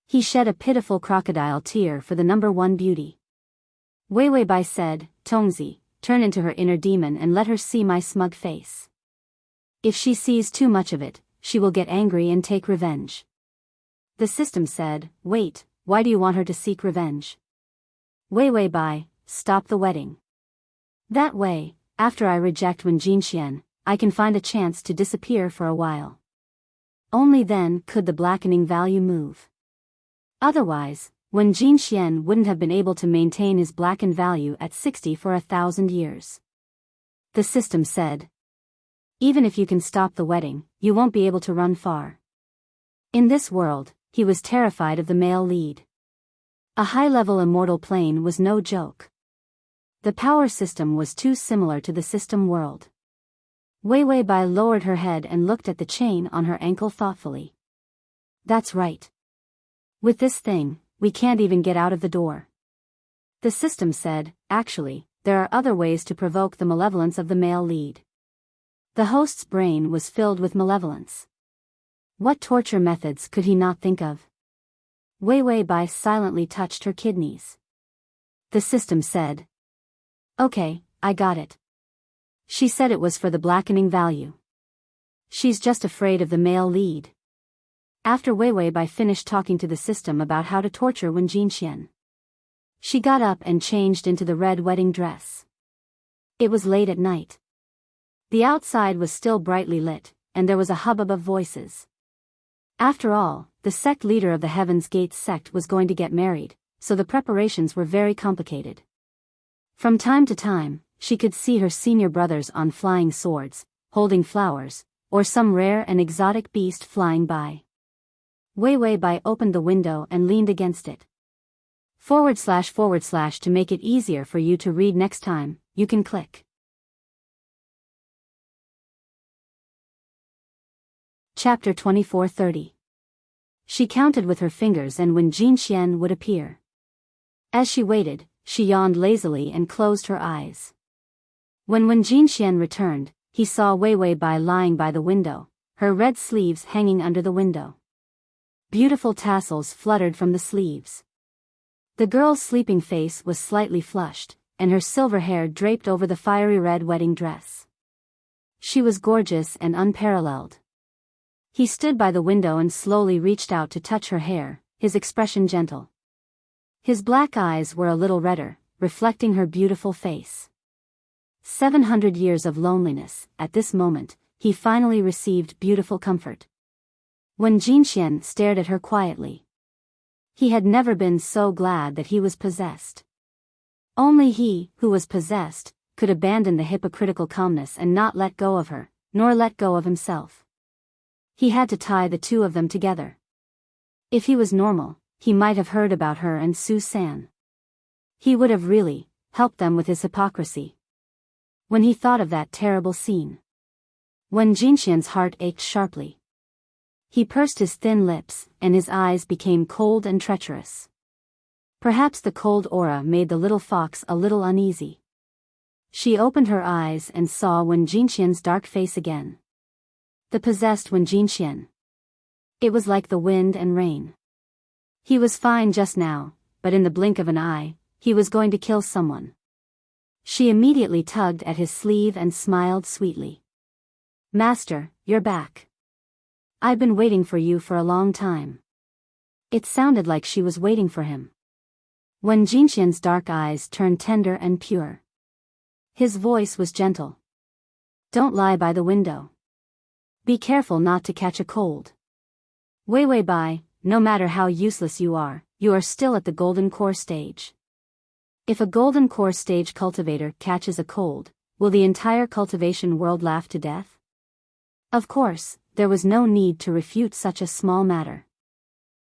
He shed a pitiful crocodile tear for the number one beauty. Wei Wei Bai said, "Tongzi, turn into her inner demon and let her see my smug face. If she sees too much of it, she will get angry and take revenge." The system said, "Wait, why do you want her to seek revenge?" Wei Wei Bai, "Stop the wedding. That way, after I reject Wen Jinxian, I can find a chance to disappear for a while. Only then could the blackening value move. Otherwise, Wen Jinxian wouldn't have been able to maintain his blackened value at 60 for 1,000 years. The system said, "Even if you can stop the wedding, you won't be able to run far." In this world, he was terrified of the male lead. A high-level immortal plane was no joke. The power system was too similar to the system world. Wei Wei Bai lowered her head and looked at the chain on her ankle thoughtfully. "That's right. With this thing, we can't even get out of the door." The system said, "Actually, there are other ways to provoke the malevolence of the male lead." The host's brain was filled with malevolence. What torture methods could he not think of? Wei Wei Bai silently touched her kidneys. The system said, "Okay, I got it. She said it was for the blackening value. She's just afraid of the male lead." After Wei Wei Bai finished talking to the system about how to torture Wen Jinxian, she got up and changed into the red wedding dress. It was late at night. The outside was still brightly lit, and there was a hubbub of voices. After all, the sect leader of the Heaven's Gate sect was going to get married, so the preparations were very complicated. From time to time, she could see her senior brothers on flying swords, holding flowers, or some rare and exotic beast flying by. Wei Wei Bai opened the window and leaned against it. // to make it easier for you to read next time, you can click. Chapter 24-30. She counted with her fingers and Wen Jinxian would appear. As she waited, she yawned lazily and closed her eyes. When Wen Jinxian returned, he saw Wei Wei Bai lying by the window, her red sleeves hanging under the window. Beautiful tassels fluttered from the sleeves. The girl's sleeping face was slightly flushed, and her silver hair draped over the fiery red wedding dress. She was gorgeous and unparalleled. He stood by the window and slowly reached out to touch her hair, his expression gentle. His black eyes were a little redder, reflecting her beautiful face. 700 years of loneliness. At this moment, he finally received beautiful comfort. When Jinxian stared at her quietly, he had never been so glad that he was possessed. Only he, who was possessed, could abandon the hypocritical calmness and not let go of her, nor let go of himself. He had to tie the two of them together. If he was normal, he might have heard about her and Su-san. He would have really helped them with his hypocrisy. When he thought of that terrible scene, when Jinxian's heart ached sharply, he pursed his thin lips, and his eyes became cold and treacherous. Perhaps the cold aura made the little fox a little uneasy. She opened her eyes and saw Wen Jinxian's dark face again. The possessed Wen Jinxian. It was like the wind and rain. He was fine just now, but in the blink of an eye, he was going to kill someone. She immediately tugged at his sleeve and smiled sweetly. "Master, you're back. I've been waiting for you for a long time." It sounded like she was waiting for him. When Jinxian's dark eyes turned tender and pure, his voice was gentle. "Don't lie by the window. Be careful not to catch a cold. Wei Bai, no matter how useless you are still at the golden core stage. If a golden core stage cultivator catches a cold, will the entire cultivation world laugh to death?" Of course, there was no need to refute such a small matter.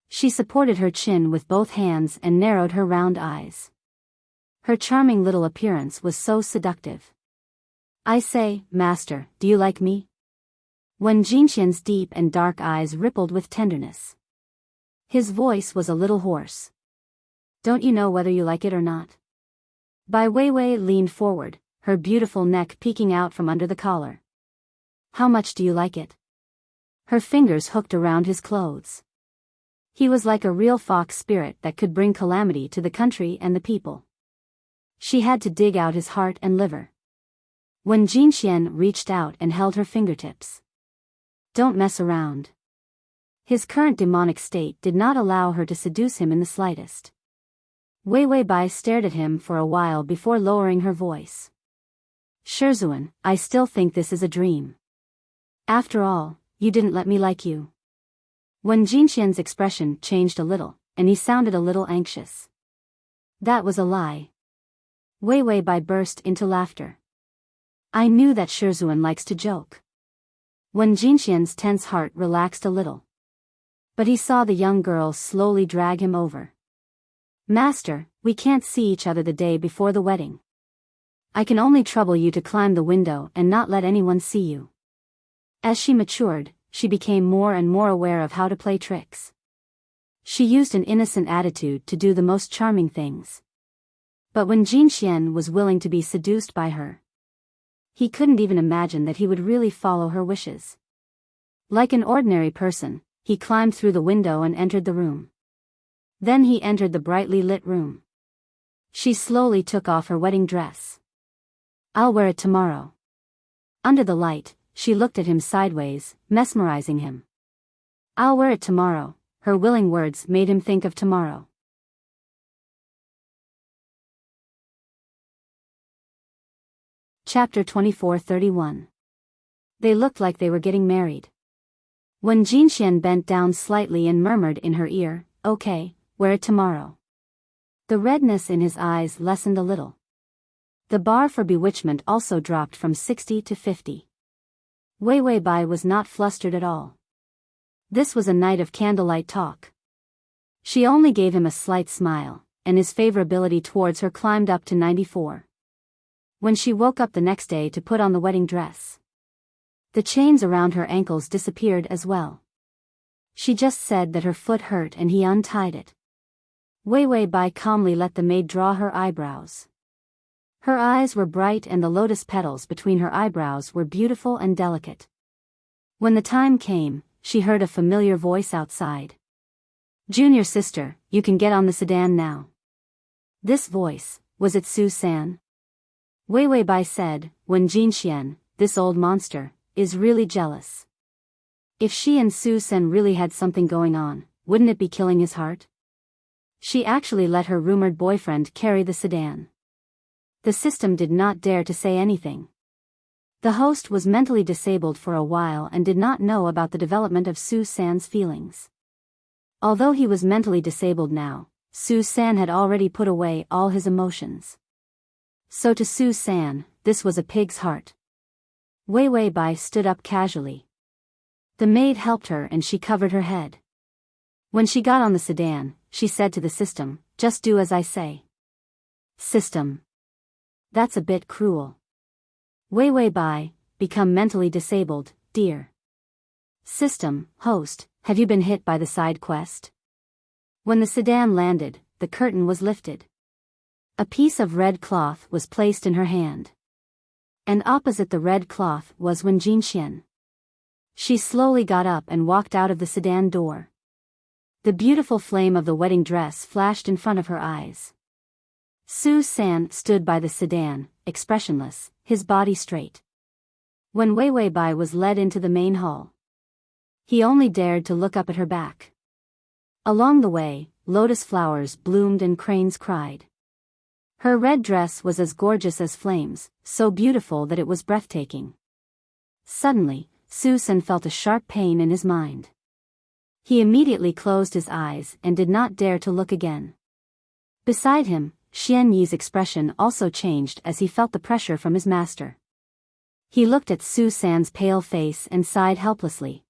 She supported her chin with both hands and narrowed her round eyes. Her charming little appearance was so seductive. "I say, master, do you like me?" When Jinxian's deep and dark eyes rippled with tenderness, his voice was a little hoarse. "Don't you know whether you like it or not?" Bai Weiwei leaned forward, her beautiful neck peeking out from under the collar. "How much do you like it?" Her fingers hooked around his clothes. He was like a real fox spirit that could bring calamity to the country and the people. She had to dig out his heart and liver. When Jinxian reached out and held her fingertips. "Don't mess around." His current demonic state did not allow her to seduce him in the slightest. Wei Wei Bai stared at him for a while before lowering her voice. "Sherzuan, I still think this is a dream. After all, you didn't let me like you." When Jinxian's expression changed a little, and he sounded a little anxious. "That was a lie." Wei Wei Bai burst into laughter. "I knew that Sherzuan likes to joke." When Jinxian's tense heart relaxed a little, but he saw the young girl slowly drag him over. "Master, we can't see each other the day before the wedding. I can only trouble you to climb the window and not let anyone see you." As she matured, she became more and more aware of how to play tricks. She used an innocent attitude to do the most charming things. But when Jinxian was willing to be seduced by her, he couldn't even imagine that he would really follow her wishes. Like an ordinary person, he climbed through the window and entered the room. Then he entered the brightly lit room. She slowly took off her wedding dress. "I'll wear it tomorrow." Under the light, she looked at him sideways, mesmerizing him. "I'll wear it tomorrow." Her willing words made him think of tomorrow. Chapter 24:31. They looked like they were getting married. When Jinxian bent down slightly and murmured in her ear, "Okay, wear it tomorrow," the redness in his eyes lessened a little. The bar for bewitchment also dropped from 60 to 50. Wei Wei Bai was not flustered at all. This was a night of candlelight talk. She only gave him a slight smile, and his favorability towards her climbed up to 94. When she woke up the next day to put on the wedding dress, the chains around her ankles disappeared as well. She just said that her foot hurt and he untied it. Wei Wei Bai calmly let the maid draw her eyebrows. Her eyes were bright and the lotus petals between her eyebrows were beautiful and delicate. When the time came, she heard a familiar voice outside. "Junior sister, you can get on the sedan now." This voice, was it Su-san? Wei Wei Bai said, "When Jinxian, this old monster, is really jealous. If she and Su Sen really had something going on, wouldn't it be killing his heart? She actually let her rumored boyfriend carry the sedan. The system did not dare to say anything. The host was mentally disabled for a while and did not know about the development of Su San's feelings. Although he was mentally disabled now, Su San had already put away all his emotions. So to Su San, this was a pig's heart. Wei Wei Bai stood up casually. The maid helped her and she covered her head. When she got on the sedan, she said to the system, "Just do as I say." System. That's a bit cruel. Wei Wei Bai, become mentally disabled, dear. System, host, have you been hit by the side quest? When the sedan landed, the curtain was lifted. A piece of red cloth was placed in her hand. And opposite the red cloth was Wen Jinxian. She slowly got up and walked out of the sedan door. The beautiful flame of the wedding dress flashed in front of her eyes. Su San stood by the sedan, expressionless, his body straight. When Wei Wei Bai was led into the main hall, he only dared to look up at her back. Along the way, lotus flowers bloomed and cranes cried. Her red dress was as gorgeous as flames, so beautiful that it was breathtaking. Suddenly, Su San felt a sharp pain in his mind. He immediately closed his eyes and did not dare to look again. Beside him, Xian Yi's expression also changed as he felt the pressure from his master. He looked at Su San's pale face and sighed helplessly.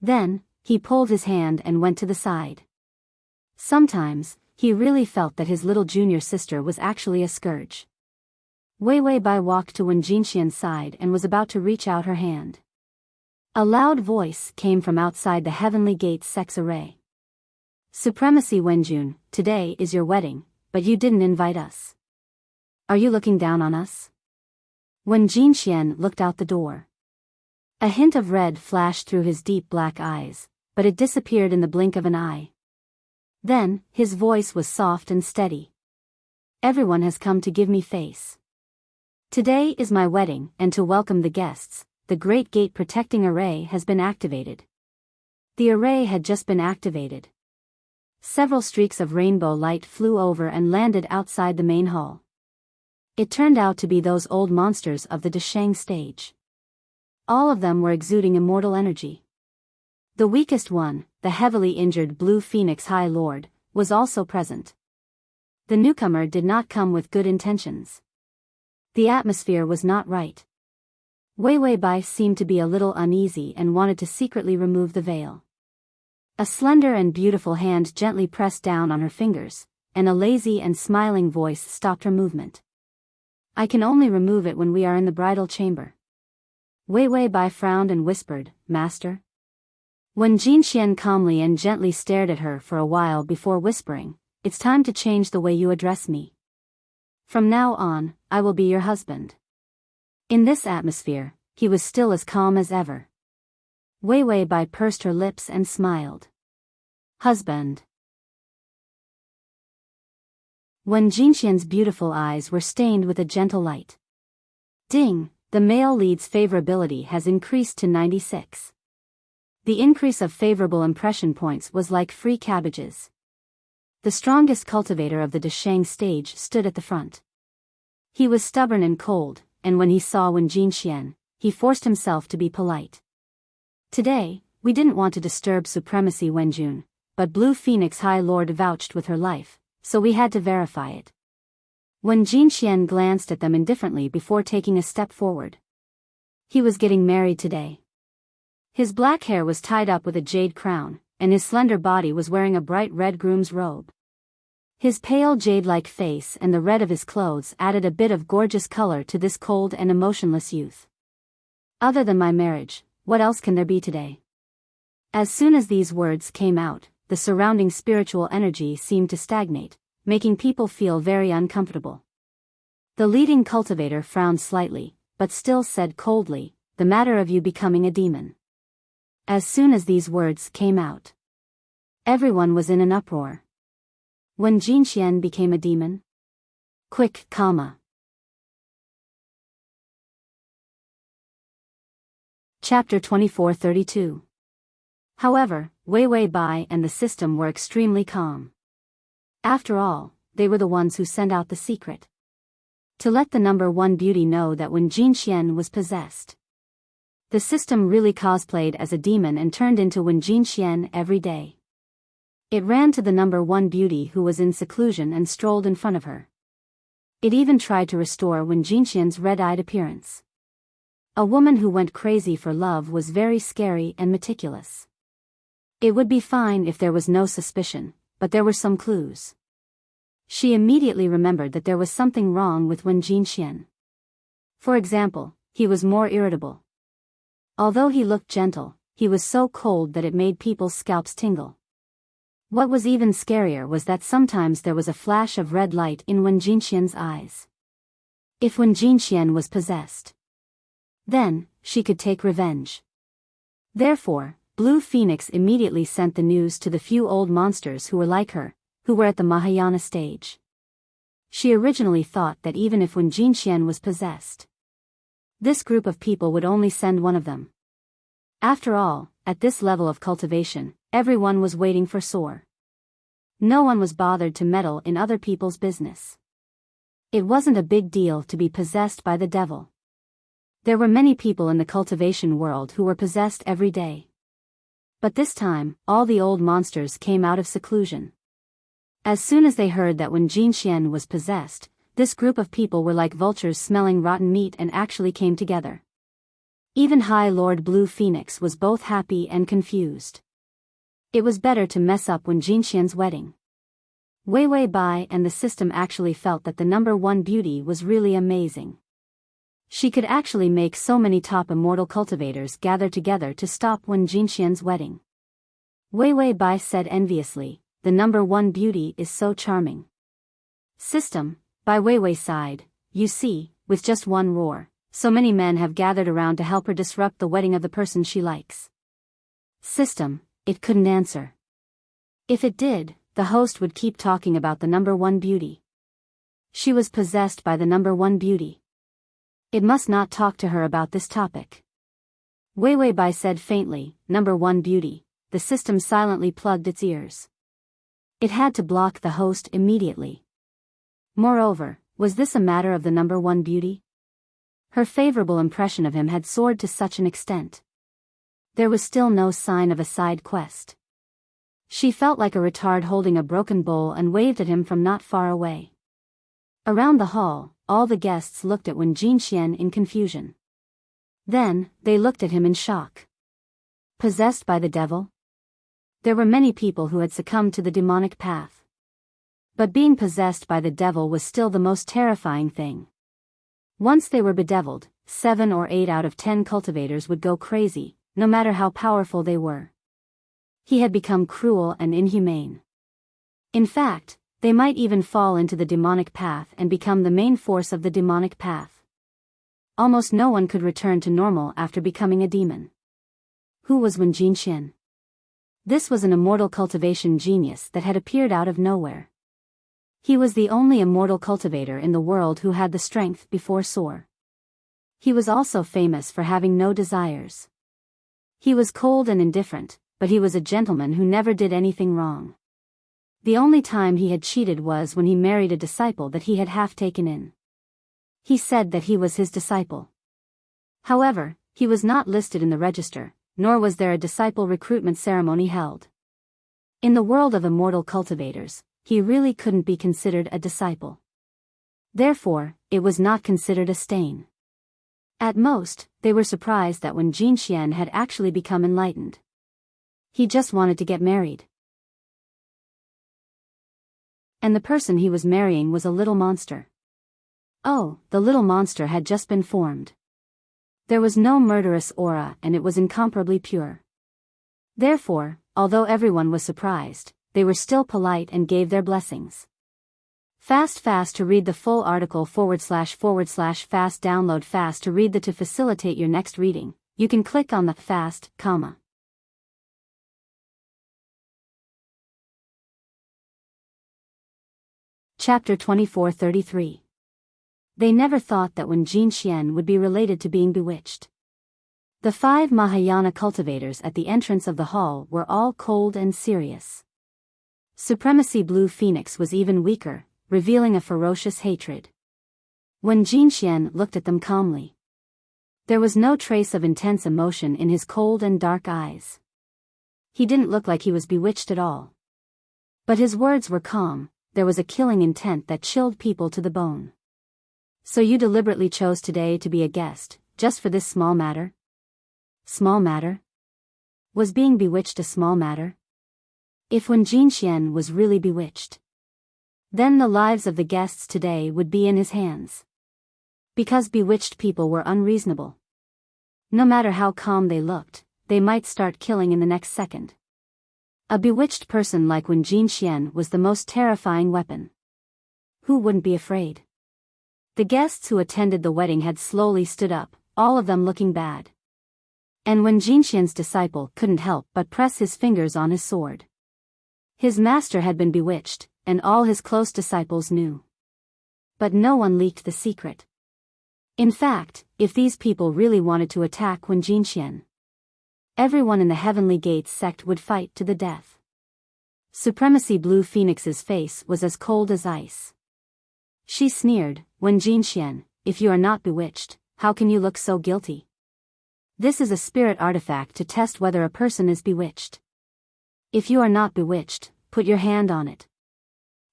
Then, he pulled his hand and went to the side. Sometimes, he really felt that his little junior sister was actually a scourge. Wei Wei Bai walked to Wen Jinxian's side and was about to reach out her hand. A loud voice came from outside the Heavenly Gate's sex array. "Supremacy Wenjun, today is your wedding, but you didn't invite us. Are you looking down on us?" Wen Jinxian looked out the door. A hint of red flashed through his deep black eyes, but it disappeared in the blink of an eye. Then, his voice was soft and steady. "Everyone has come to give me face. Today is my wedding, and to welcome the guests, the Great Gate Protecting Array has been activated." The array had just been activated. Several streaks of rainbow light flew over and landed outside the main hall. It turned out to be those old monsters of the Deshang stage. All of them were exuding immortal energy. The weakest one, the heavily injured Blue Phoenix High Lord, was also present. The newcomer did not come with good intentions. The atmosphere was not right. Wei Wei Bai seemed to be a little uneasy and wanted to secretly remove the veil. A slender and beautiful hand gently pressed down on her fingers, and a lazy and smiling voice stopped her movement. "I can only remove it when we are in the bridal chamber." Wei Wei Bai frowned and whispered, "Master?" When Jinxian calmly and gently stared at her for a while before whispering, "It's time to change the way you address me. From now on, I will be your husband." In this atmosphere, he was still as calm as ever. Wei Wei Bai pursed her lips and smiled. "Husband." When Jinxian's beautiful eyes were stained with a gentle light. Ding, the male lead's favorability has increased to 96. The increase of favorable impression points was like free cabbages. The strongest cultivator of the Deshang stage stood at the front. He was stubborn and cold, and when he saw Wen Jinxian, he forced himself to be polite. "Today, we didn't want to disturb Supremacy Wenjun, but Blue Phoenix High Lord vouched with her life, so we had to verify it." When Jinxian glanced at them indifferently before taking a step forward. He was getting married today. His black hair was tied up with a jade crown, and his slender body was wearing a bright red groom's robe. His pale jade-like face and the red of his clothes added a bit of gorgeous color to this cold and emotionless youth. "Other than my marriage, what else can there be today?" As soon as these words came out, the surrounding spiritual energy seemed to stagnate, making people feel very uncomfortable. The leading cultivator frowned slightly, but still said coldly, "The matter of you becoming a demon." As soon as these words came out, everyone was in an uproar. When Jinxian became a demon? Quick, comma. Chapter 2432. However, Wei Wei Bai and the system were extremely calm. After all, they were the ones who sent out the secret. To let the number one beauty know that when Jin Xian was possessed, the system really cosplayed as a demon and turned into Wen Jin Xian every day. It ran to the number one beauty who was in seclusion and strolled in front of her. It even tried to restore Wen Jin Xian's red-eyed appearance. A woman who went crazy for love was very scary and meticulous. It would be fine if there was no suspicion, but there were some clues. She immediately remembered that there was something wrong with Wen Jin Xian. For example, he was more irritable. Although he looked gentle, he was so cold that it made people's scalps tingle. What was even scarier was that sometimes there was a flash of red light in Wen Jin Xian's eyes. If Wen Jin Xian was possessed, then she could take revenge. Therefore, Blue Phoenix immediately sent the news to the few old monsters who were like her, who were at the Mahayana stage. She originally thought that even if Wen Jin Xian was possessed, this group of people would only send one of them. After all, at this level of cultivation, everyone was waiting for Soar. No one was bothered to meddle in other people's business. It wasn't a big deal to be possessed by the devil. There were many people in the cultivation world who were possessed every day. But this time, all the old monsters came out of seclusion. As soon as they heard that Wen Jin Xian was possessed, this group of people were like vultures smelling rotten meat and actually came together. Even High Lord Blue Phoenix was both happy and confused. It was better to mess up Wen Jin Xian's wedding. Wei Wei Bai and the system actually felt that the number one beauty was really amazing. She could actually make so many top immortal cultivators gather together to stop Wen Jin Xian's wedding. Wei Wei Bai said enviously, "The number one beauty is so charming." System, by Wei Wei sighed, "You see, with just one roar, so many men have gathered around to help her disrupt the wedding of the person she likes." System, it couldn't answer. If it did, the host would keep talking about the number one beauty. She was possessed by the number one beauty. It must not talk to her about this topic. Wei Wei Bai said faintly, "Number one beauty." The system silently plugged its ears. It had to block the host immediately. Moreover, was this a matter of the number one beauty? Her favorable impression of him had soared to such an extent. There was still no sign of a side quest. She felt like a retard holding a broken bowl and waved at him from not far away. Around the hall, all the guests looked at Wen Jin Xian in confusion. Then, they looked at him in shock. Possessed by the devil? There were many people who had succumbed to the demonic path. But being possessed by the devil was still the most terrifying thing. Once they were bedeviled, 7 or 8 out of 10 cultivators would go crazy, no matter how powerful they were. He had become cruel and inhumane. In fact, they might even fall into the demonic path and become the main force of the demonic path. Almost no one could return to normal after becoming a demon. Who was Wen Jin Xian? This was an immortal cultivation genius that had appeared out of nowhere. He was the only immortal cultivator in the world who had the strength before Soar. He was also famous for having no desires. He was cold and indifferent, but he was a gentleman who never did anything wrong. The only time he had cheated was when he married a disciple that he had half taken in. He said that he was his disciple. However, he was not listed in the register, nor was there a disciple recruitment ceremony held. In the world of immortal cultivators, he really couldn't be considered a disciple. Therefore, it was not considered a stain. At most, they were surprised that Wen Jin Xian had actually become enlightened. He just wanted to get married. And the person he was marrying was a little monster. Oh, the little monster had just been formed. There was no murderous aura and it was incomparably pure. Therefore, although everyone was surprised, they were still polite and gave their blessings. Fast to read the full article // fast download fast to read to facilitate your next reading, you can click on the fast, comma. Chapter 2433. They never thought that Wen Jin Xian would be related to being bewitched. The 5 Mahayana cultivators at the entrance of the hall were all cold and serious. Supremacy Blue Phoenix was even weaker, revealing a ferocious hatred. When Jinxian looked at them calmly, there was no trace of intense emotion in his cold and dark eyes. He didn't look like he was bewitched at all. But his words were calm, there was a killing intent that chilled people to the bone. So you deliberately chose today to be a guest, just for this small matter? Small matter? Was being bewitched a small matter? If Wen Jinxian was really bewitched, then the lives of the guests today would be in his hands. Because bewitched people were unreasonable. No matter how calm they looked, they might start killing in the next second. A bewitched person like Wen Jinxian was the most terrifying weapon. Who wouldn't be afraid? The guests who attended the wedding had slowly stood up, all of them looking bad. And Wen Jinxian's disciple couldn't help but press his fingers on his sword. His master had been bewitched, and all his close disciples knew. But no one leaked the secret. In fact, if these people really wanted to attack Wen Jinxian, everyone in the Heavenly Gates sect would fight to the death. Supremacy Blue Phoenix's face was as cold as ice. She sneered, Wen Jinxian, if you are not bewitched, how can you look so guilty? This is a spirit artifact to test whether a person is bewitched. If you are not bewitched, put your hand on it.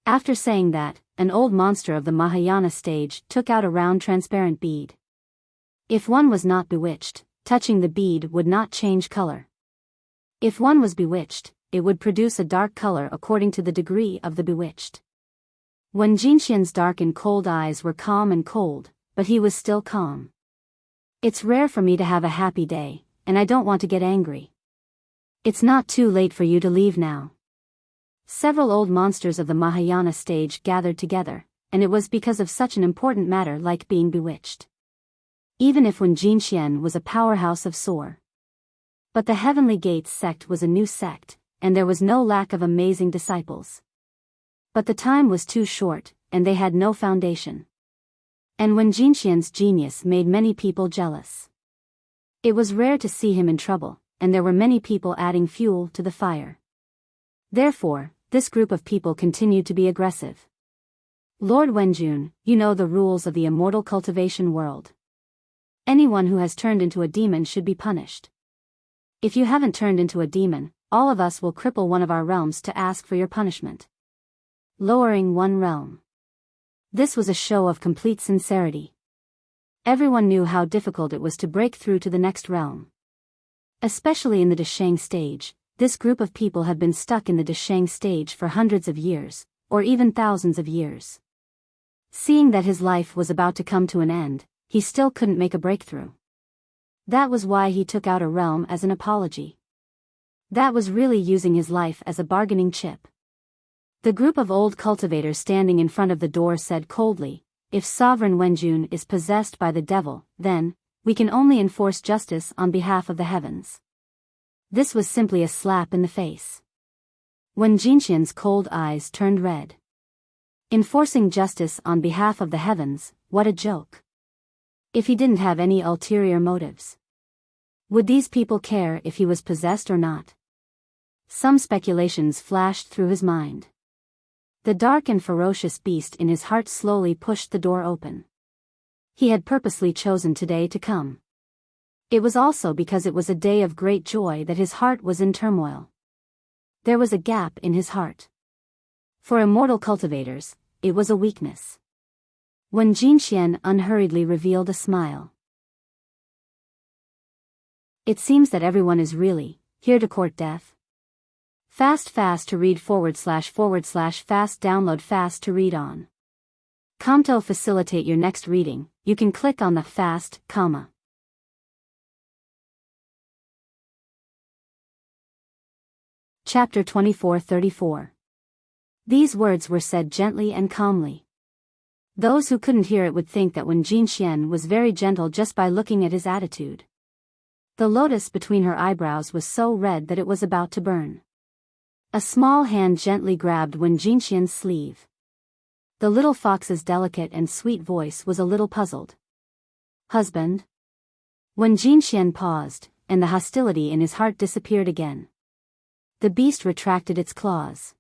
After saying that, an old monster of the Mahayana stage took out a round transparent bead. If one was not bewitched, touching the bead would not change color. If one was bewitched, it would produce a dark color according to the degree of the bewitched. Wen Jinxian's dark and cold eyes were calm and cold, but he was still calm. It's rare for me to have a happy day, and I don't want to get angry. It's not too late for you to leave now. Several old monsters of the Mahayana stage gathered together, and it was because of such an important matter like being bewitched. Even if Wen Jinxian was a powerhouse of Soar. But the Heavenly Gates sect was a new sect, and there was no lack of amazing disciples. But the time was too short, and they had no foundation. And Wen Jinxian's genius made many people jealous. It was rare to see him in trouble, and there were many people adding fuel to the fire. Therefore, this group of people continued to be aggressive. Lord Wenjun, you know the rules of the immortal cultivation world. Anyone who has turned into a demon should be punished. If you haven't turned into a demon, all of us will cripple one of our realms to ask for your punishment. Lowering one realm. This was a show of complete sincerity. Everyone knew how difficult it was to break through to the next realm. Especially in the Desheng stage, this group of people had been stuck in the Desheng stage for hundreds of years, or even thousands of years. Seeing that his life was about to come to an end, he still couldn't make a breakthrough. That was why he took out a realm as an apology. That was really using his life as a bargaining chip. The group of old cultivators standing in front of the door said coldly, if Sovereign Wenjun is possessed by the devil, then, we can only enforce justice on behalf of the heavens. This was simply a slap in the face. Wen Jinxian's cold eyes turned red. Enforcing justice on behalf of the heavens, what a joke. If he didn't have any ulterior motives. Would these people care if he was possessed or not? Some speculations flashed through his mind. The dark and ferocious beast in his heart slowly pushed the door open. He had purposely chosen today to come. It was also because it was a day of great joy that his heart was in turmoil. There was a gap in his heart. For immortal cultivators, it was a weakness. Wen Jinxian unhurriedly revealed a smile. It seems that everyone is really here to court death. Fast to read / fast download fast to read on. To facilitate your next reading, you can click on the fast, comma. Chapter 24:34. These words were said gently and calmly. Those who couldn't hear it would think that Wen Jinxian was very gentle just by looking at his attitude. The lotus between her eyebrows was so red that it was about to burn. A small hand gently grabbed Wen Jinxian's sleeve. The little fox's delicate and sweet voice was a little puzzled. Husband? Wen Jinxian paused, and the hostility in his heart disappeared again. The beast retracted its claws.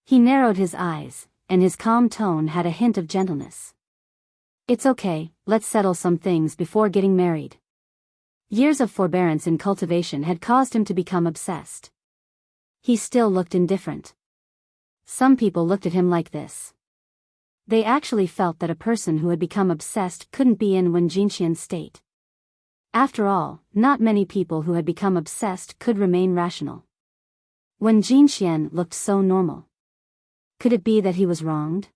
He narrowed his eyes, and his calm tone had a hint of gentleness. It's okay, let's settle some things before getting married. Years of forbearance in cultivation had caused him to become obsessed. He still looked indifferent. Some people looked at him like this. They actually felt that a person who had become obsessed couldn't be in Wen Jinxian's state. After all, not many people who had become obsessed could remain rational. Wen Jinxian looked so normal. Could it be that he was wronged?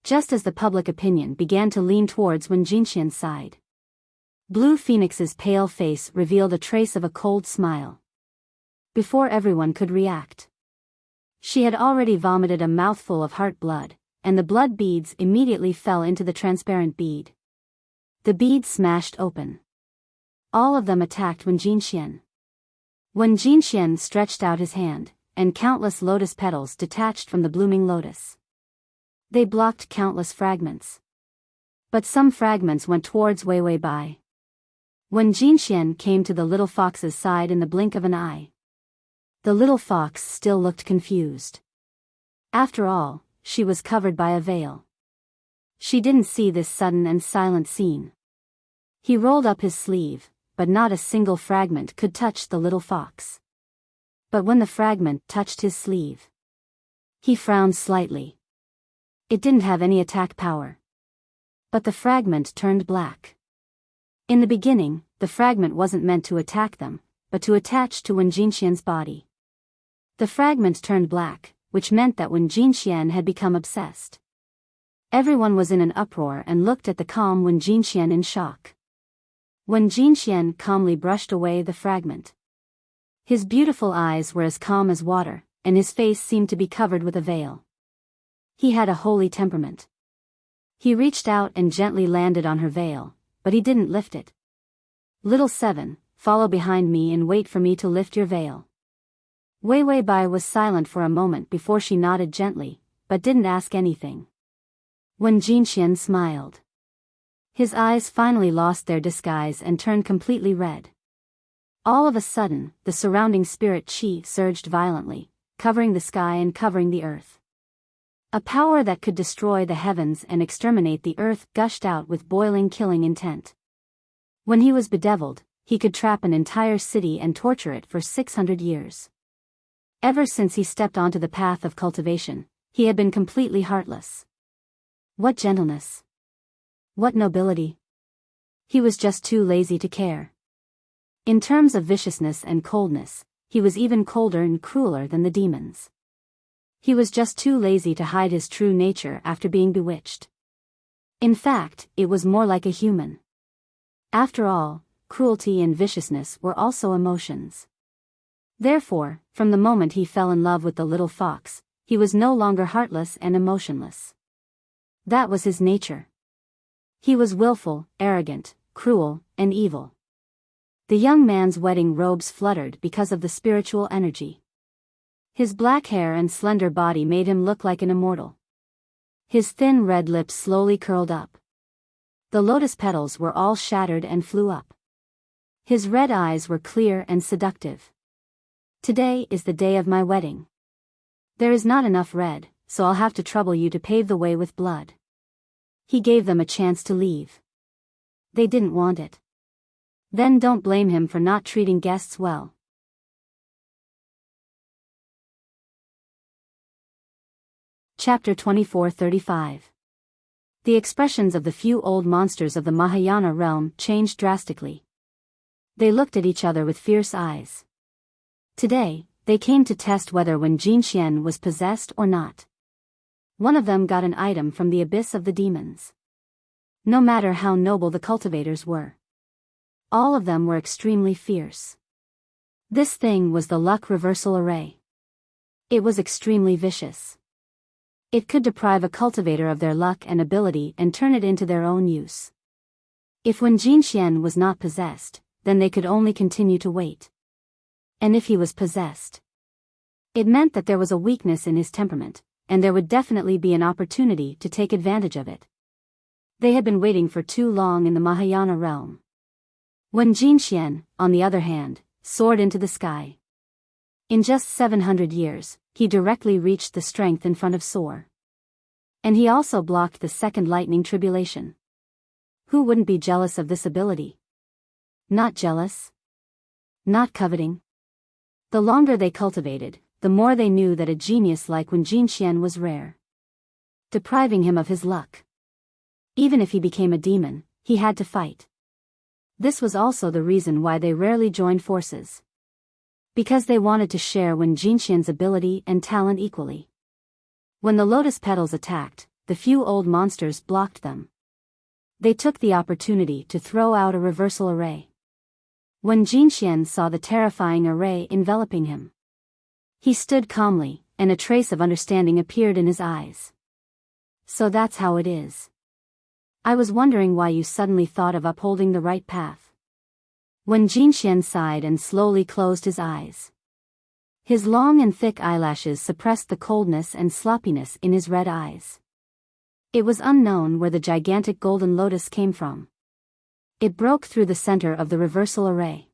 Just as the public opinion began to lean towards Wen Jinxian's side, Blue Phoenix's pale face revealed a trace of a cold smile. Before everyone could react, she had already vomited a mouthful of heart blood, and the blood beads immediately fell into the transparent bead. The bead smashed open. All of them attacked Wen Jinxian. Wen Jinxian stretched out his hand, and countless lotus petals detached from the blooming lotus. They blocked countless fragments. But some fragments went towards Wei Wei Bai. Wen Jinxian came to the little fox's side in the blink of an eye. The little fox still looked confused. After all, she was covered by a veil. She didn't see this sudden and silent scene. He rolled up his sleeve, but not a single fragment could touch the little fox. But when the fragment touched his sleeve, he frowned slightly. It didn't have any attack power. But the fragment turned black. In the beginning, the fragment wasn't meant to attack them, but to attach to Wen Jinxian's body. The fragment turned black, which meant that Wen Jinxian had become obsessed. Everyone was in an uproar and looked at the calm Wen Jinxian in shock. Wen Jinxian calmly brushed away the fragment. His beautiful eyes were as calm as water, and his face seemed to be covered with a veil. He had a holy temperament. He reached out and gently landed on her veil, but he didn't lift it. Little 7, follow behind me and wait for me to lift your veil. Wei Wei Bai was silent for a moment before she nodded gently, but didn't ask anything. Wen Jinxian smiled. His eyes finally lost their disguise and turned completely red. All of a sudden, the surrounding spirit chi surged violently, covering the sky and covering the earth. A power that could destroy the heavens and exterminate the earth gushed out with boiling, killing intent. When he was bedeviled, he could trap an entire city and torture it for 600 years. Ever since he stepped onto the path of cultivation, he had been completely heartless. What gentleness! What nobility! He was just too lazy to care. In terms of viciousness and coldness, he was even colder and crueler than the demons. He was just too lazy to hide his true nature after being bewitched. In fact, it was more like a human. After all, cruelty and viciousness were also emotions. Therefore, from the moment he fell in love with the little fox, he was no longer heartless and emotionless. That was his nature. He was willful, arrogant, cruel, and evil. The young man's wedding robes fluttered because of the spiritual energy. His black hair and slender body made him look like an immortal. His thin red lips slowly curled up. The lotus petals were all shattered and flew up. His red eyes were clear and seductive. Today is the day of my wedding. There is not enough red, so I'll have to trouble you to pave the way with blood. He gave them a chance to leave. They didn't want it. Then don't blame him for not treating guests well. Chapter 24-35. The expressions of the few old monsters of the Mahayana realm changed drastically. They looked at each other with fierce eyes. Today, they came to test whether Wen Jinxian was possessed or not. One of them got an item from the abyss of the demons. No matter how noble the cultivators were, all of them were extremely fierce. This thing was the luck reversal array. It was extremely vicious. It could deprive a cultivator of their luck and ability and turn it into their own use. If Wen Jinxian was not possessed, then they could only continue to wait. And if he was possessed, it meant that there was a weakness in his temperament, and there would definitely be an opportunity to take advantage of it. They had been waiting for too long in the Mahayana realm. Wen Jinxian, on the other hand, soared into the sky. In just 700 years, he directly reached the strength in front of Soar. And he also blocked the second lightning tribulation. Who wouldn't be jealous of this ability? Not jealous? Not coveting? The longer they cultivated, the more they knew that a genius like Wen Jinxian was rare. Depriving him of his luck. Even if he became a demon, he had to fight. This was also the reason why they rarely joined forces. Because they wanted to share Wen Jinxian's ability and talent equally. When the lotus petals attacked, the few old monsters blocked them. They took the opportunity to throw out a reversal array. Wen Jinxian saw the terrifying array enveloping him. He stood calmly, and a trace of understanding appeared in his eyes. So that's how it is. I was wondering why you suddenly thought of upholding the right path. Wen Jinxian sighed and slowly closed his eyes. His long and thick eyelashes suppressed the coldness and sloppiness in his red eyes. It was unknown where the gigantic golden lotus came from. It broke through the center of the reversal array.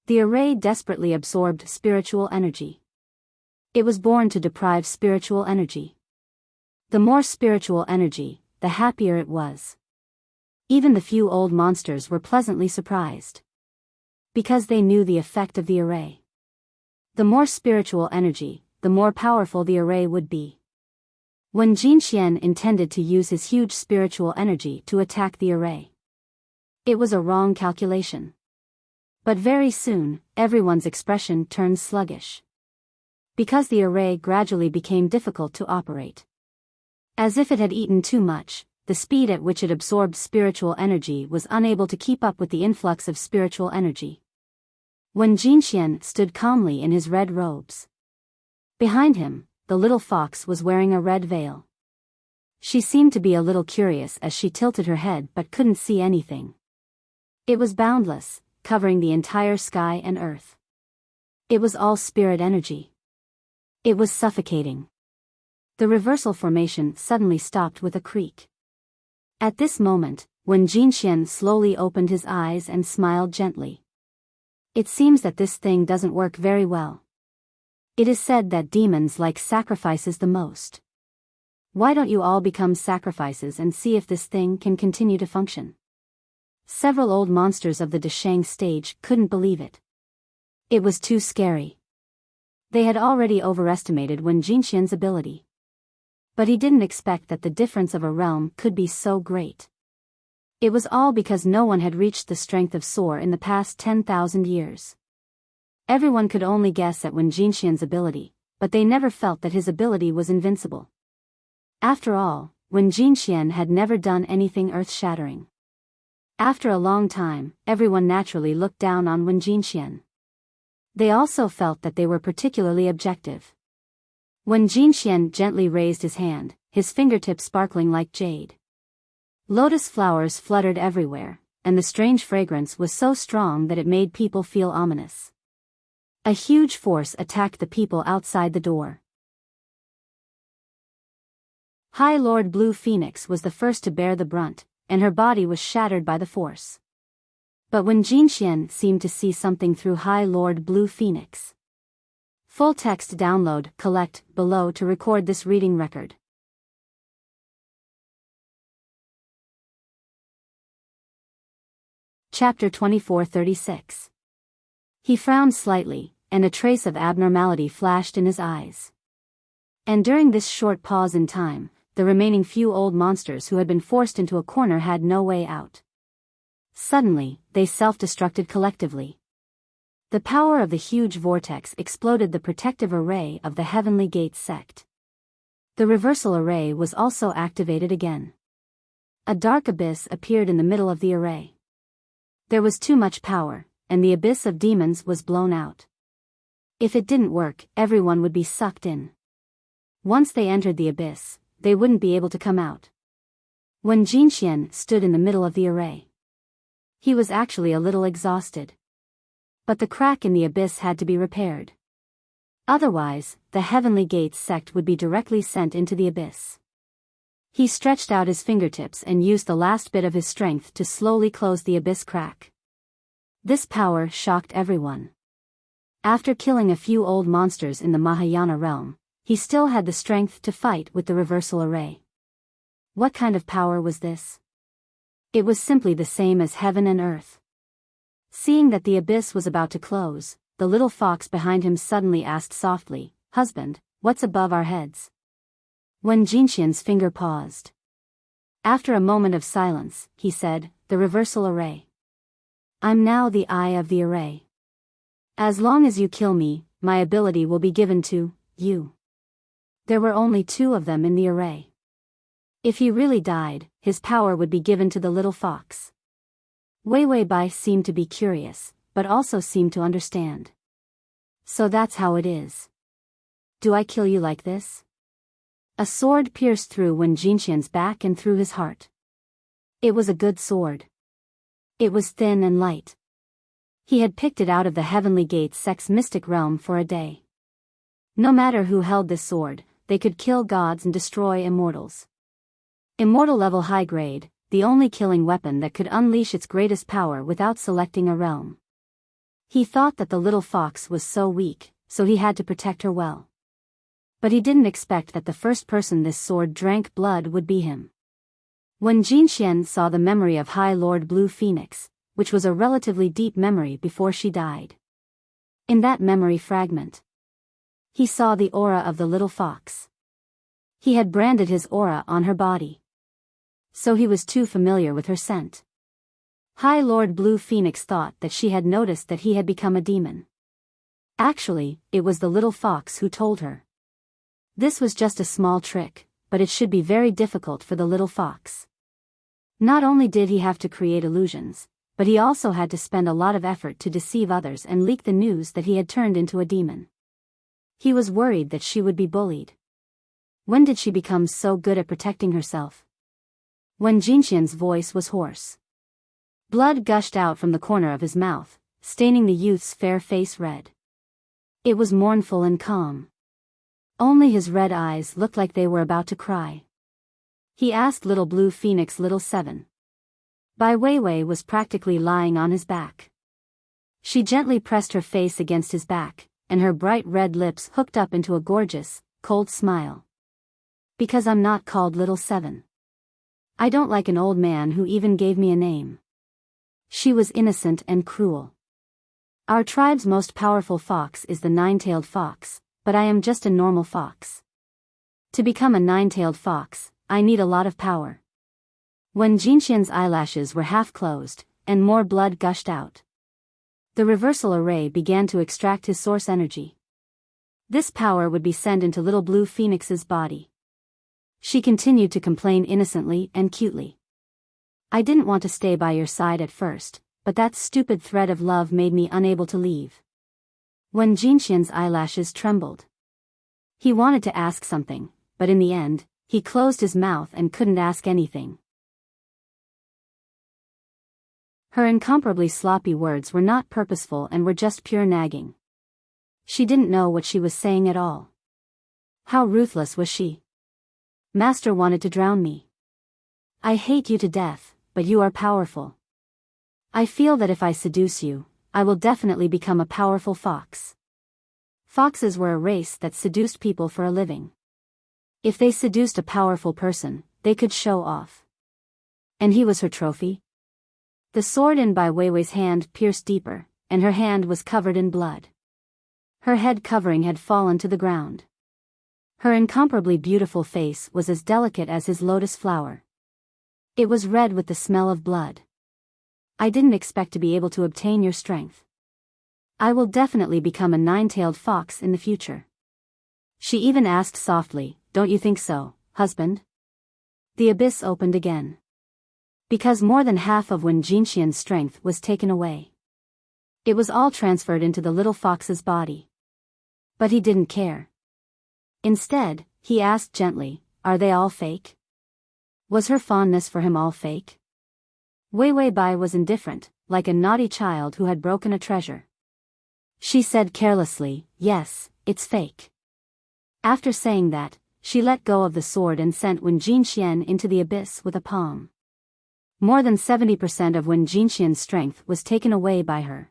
The array desperately absorbed spiritual energy. It was born to deprive spiritual energy. The more spiritual energy, the happier it was. Even the few old monsters were pleasantly surprised. Because they knew the effect of the array. The more spiritual energy, the more powerful the array would be. Wen Jinxian intended to use his huge spiritual energy to attack the array. It was a wrong calculation. But very soon, everyone's expression turned sluggish. Because the array gradually became difficult to operate. As if it had eaten too much, the speed at which it absorbed spiritual energy was unable to keep up with the influx of spiritual energy. Wen Jinxian stood calmly in his red robes. Behind him, the little fox was wearing a red veil. She seemed to be a little curious as she tilted her head but couldn't see anything. It was boundless, covering the entire sky and earth. It was all spirit energy. It was suffocating. The reversal formation suddenly stopped with a creak. At this moment, Wen Jinxian slowly opened his eyes and smiled gently. It seems that this thing doesn't work very well. It is said that demons like sacrifices the most. Why don't you all become sacrifices and see if this thing can continue to function? Several old monsters of the Deshang stage couldn't believe it. It was too scary. They had already overestimated Wen Jinxian's ability. But he didn't expect that the difference of a realm could be so great. It was all because no one had reached the strength of Soar in the past 10,000 years. Everyone could only guess at Wen Jinxian's ability, but they never felt that his ability was invincible. After all, Wen Jinxian had never done anything earth-shattering. After a long time, everyone naturally looked down on Wen Jinxian. They also felt that they were particularly objective. Wen Jinxian gently raised his hand, his fingertips sparkling like jade. Lotus flowers fluttered everywhere, and the strange fragrance was so strong that it made people feel ominous. A huge force attacked the people outside the door. High Lord Blue Phoenix was the first to bear the brunt, and her body was shattered by the force. But Wen Jinxian seemed to see something through High Lord Blue Phoenix. Full text download, collect, below to record this reading record. Chapter 2436. He frowned slightly, and a trace of abnormality flashed in his eyes. And during this short pause in time, the remaining few old monsters who had been forced into a corner had no way out. Suddenly, they self-destructed collectively. The power of the huge vortex exploded the protective array of the Heavenly Gate sect. The reversal array was also activated again. A dark abyss appeared in the middle of the array. There was too much power, and the abyss of demons was blown out. If it didn't work, everyone would be sucked in. Once they entered the abyss, they wouldn't be able to come out. Wen Jinxian stood in the middle of the array. He was actually a little exhausted. But the crack in the abyss had to be repaired. Otherwise, the Heavenly Gate sect would be directly sent into the abyss. He stretched out his fingertips and used the last bit of his strength to slowly close the abyss crack. This power shocked everyone. After killing a few old monsters in the Mahayana realm, he still had the strength to fight with the reversal array. What kind of power was this? It was simply the same as heaven and earth. Seeing that the abyss was about to close, the little fox behind him suddenly asked softly, "Husband, what's above our heads?" Wen Jinxian's finger paused. After a moment of silence, he said, "The reversal array. I'm now the eye of the array. As long as you kill me, my ability will be given to you." There were only 2 of them in the array. If he really died, his power would be given to the little fox. Wei Wei Bai seemed to be curious, but also seemed to understand. "So that's how it is. Do I kill you like this?" A sword pierced through Wen Jinxian's back and through his heart. It was a good sword. It was thin and light. He had picked it out of the Heavenly Gate's sex mystic realm for a day. No matter who held this sword, they could kill gods and destroy immortals. Immortal level high grade, the only killing weapon that could unleash its greatest power without selecting a realm. He thought that the little fox was so weak, so he had to protect her well. But he didn't expect that the first person this sword drank blood would be him. When Jinxian saw the memory of High Lord Blue Phoenix, which was a relatively deep memory before she died. In that memory fragment, he saw the aura of the little fox. He had branded his aura on her body. So he was too familiar with her scent. High Lord Blue Phoenix thought that she had noticed that he had become a demon. Actually, it was the little fox who told her. This was just a small trick, but it should be very difficult for the little fox. Not only did he have to create illusions, but he also had to spend a lot of effort to deceive others and leak the news that he had turned into a demon. He was worried that she would be bullied. When did she become so good at protecting herself? When Jinxian's voice was hoarse. Blood gushed out from the corner of his mouth, staining the youth's fair face red. It was mournful and calm. Only his red eyes looked like they were about to cry. He asked Little Blue Phoenix Little 7. Bai Weiwei was practically lying on his back. She gently pressed her face against his back, and her bright red lips hooked up into a gorgeous, cold smile. "Because I'm not called Little 7. I don't like an old man who even gave me a name." She was innocent and cruel. "Our tribe's most powerful fox is the 9-tailed fox, but I am just a normal fox. To become a 9-tailed fox, I need a lot of power." When Jinxian's eyelashes were half closed, and more blood gushed out, the reversal array began to extract his source energy. This power would be sent into Little Blue Phoenix's body. She continued to complain innocently and cutely. "I didn't want to stay by your side at first, but that stupid thread of love made me unable to leave." When Jinxian's eyelashes trembled, he wanted to ask something, but in the end, he closed his mouth and couldn't ask anything. Her incomparably sloppy words were not purposeful and were just pure nagging. She didn't know what she was saying at all. How ruthless was she? "Master wanted to drown me. I hate you to death, but you are powerful. I feel that if I seduce you, I will definitely become a powerful fox." Foxes were a race that seduced people for a living. If they seduced a powerful person, they could show off. And he was her trophy? The sword in Bai Weiwei's hand pierced deeper, and her hand was covered in blood. Her head covering had fallen to the ground. Her incomparably beautiful face was as delicate as his lotus flower. It was red with the smell of blood. "I didn't expect to be able to obtain your strength. I will definitely become a 9-tailed fox in the future." She even asked softly, "Don't you think so, husband?" The abyss opened again. Because more than half of Wen Jinxian's strength was taken away. It was all transferred into the little fox's body. But he didn't care. Instead, he asked gently, "Are they all fake?" Was her fondness for him all fake? Wei Wei Bai was indifferent, like a naughty child who had broken a treasure. She said carelessly, "Yes, it's fake." After saying that, she let go of the sword and sent Wen Jinxian into the abyss with a palm. More than 70% of Wen Jinxian's strength was taken away by her.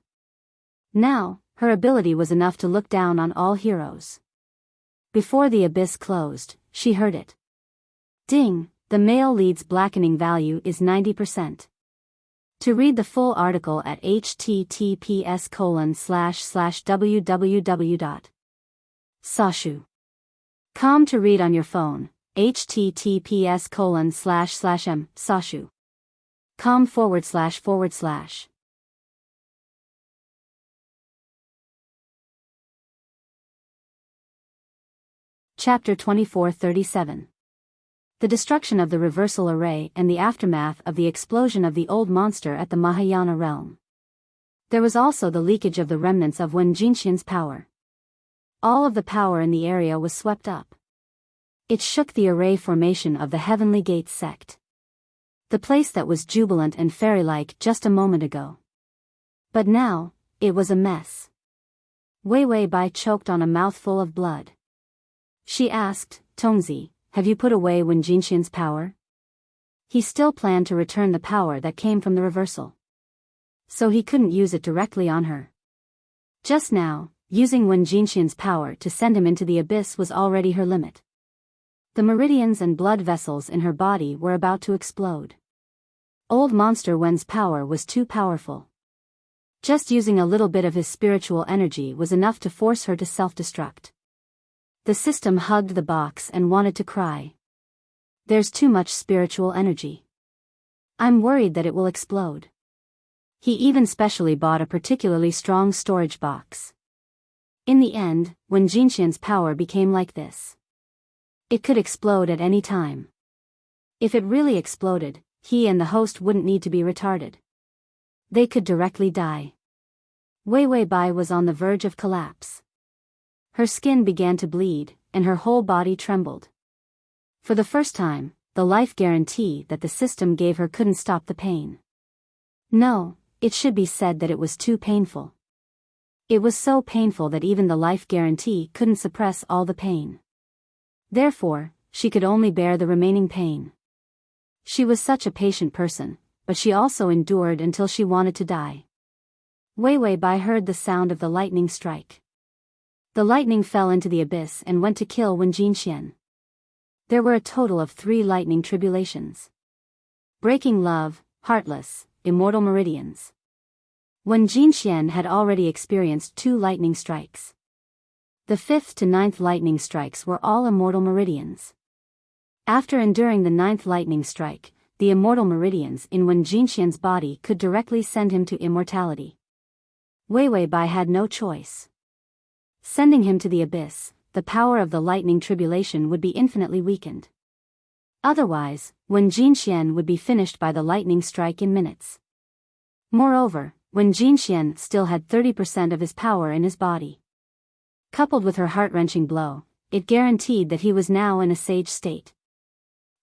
Now, her ability was enough to look down on all heroes. Before the abyss closed, she heard it. Ding, the male lead's blackening value is 90%. To read the full article at https://www.sashu.com to read on your phone, https://m.sashu.com//. Chapter 2437. The destruction of the reversal array and the aftermath of the explosion of the old monster at the Mahayana realm. There was also the leakage of the remnants of Wen Jinxian's power. All of the power in the area was swept up. It shook the array formation of the Heavenly Gate sect. The place that was jubilant and fairy-like just a moment ago. But now, it was a mess. Wei Wei Bai choked on a mouthful of blood. She asked, Tongzi, have you put away Wen Jinxian's power? He still planned to return the power that came from the reversal. So he couldn't use it directly on her. Just now, using Wen Jinxian's power to send him into the abyss was already her limit. The meridians and blood vessels in her body were about to explode. Old Monster Wen's power was too powerful. Just using a little bit of his spiritual energy was enough to force her to self-destruct. The system hugged the box and wanted to cry. There's too much spiritual energy. I'm worried that it will explode. He even specially bought a particularly strong storage box. In the end, when Jinxian's power became like this, it could explode at any time. If it really exploded, he and the host wouldn't need to be retarded. They could directly die. Wei Wei Bai was on the verge of collapse. Her skin began to bleed, and her whole body trembled. For the first time, the life guarantee that the system gave her couldn't stop the pain. No, it should be said that it was too painful. It was so painful that even the life guarantee couldn't suppress all the pain. Therefore, she could only bear the remaining pain. She was such a patient person, but she also endured until she wanted to die. Wei Wei Bai heard the sound of the lightning strike. The lightning fell into the abyss and went to kill Wen Jinxian. There were a total of 3 lightning tribulations. Breaking love, heartless, immortal meridians. Wen Jinxian had already experienced 2 lightning strikes. The 5th to 9th lightning strikes were all immortal meridians. After enduring the 9th lightning strike, the immortal meridians in Wen Jinxian's body could directly send him to immortality. Wei Wei Bai had no choice. Sending him to the abyss, the power of the lightning tribulation would be infinitely weakened. Otherwise, Wen Jinxian would be finished by the lightning strike in minutes. Moreover, Wen Jinxian still had 30% of his power in his body. Coupled with her heart-wrenching blow, it guaranteed that he was now in a sage state.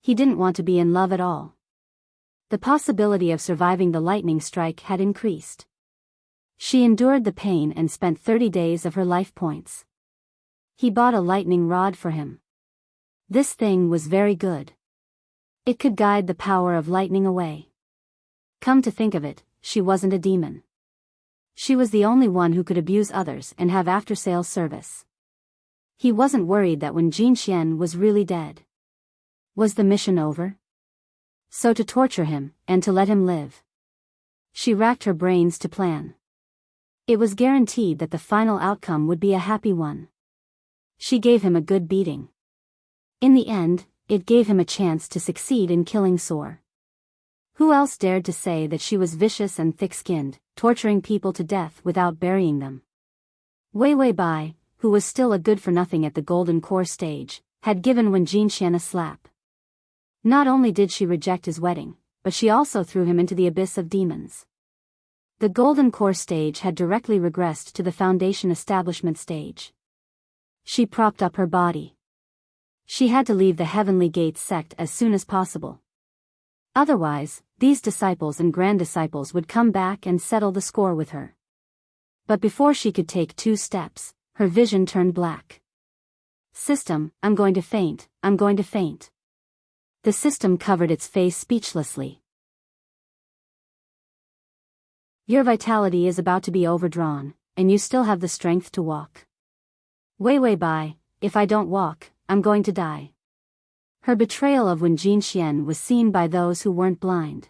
He didn't want to be in love at all. The possibility of surviving the lightning strike had increased. She endured the pain and spent 30 days of her life points. He bought a lightning rod for him. This thing was very good. It could guide the power of lightning away. Come to think of it, she wasn't a demon. She was the only one who could abuse others and have after-sales service. He wasn't worried that Wen Jinxian was really dead. Was the mission over? So to torture him, and to let him live. She racked her brains to plan. It was guaranteed that the final outcome would be a happy one. She gave him a good beating. In the end, it gave him a chance to succeed in killing Soar. Who else dared to say that she was vicious and thick-skinned, torturing people to death without burying them? Wei Wei Bai, who was still a good-for-nothing at the Golden Core stage, had given Wen Jinxian a slap. Not only did she reject his wedding, but she also threw him into the abyss of demons. The Golden Core stage had directly regressed to the Foundation Establishment stage. She propped up her body. She had to leave the Heavenly Gate sect as soon as possible. Otherwise, these disciples and grand disciples would come back and settle the score with her. But before she could take 2 steps, her vision turned black. System, I'm going to faint, I'm going to faint. The system covered its face speechlessly. Your vitality is about to be overdrawn, and you still have the strength to walk. Wei Wei Bai, if I don't walk, I'm going to die. Her betrayal of Wen Jinxian was seen by those who weren't blind.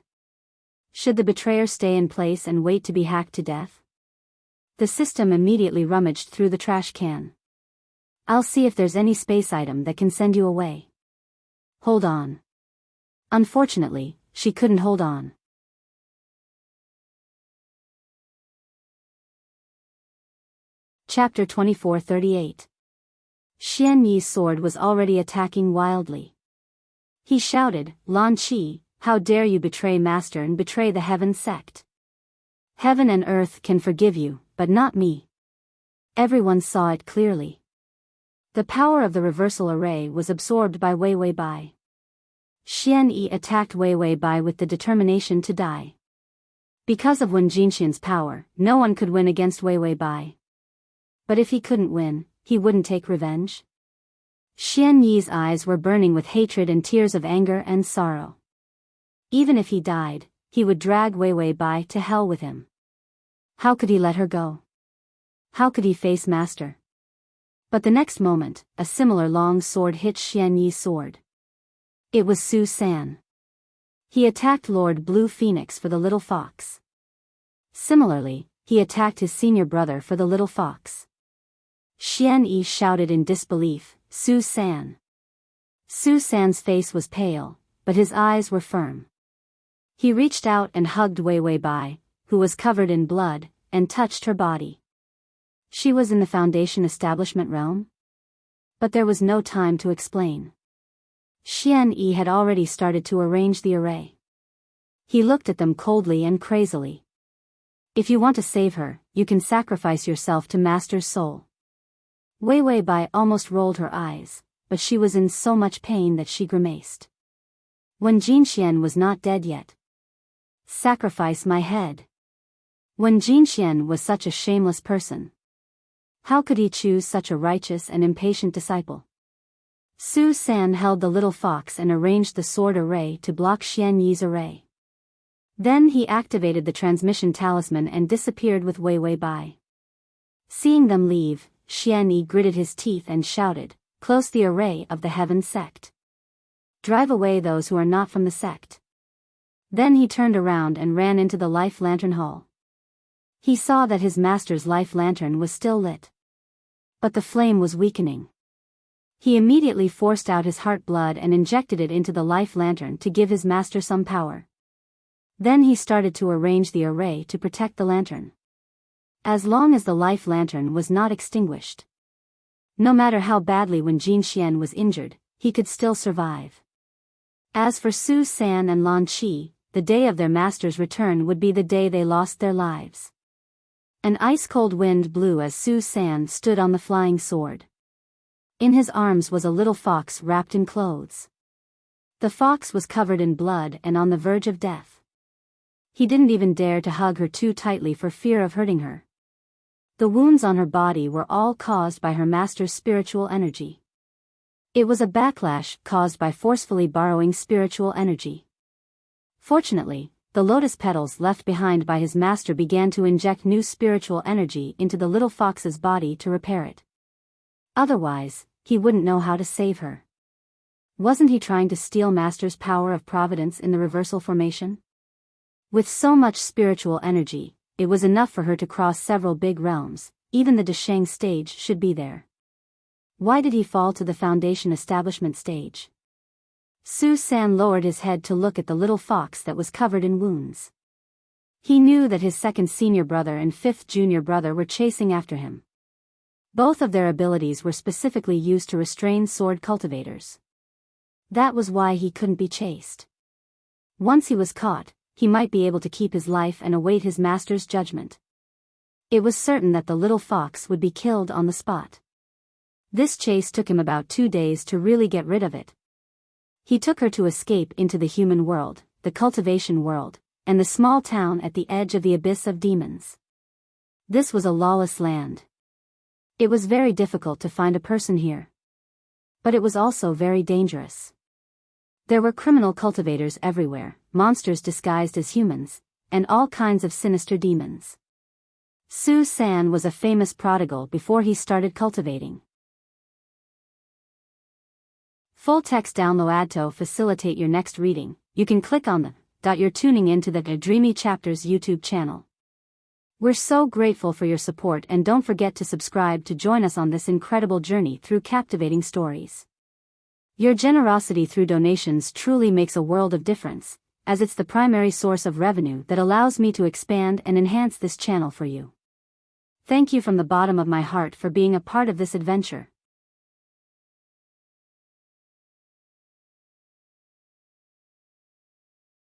Should the betrayer stay in place and wait to be hacked to death? The system immediately rummaged through the trash can. I'll see if there's any space item that can send you away. Hold on. Unfortunately, she couldn't hold on. Chapter 2438. Xian Yi's sword was already attacking wildly. He shouted, Lan Qi, how dare you betray Master and betray the Heaven sect? Heaven and earth can forgive you, but not me. Everyone saw it clearly. The power of the reversal array was absorbed by Wei Wei Bai. Xian Yi attacked Wei Wei Bai with the determination to die. Because of Wen Jinxian's power, no one could win against Wei Wei Bai. But if he couldn't win, he wouldn't take revenge. Xian Yi's eyes were burning with hatred and tears of anger and sorrow. Even if he died, he would drag Wei Wei Bai to hell with him. How could he let her go? How could he face Master? But the next moment, a similar long sword hit Xian Yi's sword. It was Su San. He attacked Lord Blue Phoenix for the little fox. Similarly, he attacked his senior brother for the little fox. Xian Yi shouted in disbelief, Su San. Su San's face was pale, but his eyes were firm. He reached out and hugged Wei Wei Bai, who was covered in blood, and touched her body. She was in the Foundation establishment realm? But there was no time to explain. Xian Yi had already started to arrange the array. He looked at them coldly and crazily. If you want to save her, you can sacrifice yourself to Master's soul. Wei Wei Bai almost rolled her eyes, but she was in so much pain that she grimaced. Wen Jinxian was not dead yet. Sacrifice my head. Wen Jinxian was such a shameless person. How could he choose such a righteous and impatient disciple? Su San held the little fox and arranged the sword array to block Xian Yi's array. Then he activated the transmission talisman and disappeared with Wei Wei Bai. Seeing them leave, Xian Yi gritted his teeth and shouted, Close the array of the Heaven sect. Drive away those who are not from the sect. Then he turned around and ran into the Life Lantern Hall. He saw that his master's life lantern was still lit. But the flame was weakening. He immediately forced out his heart blood and injected it into the life lantern to give his master some power. Then he started to arrange the array to protect the lantern. As long as the life lantern was not extinguished. No matter how badly Wen Jinxian was injured, he could still survive. As for Su San and Lan Qi, the day of their master's return would be the day they lost their lives. An ice-cold wind blew as Su San stood on the flying sword. In his arms was a little fox wrapped in clothes. The fox was covered in blood and on the verge of death. He didn't even dare to hug her too tightly for fear of hurting her. The wounds on her body were all caused by her master's spiritual energy. It was a backlash caused by forcefully borrowing spiritual energy. Fortunately, the lotus petals left behind by his master began to inject new spiritual energy into the little fox's body to repair it. Otherwise, he wouldn't know how to save her. Wasn't he trying to steal Master's power of providence in the reversal formation? With so much spiritual energy, it was enough for her to cross several big realms, even the Desheng stage should be there. Why did he fall to the Foundation establishment stage? Su San lowered his head to look at the little fox that was covered in wounds. He knew that his second senior brother and fifth junior brother were chasing after him. Both of their abilities were specifically used to restrain sword cultivators. That was why he couldn't be chased. Once he was caught, he might be able to keep his life and await his master's judgment. It was certain that the little fox would be killed on the spot. This chase took him about 2 days to really get rid of it. He took her to escape into the human world, the cultivation world, and the small town at the edge of the abyss of demons. This was a lawless land. It was very difficult to find a person here. But it was also very dangerous. There were criminal cultivators everywhere, monsters disguised as humans, and all kinds of sinister demons. Su-san was a famous prodigal before he started cultivating. Full text download to facilitate your next reading. You can click on the you're tuning into the Dreamy Chapters YouTube channel. We're so grateful for your support, and don't forget to subscribe to join us on this incredible journey through captivating stories. Your generosity through donations truly makes a world of difference, as it's the primary source of revenue that allows me to expand and enhance this channel for you. Thank you from the bottom of my heart for being a part of this adventure.